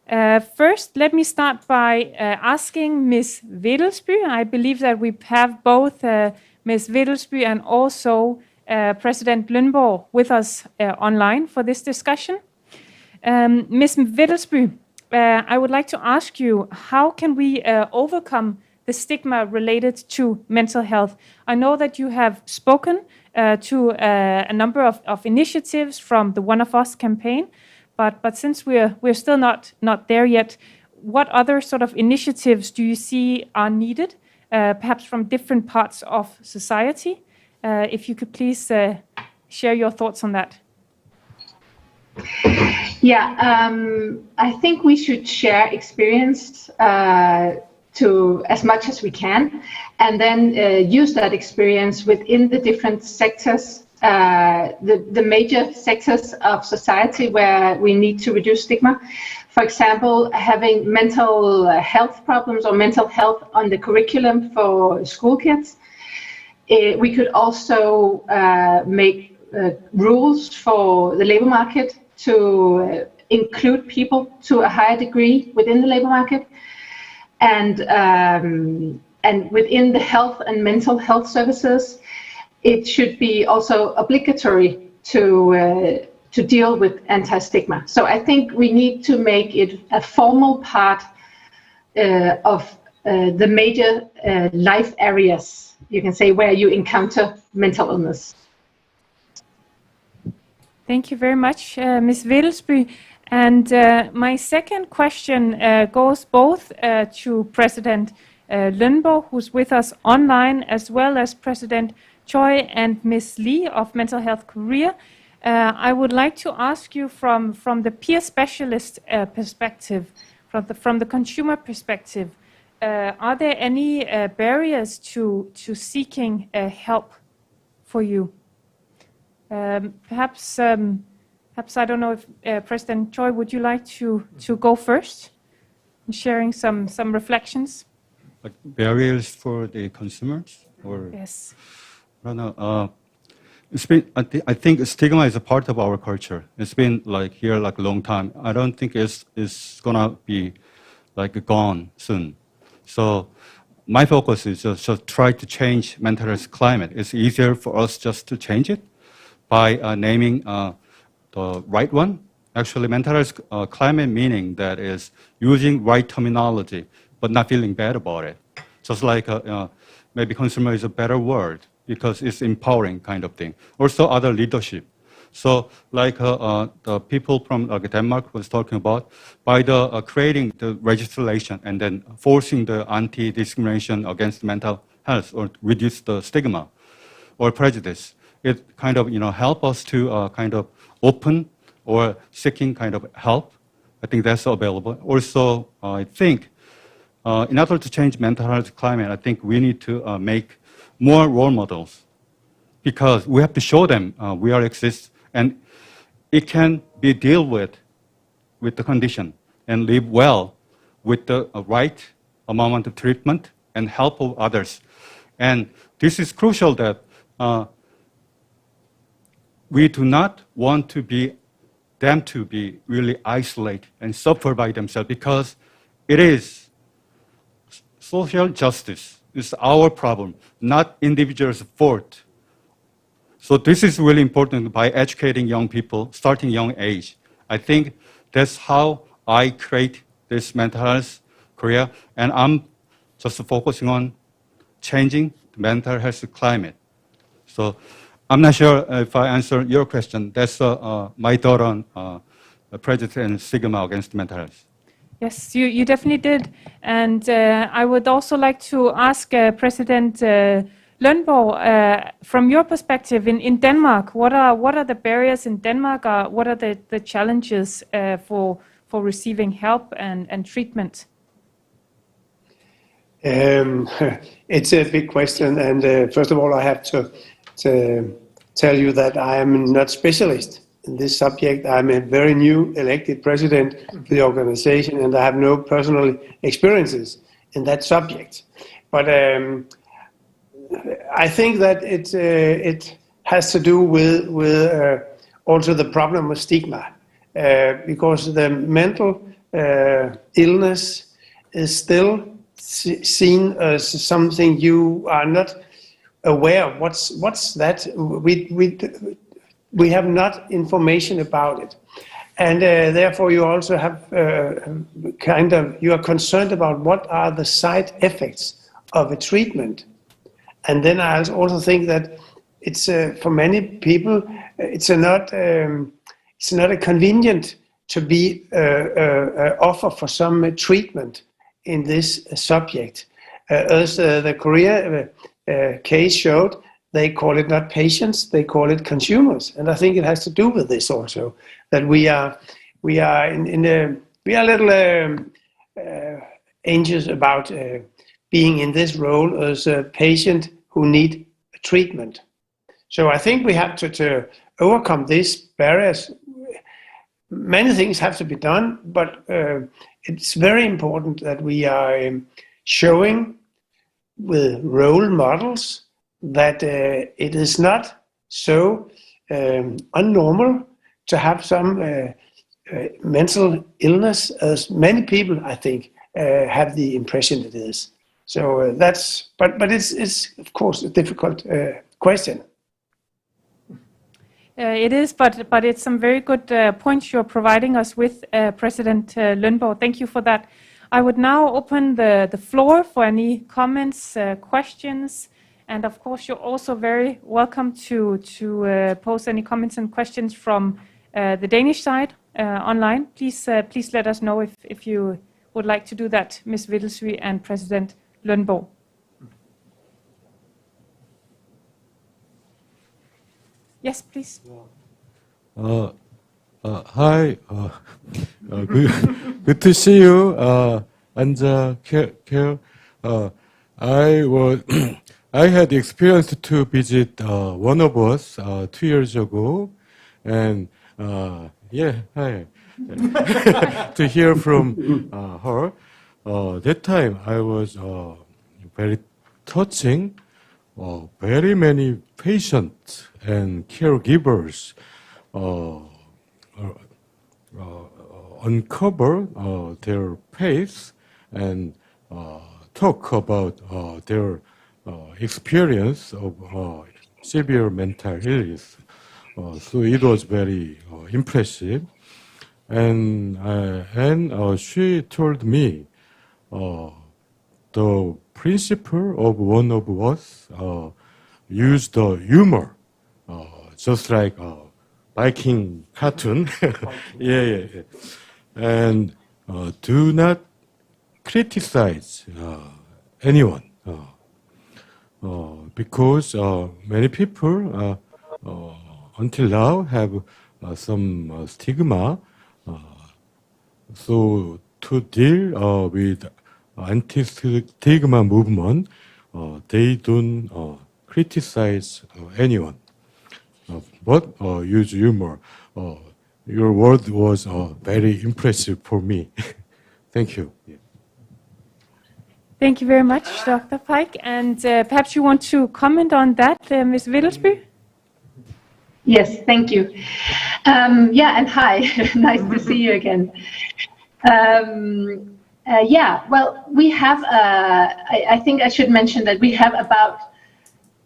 First, let me start by asking Ms. Wedelsby. I believe that we have both Ms. Wedelsby and also President Lundborg with us online for this discussion. Ms. Wedelsby, I would like to ask you, how can we overcome the stigma related to mental health? I know that you have spoken to a number of initiatives from the One of Us campaign, but since we're still not there yet, what other sort of initiatives do you see are needed, perhaps from different parts of society? If you could please share your thoughts on that. Yeah, I think we should share experience to as much as we can, and then use that experience within the different sectors, the major sectors of society where we need to reduce stigma. For example, having mental health problems or mental health on the curriculum for school kids. We could also make rules for the labor market to include people to a higher degree within the labor market, and within the health and mental health services, it should be also obligatory to deal with anti-stigma. So I think we need to make it a formal part of the major life areas, you can say, where you encounter mental illness. Thank you very much, Ms. Wedelsby. And my second question goes both to President Lundborg, who's with us online, as well as President Choi and Ms. Lee of Mental Health Korea. I would like to ask you from the peer specialist perspective, from the consumer perspective, are there any barriers to seeking help for you? Perhaps I don't know if President Choi, would you like to go first, in sharing some reflections? Like barriers for the consumers, or yes. I don't know. It's been. I think stigma is a part of our culture. It's been like here like a long time. I don't think it's gonna be like gone soon. So my focus is just try to change mental health climate. It's easier for us just to change it by naming the right one. Actually, mental health climate meaning that is using right terminology, but not feeling bad about it. Just like maybe consumer is a better word because it's empowering kind of thing. Also other leadership. So like the people from Denmark was talking about, by the creating the legislation and then forcing the anti-discrimination against mental health or reduce the stigma or prejudice, it kind of help us to kind of open or seeking kind of help. I think that's available. Also, I think in order to change mental health climate, I think we need to make more role models, because we have to show them we are exist and it can be dealt with the condition and live well with the right amount of treatment and help of others. And this is crucial that we do not want to be them to be really isolated and suffer by themselves, because it is social justice. It's our problem, not individuals' fault. So this is really important by educating young people, starting young age. I think that's how I create this mental health career, and I'm just focusing on changing the mental health climate. So I'm not sure if I answered your question. That's my thought on prejudice and stigma against mental health. Yes, you definitely did. And I would also like to ask President Lundborg, from your perspective in Denmark, what are the barriers in Denmark? What are the challenges for receiving help and treatment? It's a big question, and first of all, I have to tell you that I am not specialist in this subject. I'm a very new elected president of the organization, and I have no personal experiences in that subject. But I think that it has to do with also the problem of stigma, because the mental illness is still seen as something you are not aware of. What's that? We have not information about it, and therefore you also have you are concerned about what are the side effects of a treatment. And then I also think that it's for many people it's not a convenient to be offer for some treatment in this subject. As the Korea case showed, they call it not patients, they call it consumers, and I think it has to do with this also, that we are a little anxious about being in this role as a patient who need treatment. So I think we have to overcome these barriers. Many things have to be done, but it's very important that we are showing with role models that it is not so unnormal to have some mental illness, as many people, I think, have the impression it is. So but it's of course a difficult question. It is, but it's some very good points you're providing us with, President Lønborg. Thank you for that. I would now open the floor for any comments, questions, and of course you're also very welcome to pose any comments and questions from the Danish side online. Please let us know if you would like to do that, Ms. Wittelsby and President Lønborg. Yes, please. Hi. Good to see you, Anja Kjær. I had experience to visit one of us 2 years ago, and hi. To hear from her. That time I was very touching. Very many patients and caregivers uncover their pace and talk about their experience of severe mental illness. So it was very impressive. And she told me the principle of one of us use the humor, just like Viking cartoon. yeah. And do not criticize anyone because many people until now have some stigma. So to deal with anti-stigma movement, they don't criticize anyone, but use humor. Your word was very impressive for me. Thank you. Yeah. Thank you very much, Dr. Pike. And perhaps you want to comment on that, Ms. Wittelsby? Yes, thank you. And hi, nice to see you again. Well, we have, I think I should mention that we have about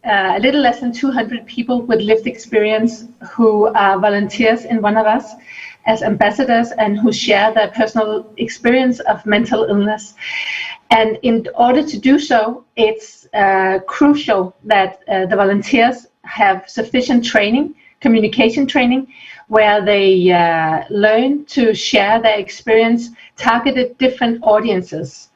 a little less than 200 people with lived experience who are volunteers in One of Us as ambassadors and who share their personal experience of mental illness. And in order to do so, it's crucial that the volunteers have sufficient training, communication training, where they learn to share their experience, targeted different audiences.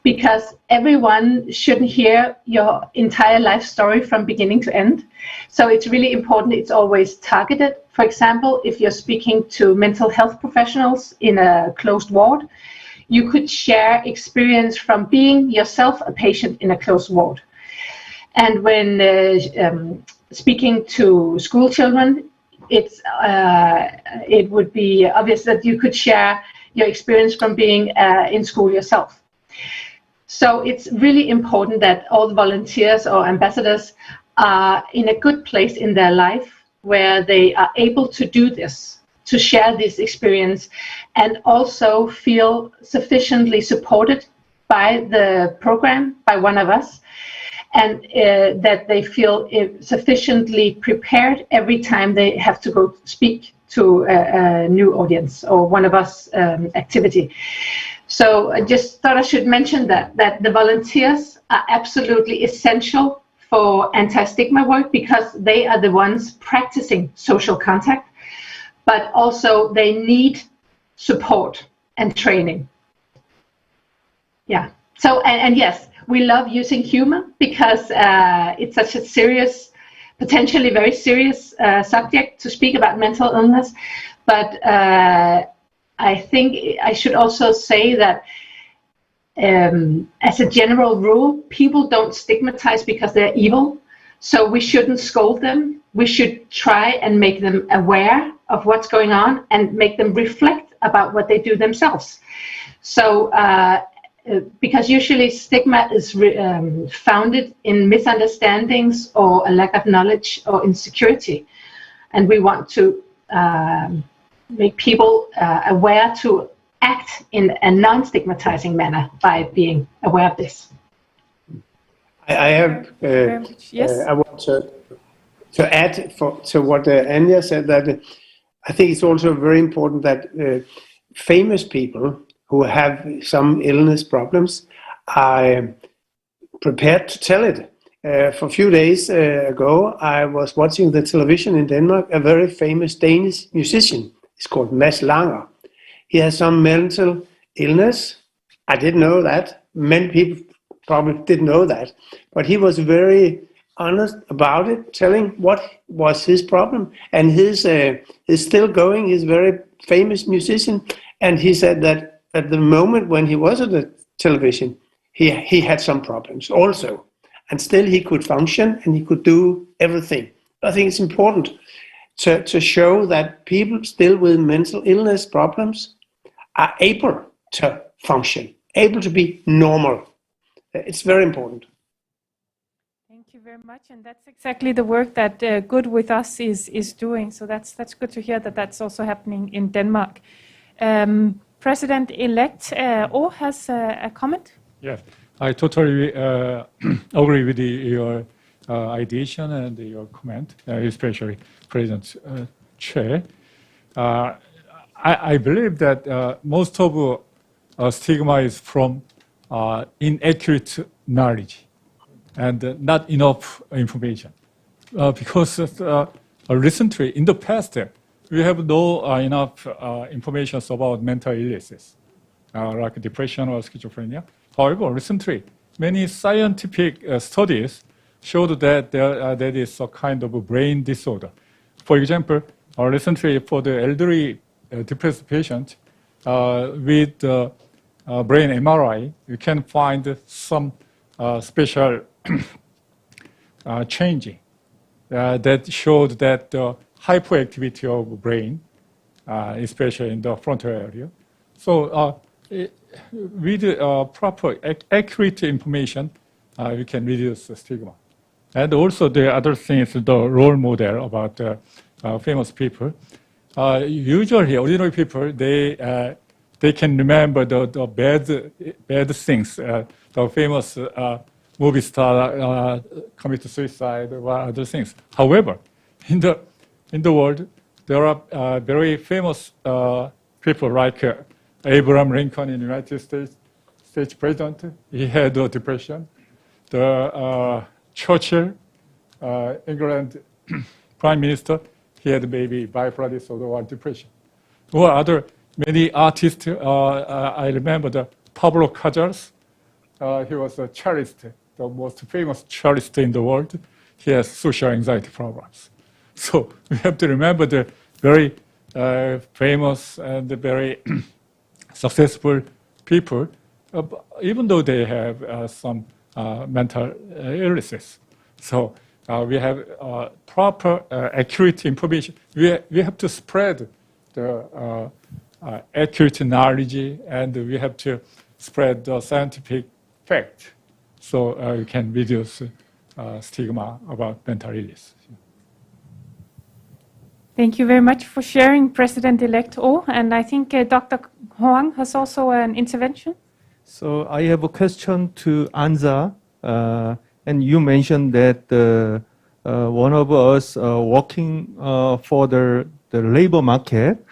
Because everyone shouldn't hear your entire life story from beginning to end. So it's really important it's always targeted. For example, if you're speaking to mental health professionals in a closed ward, you could share experience from being yourself a patient in a closed ward. And when speaking to school children, it would be obvious that you could share your experience from being in school yourself. So it's really important that all the volunteers or ambassadors are in a good place in their life where they are able to do this. to share this experience and also feel sufficiently supported by the program, by one of us, and that they feel sufficiently prepared every time they have to go speak to a new audience or one of us activity. So I just thought I should mention that the volunteers are absolutely essential for anti-stigma work because they are the ones practicing social contact, but also they need support and training. Yeah. So, and yes, we love using humor because it's such a serious, potentially very serious subject to speak about mental illness. But I think I should also say that as a general rule, people don't stigmatize because they're evil. So we shouldn't scold them. We should try and make them aware of what's going on and make them reflect about what they do themselves. So because usually stigma is founded in misunderstandings or a lack of knowledge or insecurity. And we want to make people aware to act in a non-stigmatizing manner by being aware of this. I have, Yes. I want to add to what Anja said, that I think it's also very important that famous people who have some illness problems are prepared to tell it. For a few days ago, I was watching the television in Denmark. A very famous Danish musician is called Mads Langer. He has some mental illness. I didn't know that. Many people probably didn't know that. But he was very honest about it, telling what was his problem. And he's still going. He's a very famous musician. And he said that at the moment when he was on the television, he had some problems also. And still he could function and he could do everything. I think it's important to show that people still with mental illness problems are able to function, able to be normal. It's very important. Thank you very much, and that's exactly the work that Good With Us is doing. So that's good to hear that that's also happening in Denmark. President-elect O has a comment. Yes, I totally agree with your ideation and your comment, especially President Choi. I believe that most of stigma is from inaccurate knowledge and not enough information. Because recently, in the past, we have no enough information about mental illnesses, like depression or schizophrenia. However, recently, many scientific studies showed that there is a kind of a brain disorder. For example, recently for the elderly depressed patient with brain MRI, you can find some special changing that showed that hyperactivity of brain, especially in the frontal area. So with proper, accurate information, we can reduce the stigma. And also the other thing is the role model about famous people. Usually, ordinary people, they can remember the bad things. The famous movie star commit suicide or other things. However, in the world, there are very famous people like Abraham Lincoln in the United States president. He had depression. The Churchill, England prime minister, he had maybe bipolar disorder or depression. Or other many artists. I remember the Pablo Casals. He was a cellist, the most famous cellist in the world. He has social anxiety problems. So we have to remember the very famous and very successful people, even though they have some mental illnesses. So we have proper, accurate information. We have to spread the accurate knowledge, and we have to spread the scientific fact, so you can reduce stigma about mental illness. Thank you very much for sharing, President-elect Oh. And I think Dr. Huang has also an intervention. So I have a question to Anza, and you mentioned that one of us working for the labor market.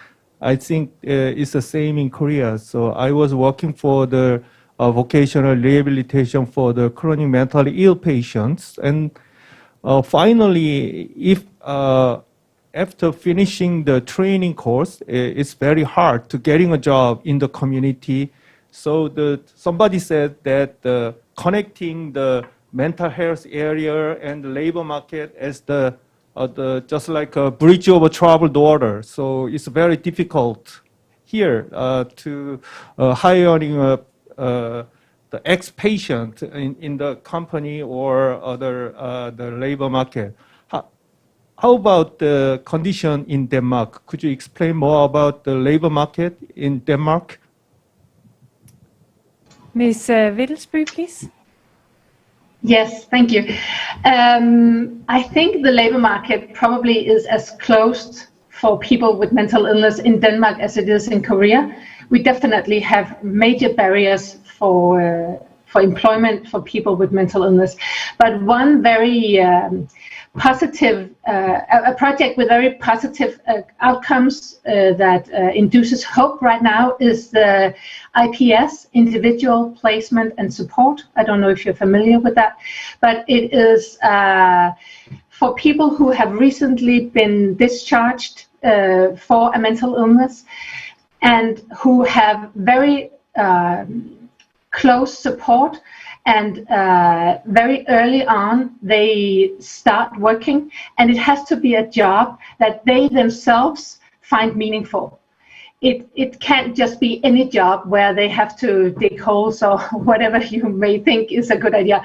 I think it's the same in Korea. So I was working for the vocational rehabilitation for the chronic mentally ill patients, and finally, if after finishing the training course, it's very hard to getting a job in the community. So somebody said that connecting the mental health area and the labor market as just like a bridge over troubled water. So it's very difficult here to hiring the ex-patient in the company or the labor market. How about the condition in Denmark? Could you explain more about the labor market in Denmark? Ms. Wittelsby, please. Yes, thank you. I think the labor market probably is as closed for people with mental illness in Denmark as it is in Korea. We definitely have major barriers for employment for people with mental illness. But one very positive, a project with very positive outcomes that induces hope right now is the IPS, Individual Placement and Support. I don't know if you're familiar with that, but it is for people who have recently been discharged for a mental illness and who have very close support, and very early on they start working, and it has to be a job that they themselves find meaningful. It can't just be any job where they have to dig holes or whatever you may think is a good idea.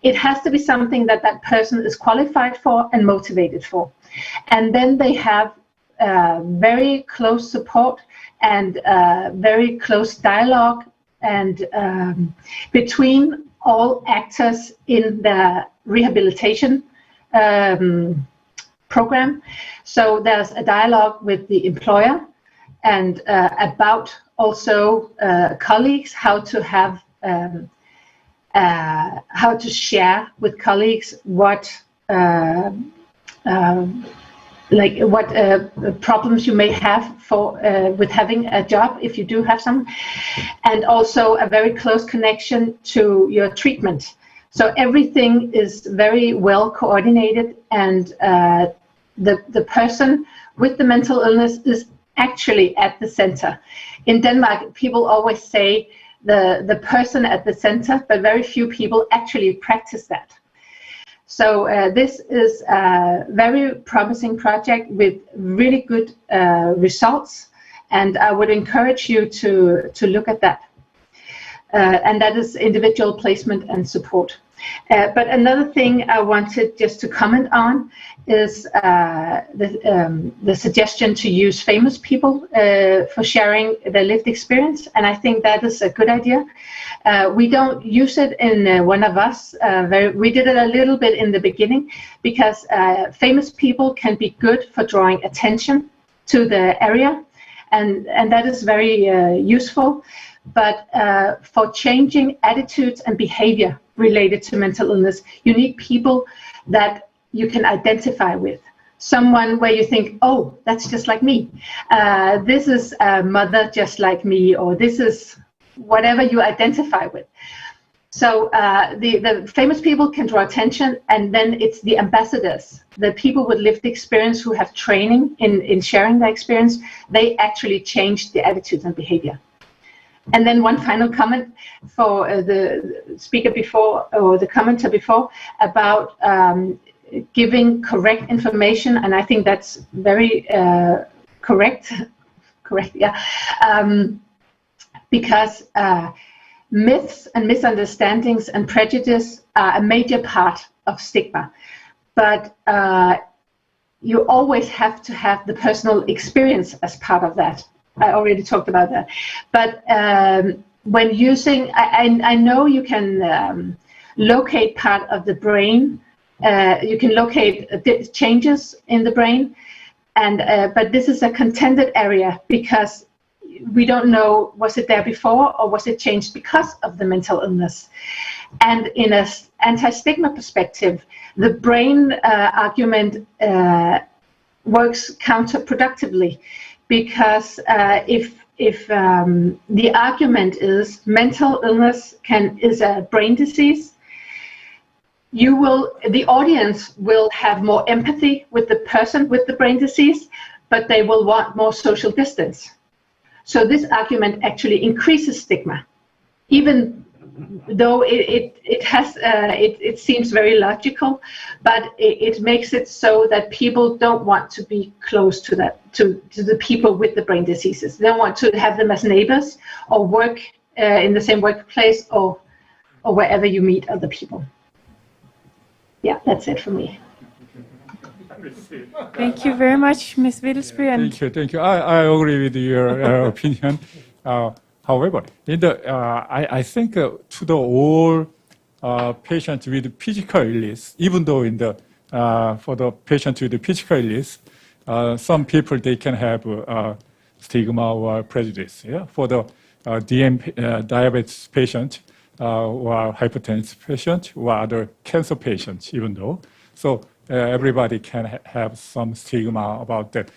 It has to be something that that person is qualified for and motivated for. And then they have very close support and very close dialogue and between all actors in the rehabilitation program. So there's a dialogue with the employer and about also colleagues, how to have how to share with colleagues what problems you may have for with having a job if you do have some, and also a very close connection to your treatment. So everything is very well coordinated, and the person with the mental illness is actually at the center. In Denmark, people always say the person at the center, but very few people actually practice that. So this is a very promising project with really good results, and I would encourage you to look at that. And that is individual placement and support. But another thing I wanted just to comment on is the suggestion to use famous people for sharing their lived experience, and I think that is a good idea. We don't use it in One of Us. We did it a little bit in the beginning because famous people can be good for drawing attention to the area, and that is very useful. But for changing attitudes and behavior related to mental illness, you need people that you can identify with. Someone where you think, oh, that's just like me. This is a mother just like me, or this is whatever you identify with. So the famous people can draw attention, and then it's the ambassadors, the people with lived experience who have training in sharing their experience. They actually change the attitudes and behavior. And then one final comment for the speaker before, or the commenter before, about giving correct information, and I think that's very correct, yeah, because myths and misunderstandings and prejudice are a major part of stigma, but you always have to have the personal experience as part of that. I already talked about that. But when using, I know you can locate part of the brain, you can locate changes in the brain, And but this is a contended area because we don't know, was it there before or was it changed because of the mental illness? And in an anti-stigma perspective, the brain argument works counterproductively because if the argument is mental illness is a brain disease, the audience will have more empathy with the person with the brain disease, but they will want more social distance. So this argument actually increases stigma, even though it seems very logical, but it makes it so that people don't want to be close to the people with the brain diseases. They don't want to have them as neighbors or work in the same workplace or wherever you meet other people. Yeah, that's it for me. Thank you very much, Ms. Widdelsby. And Thank you. I agree with your opinion. However, I think to the all patients with physical illness, even though for the patients with the physical illness, some people they can have stigma or prejudice. Yeah? For the diabetes patient or hypertension patient or other cancer patients, even though. So everybody can have some stigma about that.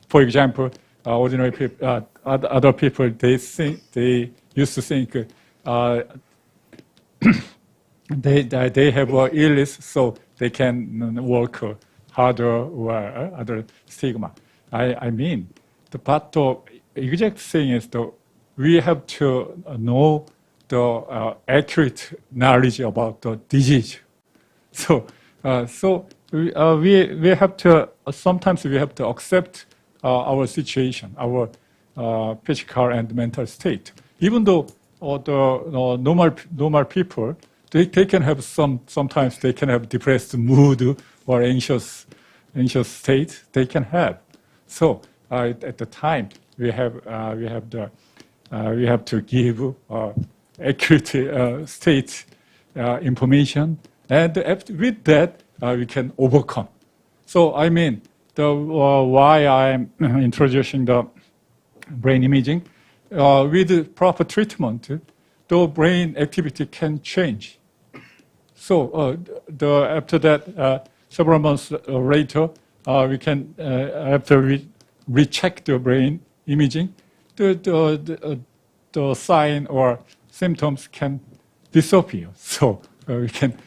For example, ordinary people, other people, they used to think they have an illness, so they can work harder or other stigma. I mean, but the exact thing is we have to know the accurate knowledge about the disease. So we have to sometimes we have to accept our situation, our physical and mental state. Even though the normal people, they can have sometimes they can have depressed mood or anxious state. They can have. So at the time we have to give accurate state information, and with that we can overcome. So I mean, why I'm introducing the brain imaging, with proper treatment, the brain activity can change. So after that, several months later, we can after we recheck the brain imaging, the sign or symptoms can disappear. So we can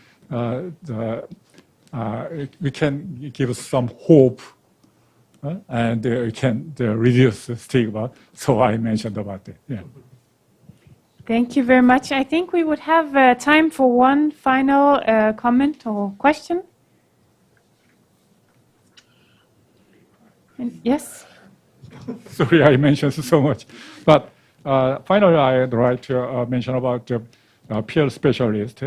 give some hope, and we can reduce the stigma. So I mentioned about it. Yeah. thank you very much. I think we would have time for one final comment or question. Yes? Sorry, I mentioned so much. But finally, I'd like to mention about the peer specialist.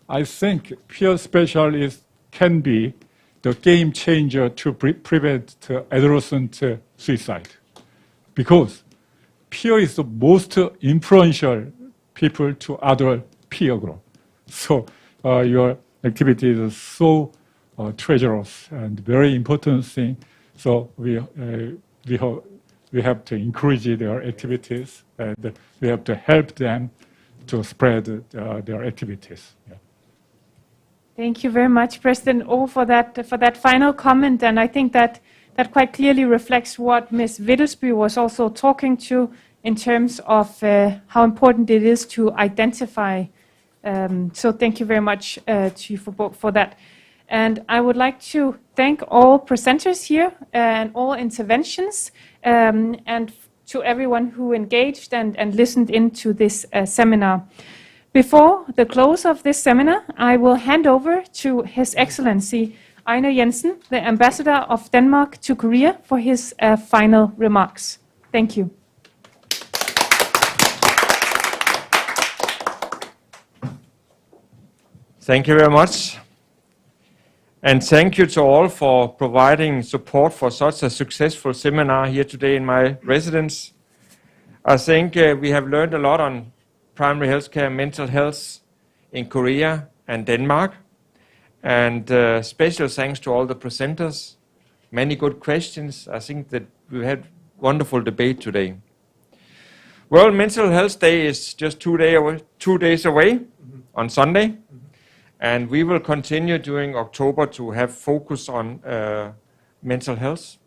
I think peer specialist can be the game changer to prevent adolescent suicide, because peer is the most influential people to other peer group. So your activity is so treacherous and very important thing. So we have to encourage their activities, and we have to help them to spread their activities. Yeah. Thank you very much, President O, for that final comment. And I think that quite clearly reflects what Ms. Widdelsby was also talking to in terms of how important it is to identify. So thank you very much to you for that. And I would like to thank all presenters here and all interventions, and to everyone who engaged and listened into this seminar. Before the close of this seminar, I will hand over to His Excellency Einar Jensen, the Ambassador of Denmark to Korea, for his final remarks. Thank you. Thank you very much. And thank you to all for providing support for such a successful seminar here today in my residence. I think we have learned a lot on primary healthcare, mental health in Korea and Denmark. And special thanks to all the presenters many good questions. I think that we had wonderful debate today. World Mental Health Day is just 2 days away on Sunday. And we will continue during October to have focus on mental health.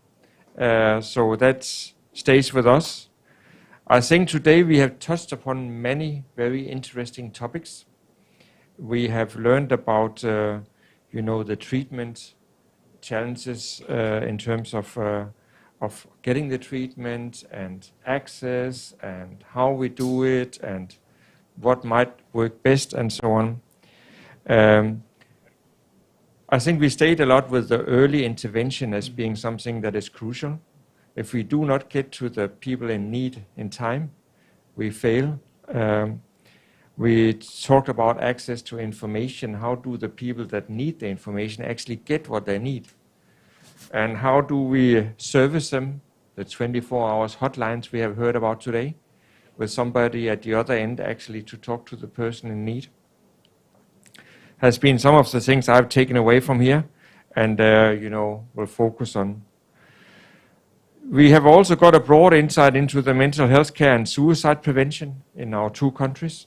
So that stays with us. I think today we have touched upon many very interesting topics. We have learned about, the treatment challenges in terms of getting the treatment and access and how we do it and what might work best and so on. I think we stayed a lot with the early intervention as being something that is crucial. If we do not get to the people in need in time, we fail. We talked about access to information. How do the people that need the information actually get what they need? And how do we service them? The 24 hours hotlines we have heard about today, with somebody at the other end actually to talk to the person in need, has been some of the things I've taken away from here and, will focus on. We have also got a broad insight into the mental health care and suicide prevention in our 2 countries.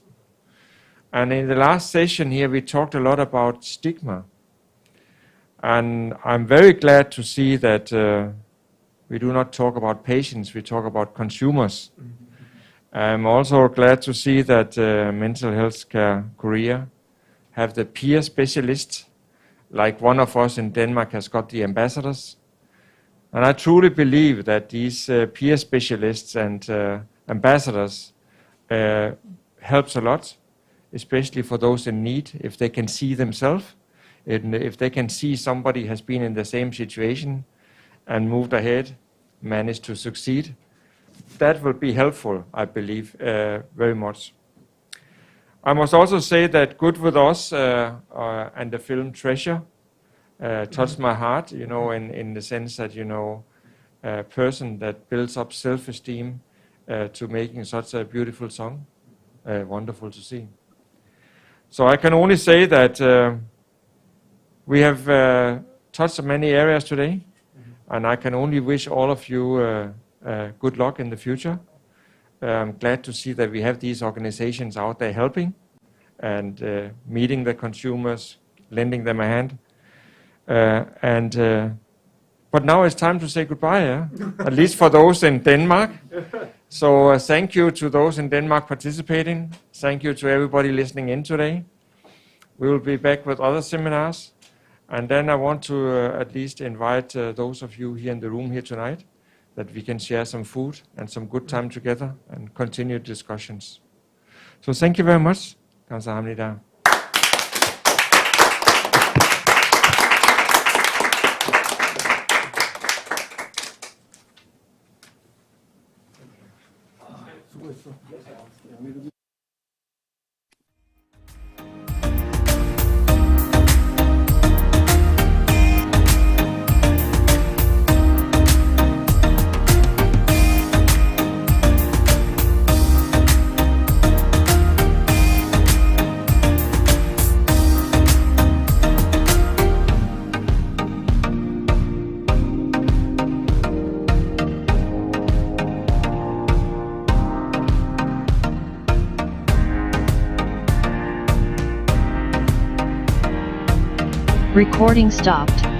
And in the last session here, we talked a lot about stigma. And I'm very glad to see that we do not talk about patients, we talk about consumers. I'm also glad to see that Mental Health Care Korea have the peer specialists, like one of us in Denmark has got the ambassadors. And I truly believe that these peer specialists and ambassadors helps a lot, especially for those in need, if they can see themselves, if they can see somebody has been in the same situation and moved ahead, managed to succeed. That will be helpful, I believe, very much. I must also say that Good With Us and the film Treasure touched my heart, in the sense that, a person that builds up self-esteem to making such a beautiful song. Wonderful to see. So I can only say that we have touched many areas today, and I can only wish all of you good luck in the future. I'm glad to see that we have these organizations out there helping and meeting the consumers, lending them a hand. But now it's time to say goodbye, at least for those in Denmark. So thank you to those in Denmark participating. Thank you to everybody listening in today. We will be back with other seminars. And then I want to at least invite those of you here in the room here tonight, that we can share some food and some good time together and continue discussions. So thank you very much. 감사합니다. Recording stopped.